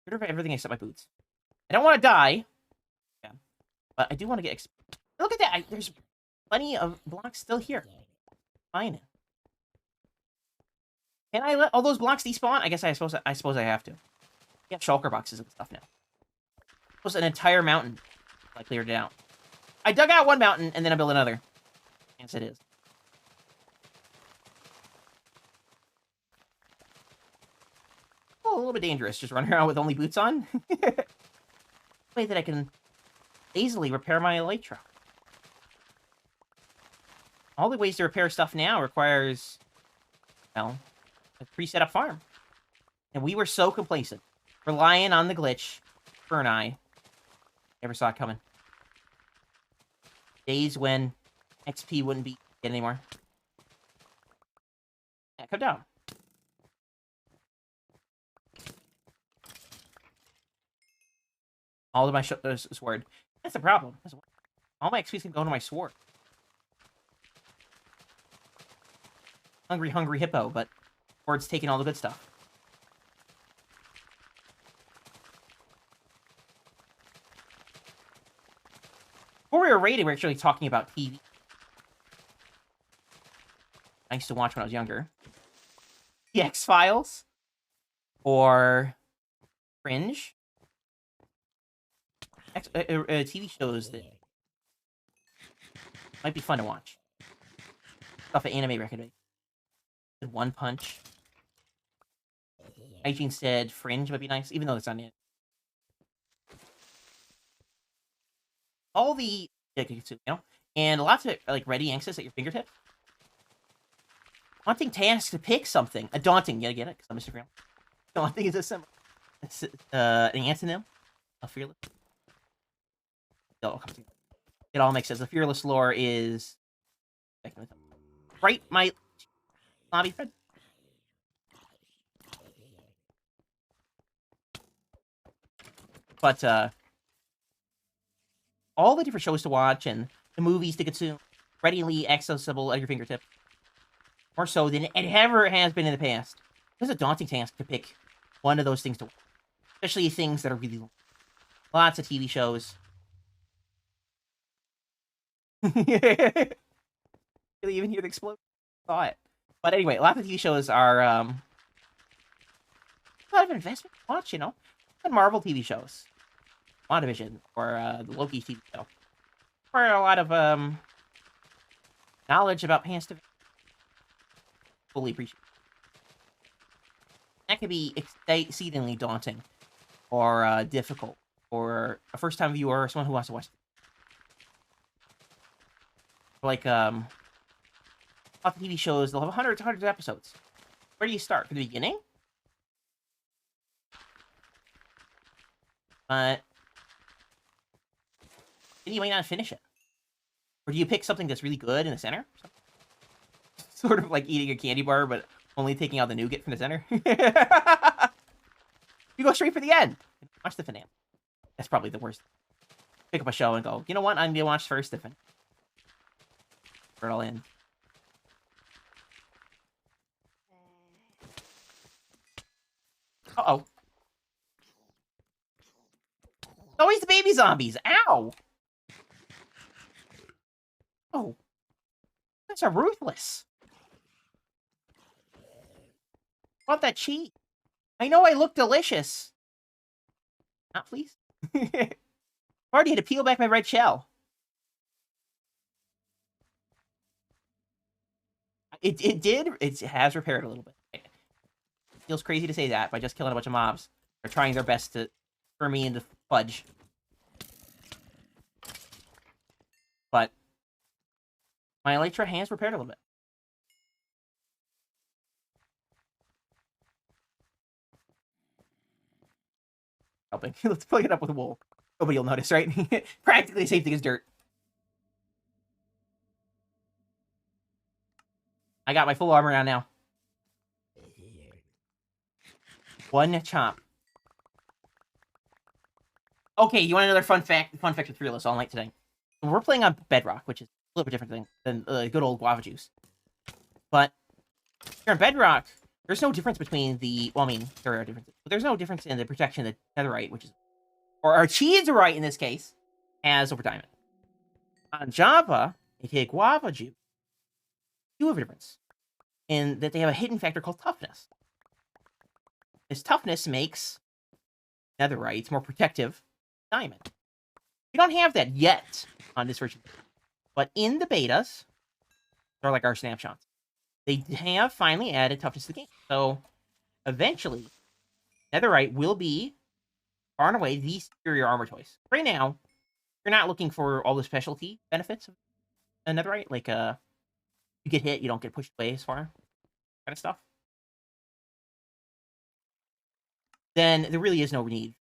Get rid of everything except my boots. I don't want to die. Yeah. But I do want to get... Look at that! There's plenty of blocks still here. Fine. Can I let all those blocks despawn? I suppose I have to. We have shulker boxes and stuff now. It was an entire mountain. I cleared it out. I dug out one mountain and then I built another. Yes, it is. Oh, a little bit dangerous, just running around with only boots on. Way that I can easily repair my elytra. All the ways to repair stuff now requires, well, a pre-set up farm. And we were so complacent, relying on the glitch for an eye. Never saw it coming. Days when XP wouldn't be good anymore. Yeah, come down. All of my sword. That's the problem. All my XP can go to my sword. Hungry, hungry hippo, but sword's taking all the good stuff. Before we were raiding, we were actually talking about TV. I used to watch when I was younger. The X-Files. Or Fringe. TV shows that might be fun to watch. Stuff an anime recommendation. One Punch. Hygiene said Fringe might be nice, even though it's not it. All the, you know, and lots of like ready access at your fingertip. Daunting task to pick something. A daunting, you get it? Because I'm MrFearless. Daunting is a symbol. It's an antonym. A fearless. It all makes sense. The fearless lore is right, my lobby friend. But all the different shows to watch and the movies to consume, readily accessible at your fingertip. More so than it ever has been in the past. It's a daunting task to pick one of those things to watch. Especially things that are really long. Lots of TV shows. Really even hear the explosion? Saw it. But anyway, lots of TV shows are a lot of investment to watch, you know. And Marvel TV shows. WandaVision, or the Loki TV show. Or a lot of knowledge about past events. Fully appreciate. That can be exceedingly daunting or difficult for a first-time viewer or someone who wants to watch. Like lots of TV shows, they'll have hundreds of episodes. Where do you start? From the beginning? But then you might not finish it. Or do you pick something that's really good in the center? Sort of like eating a candy bar, but only taking out the nougat from the center. You go straight for the end. Watch the finale. That's probably the worst. Pick up a show and go, you know what? I'm going to watch first the finale. It all in. Uh-oh. Always the baby zombies. Ow! Oh. Those are ruthless. I want that cheese. I know I look delicious. Not please. I already had to peel back my red shell. It did. It has repaired a little bit. It feels crazy to say that by just killing a bunch of mobs. They're trying their best to turn me into fudge. But my elytra has repaired a little bit. Helping. Let's plug it up with wool. Nobody will notice, right? Practically the same thing as dirt. I got my full armor on now. One chomp. Okay, you want another fun fact? Fun fact with Fearless all night today. We're playing on Bedrock, which is a little bit different than good old guava juice. But here on Bedrock, there's no difference between the... Well, I mean, there are differences. But there's no difference in the protection that Netherite, which is... Or Cheeserite in this case, has over diamond. On Java, aka guava juice, do have a difference. In that they have a hidden factor called toughness. This toughness makes Netherite more protective than diamond. We don't have that yet on this version. But in the betas, they're like our snapshots. They have finally added toughness to the game. So, eventually, Netherite will be, far and away, the superior armor choice. Right now, You're not looking for all the specialty benefits of a netherite, like you get hit, you don't get pushed away as far, kind of stuff. Then there really is no need.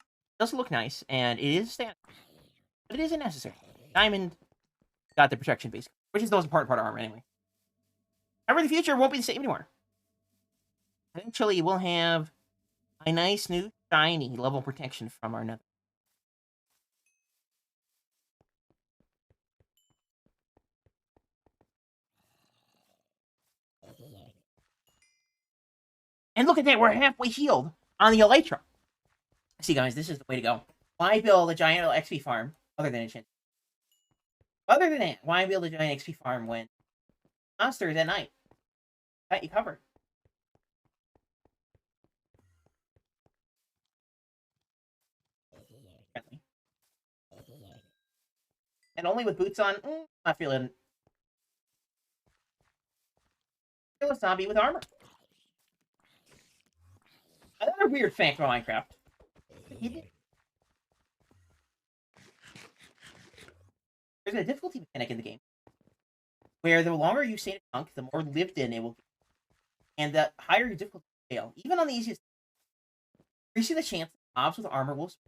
It does look nice, and it is standard, but it isn't necessary. Diamond got the protection base, which is the most important part of armor anyway. However, the future won't be the same anymore. Eventually, we'll have a nice new shiny level protection from our nether. And look at that, we're halfway healed on the Elytra. See, guys, this is the way to go. Why build a giant XP farm other than enchant? Other than that, why build a giant XP farm when monsters at night got you covered? And only with boots on, not feeling. Feel a zombie with armor. Another weird fact about Minecraft. There's a difficulty mechanic in the game where the longer you stay in a chunk, the more lived in it will get. And the higher your difficulty scale, even on the easiest, you see the chance that mobs with armor will spawn.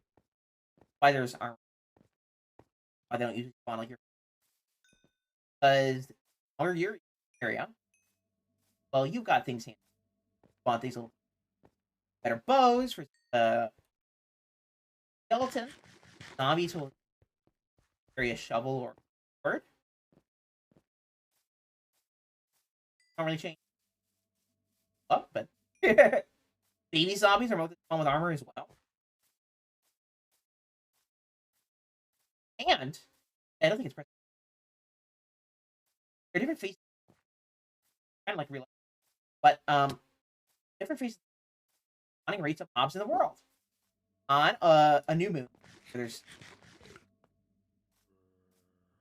Why there's armor. Why they don't usually spawn like your. Because the longer your area, well, you've got things handy. Want these little better bows for skeleton. Zombies will carry a shovel or bird. Don't really change up, but baby zombies are mostly spawn with armor as well. And I don't think it's present. They're different faces, kind of like real life, but different faces. Spawning rates of mobs in the world on a new moon. There's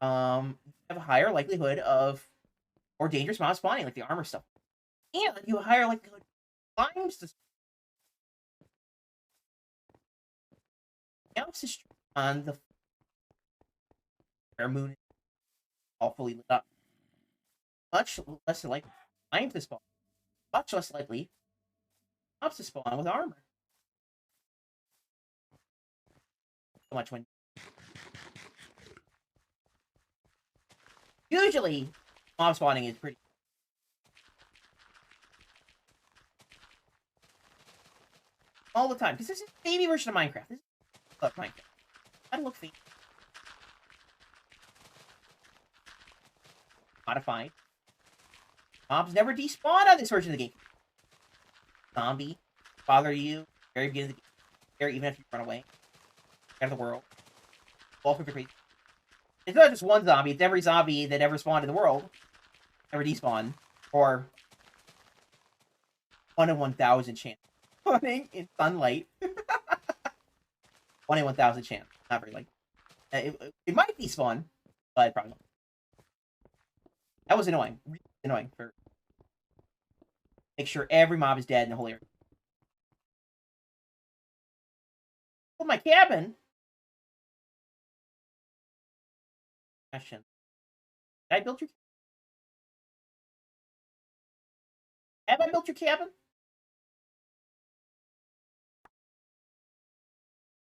have a higher likelihood of more dangerous mobs spawning, like the armor stuff, and you have a higher likelihood of climbs to on the moon is all fully lit up. Much less likely climbs to spawn. Much less likely mobs to spawn with armor. So much when usually mob spawning is pretty all the time because this is a baby version of Minecraft. This is Minecraft. I don't look fake. Modified. Mobs never despawn on this version of the game. Zombie bother you very beginning of the game, even if you run away. Out of the world. Welcome to crazy. It's not just one zombie, it's every zombie that ever spawned in the world. Never despawn. Or 1 in 1,000 chance. Spawning in sunlight. 1 in 1,000 chance. Not very likely. It might despawn, but probably not. That was annoying. Really annoying. For make sure every mob is dead in the whole area. Well, my cabin. Question. Did I build your cabin? Have I built your cabin?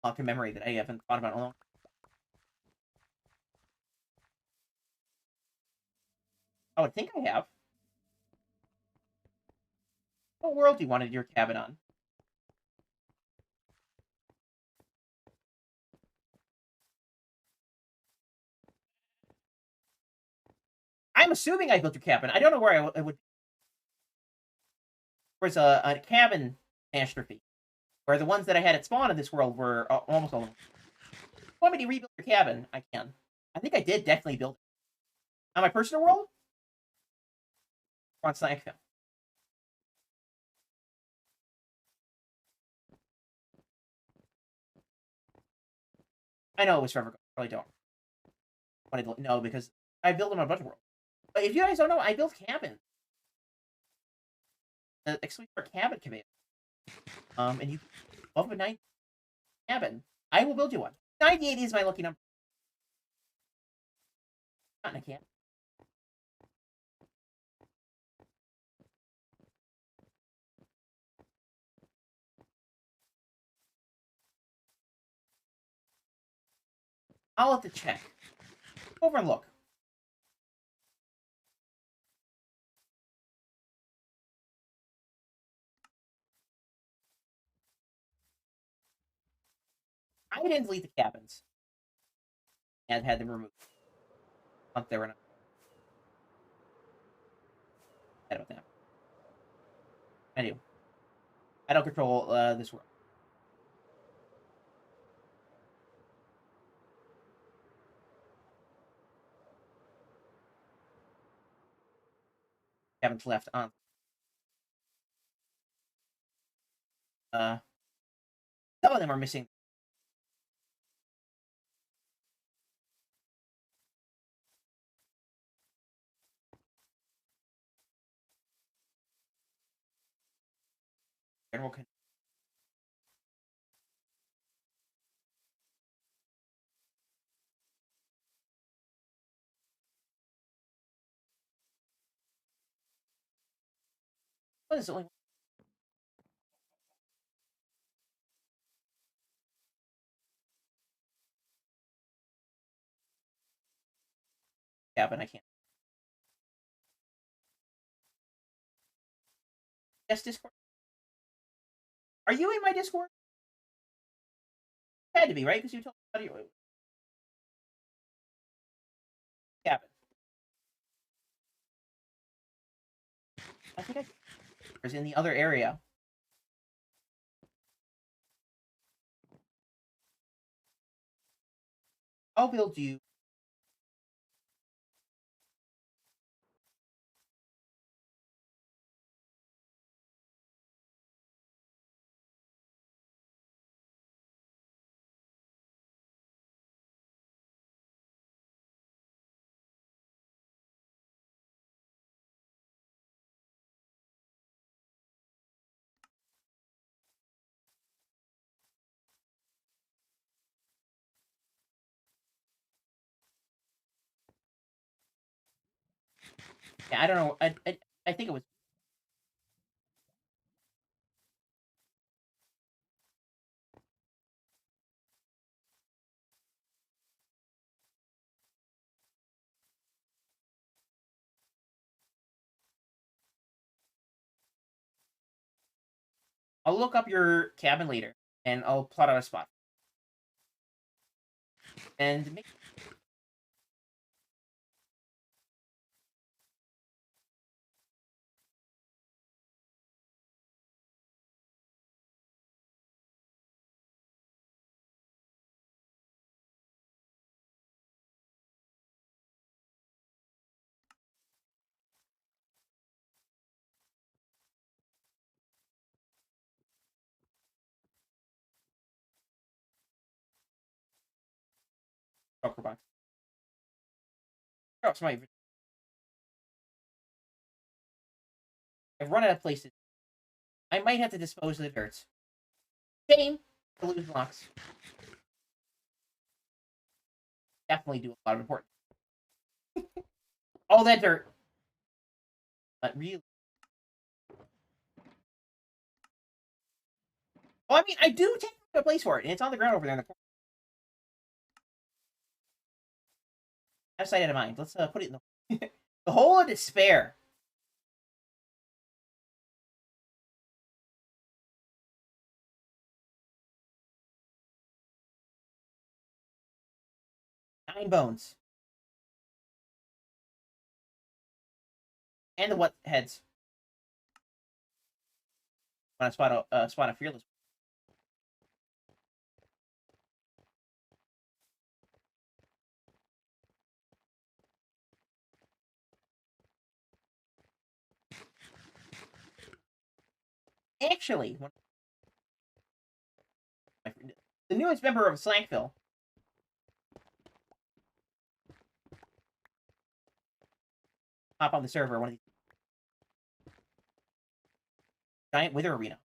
Lock in memory that I haven't thought about in a long time. I would think I have. What world do you wanted your cabin on? I'm assuming I built your cabin. I don't know where I would. There's a cabin catastrophe where the ones that I had at spawn in this world were almost all. If you want me to rebuild your cabin? I can. I think I did definitely build it. On my personal world? Or on SlackVille? I know it was forever ago. I probably don't. No, because I built them on a bunch of worlds. But if you guys don't know, I built cabins. Actually, for cabin command. And you love a nice cabin. I will build you one. 98 is my lucky number. Not in a can. I'll have to check. Go over and look. I didn't delete the cabins. And had them removed. Once they were not. I don't know. I do. I don't control this world. Cabins left on. Some of them are missing. General con what is the only cabin I can't. Yes, Discord. Are you in my Discord? Had to be, right? Because you told me about your cabin. I think I was in the other area. I'll build you. Yeah, I don't know. I think it was. I'll look up your cabin later, and I'll plot out a spot. And make shulker box. Oh, my. I've run out of places. I might have to dispose of the dirt. Shame to lose blocks. Definitely do a lot of important. All that dirt. But really. Well, I mean, I do take a place for it, and it's on the ground over there in the corner. Out of sight, out of mind. Let's put it in the the hole of despair. Nine bones. And the what heads. Want to spot a fearless. Actually, the newest member of SlackVille. Hop on the server. One of these giant wither arena.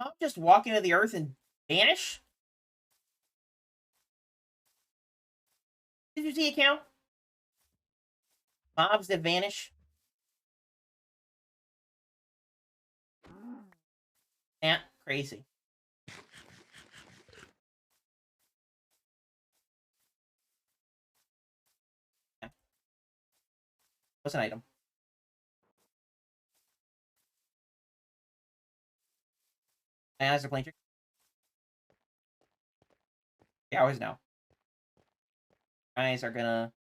I'll just walk into the earth and vanish? Did you see a cow? Mobs that vanish? Yeah, crazy. Yeah. What's an item? My eyes are playing trick. Yeah, I always know. My eyes are gonna...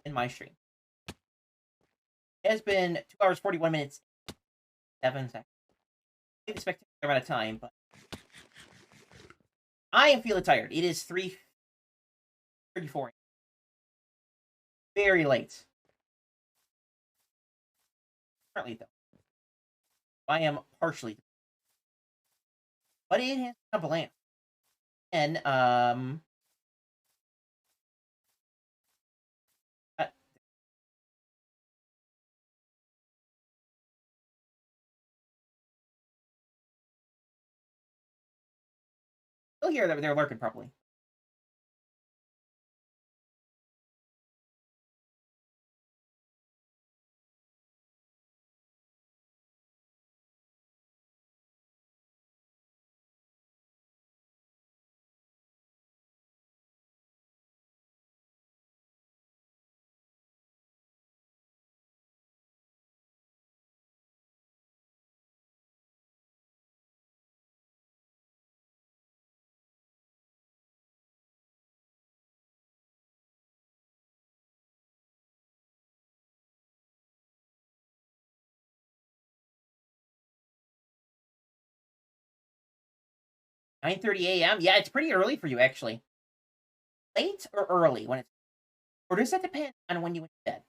in my stream. It has been 2 hours, 41 minutes, 7 seconds. I didn't expect a amount of time, but I am feeling tired. It is 3:34. Very late. Currently, though. I am partially. But it has become a lamp. And, still hear that they're lurking properly. "9:30 a.m.? Yeah, it's pretty early for you, actually. Late or early when it's... Or does that depend on when you went to bed?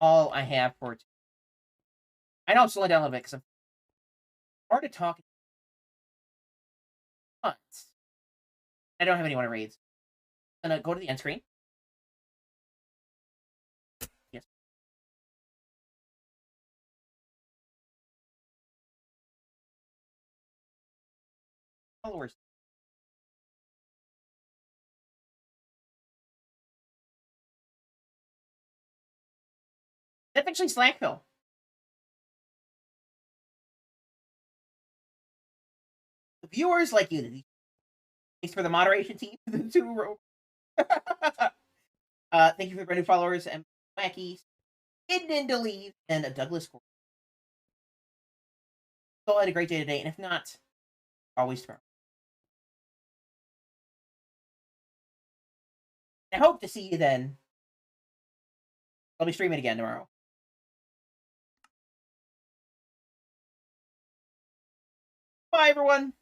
All I have for it. I know I'm slowing down a little bit because I'm hard to talk. But I don't have anyone to raids. I'm gonna go to the end screen. Yes. Followers. That's actually SlackVille. The viewers like you. Thanks for the moderation team. The 2 row. Thank you for the brand new followers and Wacky, Hidden and Delete, and Douglas. So I had a great day today, and if not, always tomorrow. I hope to see you then. I'll be streaming again tomorrow. Bye, everyone.